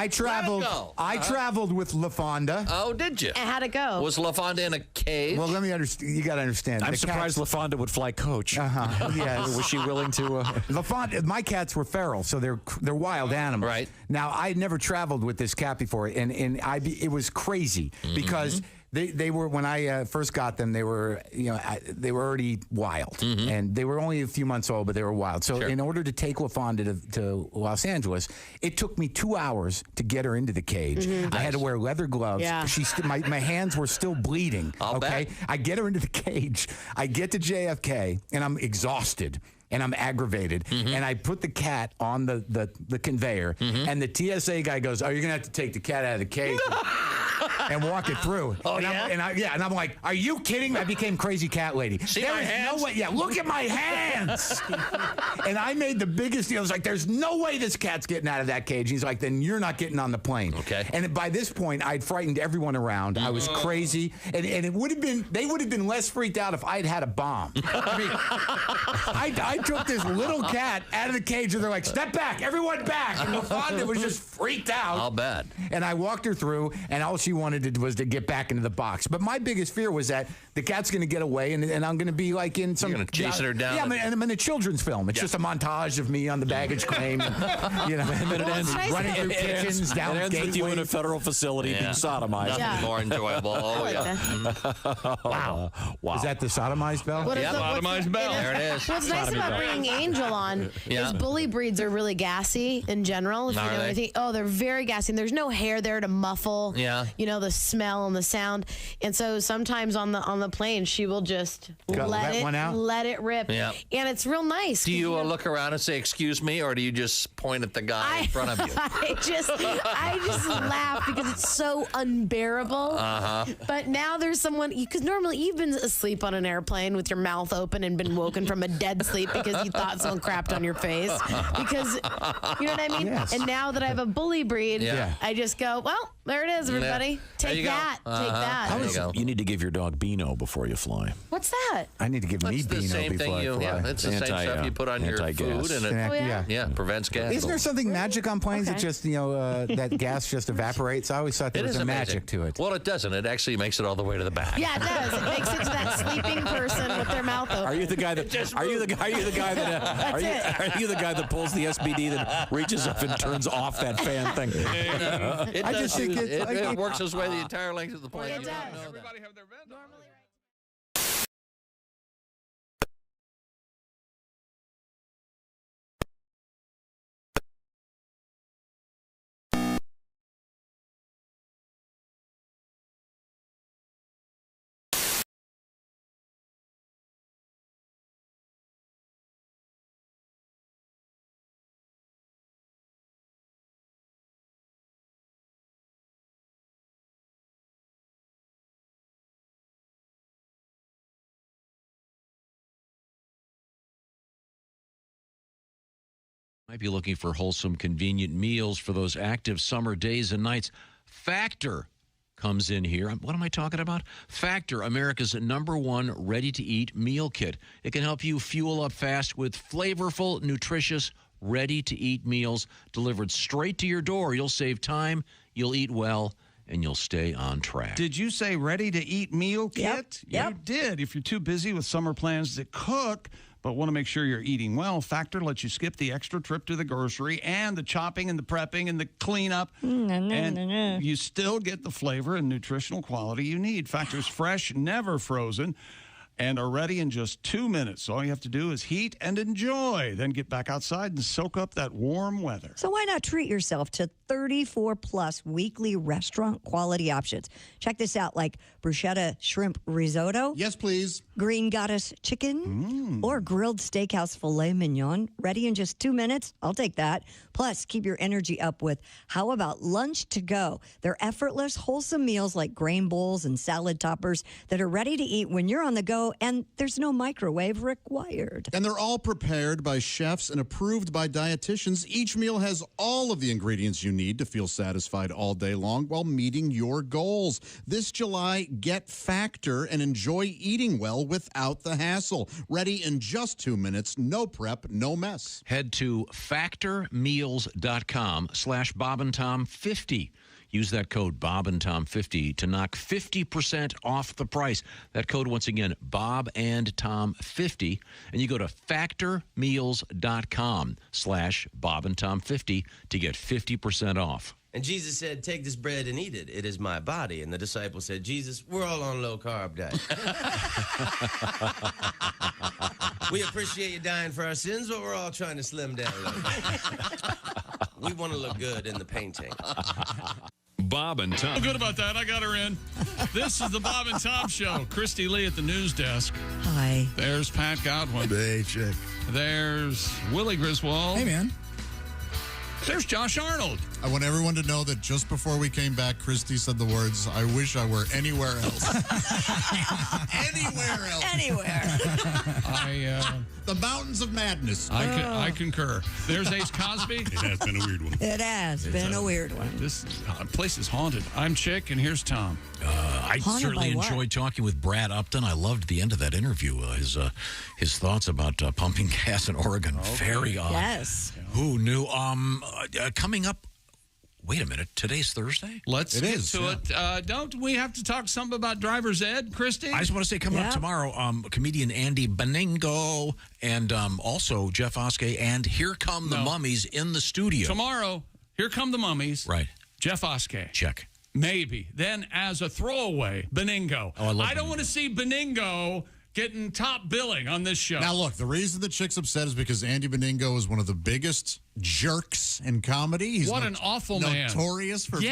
traveled. I traveled with LaFonda. Oh, did you? And how'd it go? Was LaFonda in a cage? Well, let me understand. You got to understand. I'm The surprised cats- LaFonda would fly coach. Yes. Was she willing to? LaFonda, my cats were feral, so they're wild animals. Right. Now, I had never traveled with this cat before, and it was crazy because they were, when I first got them, they were already wild, and they were only a few months old, but they were wild. So in order to take LaFonda to Los Angeles, it took me 2 hours to get her into the cage. I had to wear leather gloves. Yeah. My hands were still bleeding. I'll bet. I get her into the cage. I get to JFK, and I'm exhausted. And I'm aggravated, and I put the cat on the conveyor, and the TSA guy goes, "Oh, you're gonna have to take the cat out of the cage." and walk it through. Oh, and yeah? And I'm like, are you kidding me? I became crazy cat lady. See There my is hands? no way. Yeah, look at my hands. And I made the biggest deal. I was like, there's no way this cat's getting out of that cage. He's like, then you're not getting on the plane. Okay. And by this point, I'd frightened everyone around. I was crazy. And it would have been, they would have been less freaked out if I'd had a bomb. I mean, I took this little cat out of the cage and they're like, step back, everyone back. And LaFonda was just freaked out. I'll bet. And I walked her through, and all she wanted was to get back into the box. But my biggest fear was that the cat's going to get away, and I'm going to be like in some... You're going to chase her down. Yeah, I'm in a children's film. It's just a montage of me on the baggage claim. And, you know, and then it ends running through kitchens, down it ends with you in a federal facility being sodomized. Nothing more enjoyable. Oh, yeah. Wow. Is that the sodomized bell? Sodomized bell. There it is. What's nice about bringing Angel on is bully breeds are really gassy in general. If you know anything. Oh, they're very gassy. And there's no hair there to muffle, the smell and the sound. And so sometimes on the plane, she will just let it rip. Yeah. And it's real nice. Do you look around and say, excuse me, or do you just point at the guy in front of you? I just laugh because it's so unbearable. But now there's someone, because normally you've been asleep on an airplane with your mouth open and been woken from a dead sleep because you thought someone crapped on your face. Because, you know what I mean? Yes. And now that I have a bully breed, I just go, well, there it is, everybody. Take that. Take that. You need to give your dog Beano before you fly. What's that? I need to give me Beano before I fly. Yeah, it's the same stuff you put on your food, and it prevents gas. Isn't there something magic on planes that just, that gas just evaporates? I always thought there was a magic to it. Well, it doesn't. It actually makes it all the way to the back. Yeah, it does. It makes it to that sleeping person with their mouth open. Are you the guy that? Are you the guy that pulls the SBD that reaches up and turns off that fan thing? It works its way the entire length of the plane. It does. Everybody have their vent on. Might be looking for wholesome, convenient meals for those active summer days and nights. Factor comes in here. What am I talking about? Factor, America's #1 ready-to-eat meal kit. It can help you fuel up fast with flavorful, nutritious, ready-to-eat meals delivered straight to your door. You'll save time, you'll eat well, and you'll stay on track. Did you say ready-to-eat meal kit? Yep. You did. If you're too busy with summer plans to cook, but want to make sure you're eating well, Factor lets you skip the extra trip to the grocery and the chopping and the prepping and the cleanup. And you still get the flavor and nutritional quality you need. Factor's fresh, never frozen, and are ready in just 2 minutes. All you have to do is heat and enjoy. Then get back outside and soak up that warm weather. So why not treat yourself to 34-plus weekly restaurant quality options? Check this out, like bruschetta shrimp risotto. Yes, please. Green goddess chicken or grilled steakhouse filet mignon. Ready in just 2 minutes. I'll take that. Plus, keep your energy up with How About Lunch to Go? They're effortless, wholesome meals like grain bowls and salad toppers that are ready to eat when you're on the go, and there's no microwave required. And they're all prepared by chefs and approved by dietitians. Each meal has all of the ingredients you need to feel satisfied all day long while meeting your goals. This July, get Factor and enjoy eating well without the hassle. Ready in just 2 minutes, no prep, no mess. Head to factormeals.com/BobandTom50. Use that code BobandTom50 to knock 50% off the price. That code, once again, BobandTom50. And you go to factormeals.com/BobandTom50 to get 50% off. And Jesus said, take this bread and eat it. It is my body. And the disciples said, Jesus, we're all on low-carb diet. We appreciate you dying for our sins, but we're all trying to slim down a little bit. We want to look good in the painting. Bob and Tom. Feel good about that. I got her in. This is the Bob and Tom Show. Christy Lee at the news desk. Hi. There's Pat Godwin. Hey, check. There's Willie Griswold. Hey, man. There's Josh Arnold. I want everyone to know that just before we came back, Christy said the words, "I wish I were anywhere else." Anywhere else. Anywhere. The mountains of madness. I concur. There's Ace Cosby. It has been a weird one. It has been a weird one. This place is haunted. I'm Chick, and here's Tom. I Haunted certainly by what? enjoyed talking with Brad Upton. I loved the end of that interview. His thoughts about pumping gas in Oregon. Very odd. Yes. Who knew? Coming up. Wait a minute. Today's Thursday? Let's get to it. Don't we have to talk something about driver's ed, Christy? I just want to say, coming up tomorrow, comedian Andy Beningo and also Jeff Oskey and Here Come the Mummies in the studio. Tomorrow, Here Come the Mummies. Right. Jeff Oskey. Check. Maybe. Then, as a throwaway, Beningo. Oh, I love I don't want to see Beningo getting top billing on this show. Now, look, the reason the Chick's upset is because Andy Beningo is one of the biggest jerks in comedy. He's What an awful man. Notorious for being...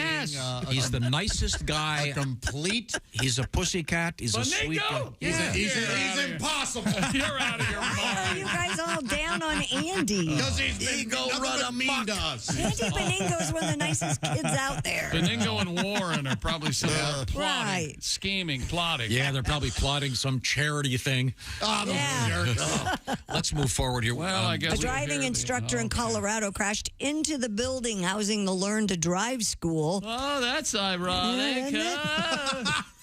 He's the nicest guy. A complete... He's a pussycat. He's a sweet guy. Yeah. He's impossible. You're out of your Why are you guys all down on Andy? Because he's been run amok us. Andy Beningo's one of the nicest kids out there. Beningo and Warren are probably plotting, Right. scheming, plotting. Yeah, they're probably plotting some charity thing. Let's move forward here. Well, I guess A driving instructor in Colorado crashed into the building housing the Learn to Drive school. Oh, that's ironic.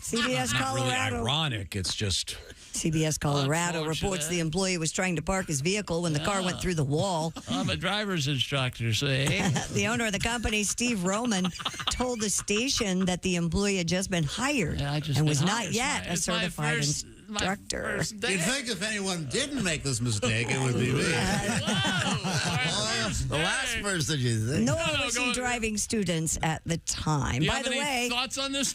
CBS Not really Colorado. ironic. It's just... CBS Colorado reports the employee was trying to park his vehicle when the car went through the wall. I'm a driver's instructor, see? The owner of the company, Steve Roman, told the station that the employee had just been hired and was not yet a certified instructor. You'd think if anyone didn't make this mistake, it would be me. The last person you think. No overseas driving students at the time. You By have the any way, thoughts on this?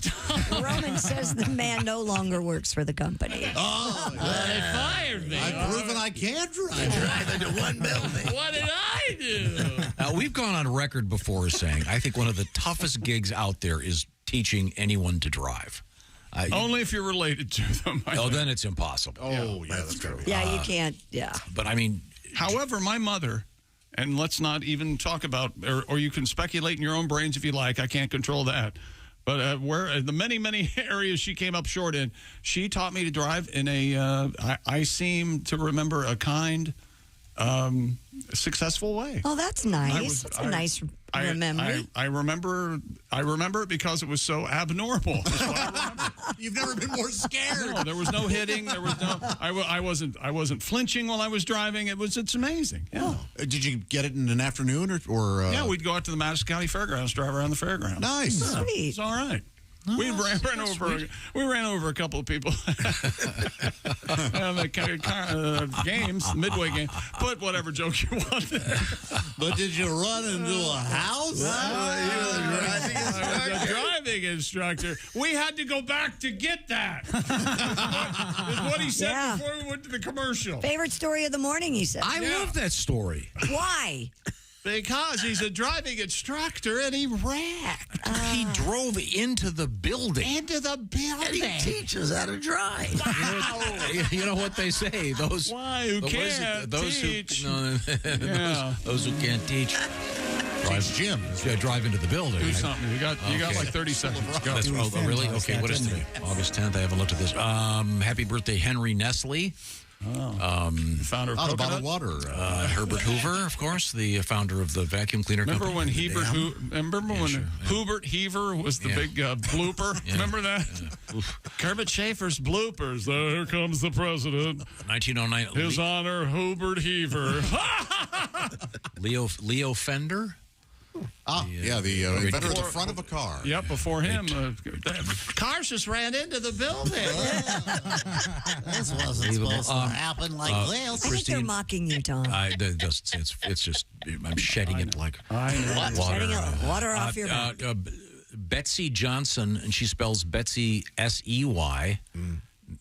Roman says the man no longer works for the company. They fired me. I've proven I can't drive. Drive into one building. What did I do? We've gone on record before as saying, I think one of the toughest gigs out there is teaching anyone to drive. Only if you're related to them. Then it's impossible. Oh, yeah, that's true. Yeah, you can't. Yeah. But I mean... However, my mother, and let's not even talk about, or you can speculate in your own brains if you like. I can't control that. But where the many, many areas she came up short in, she taught me to drive in a, I seem to remember, a kind, successful way. Oh, that's nice. That's a nice memory. I remember it because it was so abnormal. That's what I remember. You've never been more scared. No, there was no hitting. There was no. I wasn't flinching while I was driving. It's amazing. Yeah. Oh. Did you get it in an afternoon or Yeah, we'd go out to the Madison County Fairgrounds, drive around the fairgrounds. Nice. Yeah, Sweet. it's all right. We ran over a couple of people on the games, midway game. Put whatever joke you wanted. But did you run into a house? You were the driving instructor. The driving instructor. We had to go back to get that. Is what he said before we went to the commercial. Favorite story of the morning, he said. I love that story. Why? Because he's a driving instructor and he wrecked. He drove into the building. Into the building. And he teaches how to drive. You know what they say? Those who can't teach. Those who can't teach. Teach Jim. Drive into the building. Do something. You got like 30 seconds. Go. That's, really? Okay, what is today? August 10th. I haven't looked at this. Happy birthday, Henry Nestle. Founder of the bottled water. Herbert Hoover, of course, the founder of the vacuum cleaner company. Remember when Hubert Heaver was the big blooper? Yeah. Remember that? Kermit Schaefer's bloopers. Here comes the president. 1909. His Honor, Hubert Heaver. Leo Fender. The inventor at the front of a car. Yep, before him. Cars just ran into the building. This wasn't supposed to happen like this. I think they're mocking you, Tom. It's just, I'm shedding it like water. Shedding water off your back. Betsy Johnson, and she spells Betsy S-E-Y.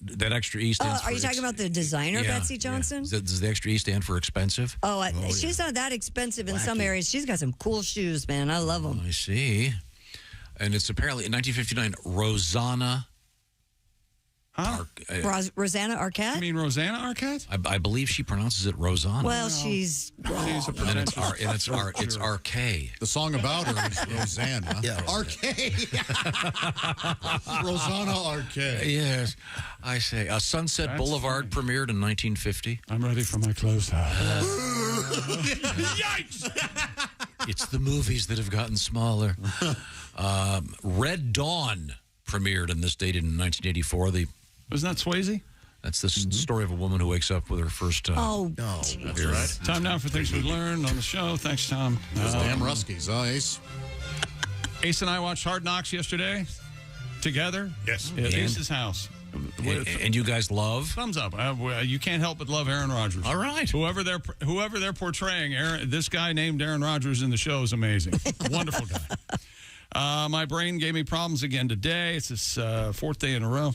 That extra E stands for... Are you talking about the designer, Betsy Johnson? Yeah. Does the extra E stand for expensive? She's not that expensive in some areas. She's got some cool shoes, man. I love them. I see. And it's apparently, in 1959, Rosanna Huh? Rosanna Arquette? You mean Rosanna Arquette? I believe she pronounces it Rosanna. Well, she's wrong. She's a and it's pretentious- it's Arcade. The song about her is Rosanna. Yeah. Arcade. Rosanna Arcade. Yes, I say. Sunset That's Boulevard premiered in 1950. I'm ready for my closed house. Yikes! It's the movies that have gotten smaller. Red Dawn premiered in this date in 1984. Wasn't that Swayze? That's the story of a woman who wakes up with her first. That's right. Time now for things we learned on the show. Thanks, Tom. Those damn Ruskies, Ace. Ace and I watched Hard Knocks yesterday together. Yes. At Ace's house. And you guys love? Thumbs up. You can't help but love Aaron Rodgers. All right. Whoever they're portraying, this guy named Aaron Rodgers in the show is amazing. Wonderful guy. My brain gave me problems again today. It's his fourth day in a row.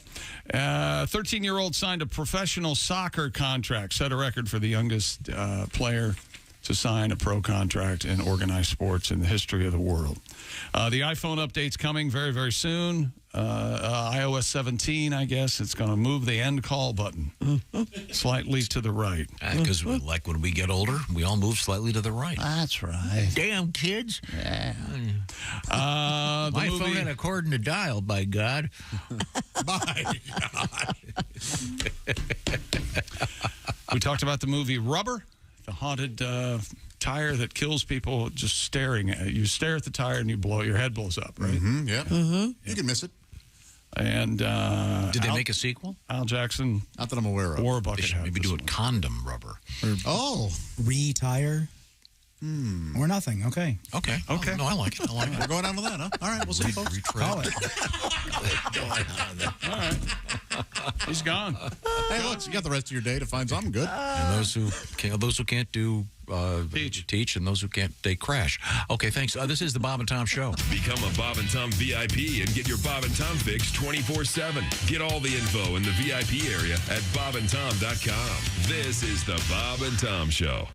13-year-old signed a professional soccer contract, set a record for the youngest player to sign a pro contract in organized sports in the history of the world. The iPhone update's coming very, very soon. iOS 17, I guess. It's going to move the end call button slightly to the right. Because like when we get older, we all move slightly to the right. That's right. Damn kids. Yeah. My phone had a cord and a dial, by God. My God. We talked about the movie Rubber, the haunted tire that kills people just staring at you. You stare at the tire and your head blows up, right? Mm-hmm, yeah. Mm-hmm. You can miss it. And did they make a sequel? Al Jackson, not that I'm aware of. Wore a bucket They should hat. maybe do it condom rubber. Oh, retire. Or nothing. Okay. Okay. Okay. No, I like it. We're going on with that, huh? All right, we'll see, folks. Call it. All right. He's gone. Hey, look, you got the rest of your day to find something good. And those who can't do teach, and those who can't, they crash. Okay, thanks. This is the Bob and Tom Show. Become a Bob and Tom VIP and get your Bob and Tom fix 24/7. Get all the info in the VIP area at bobandtom.com. This is the Bob and Tom Show.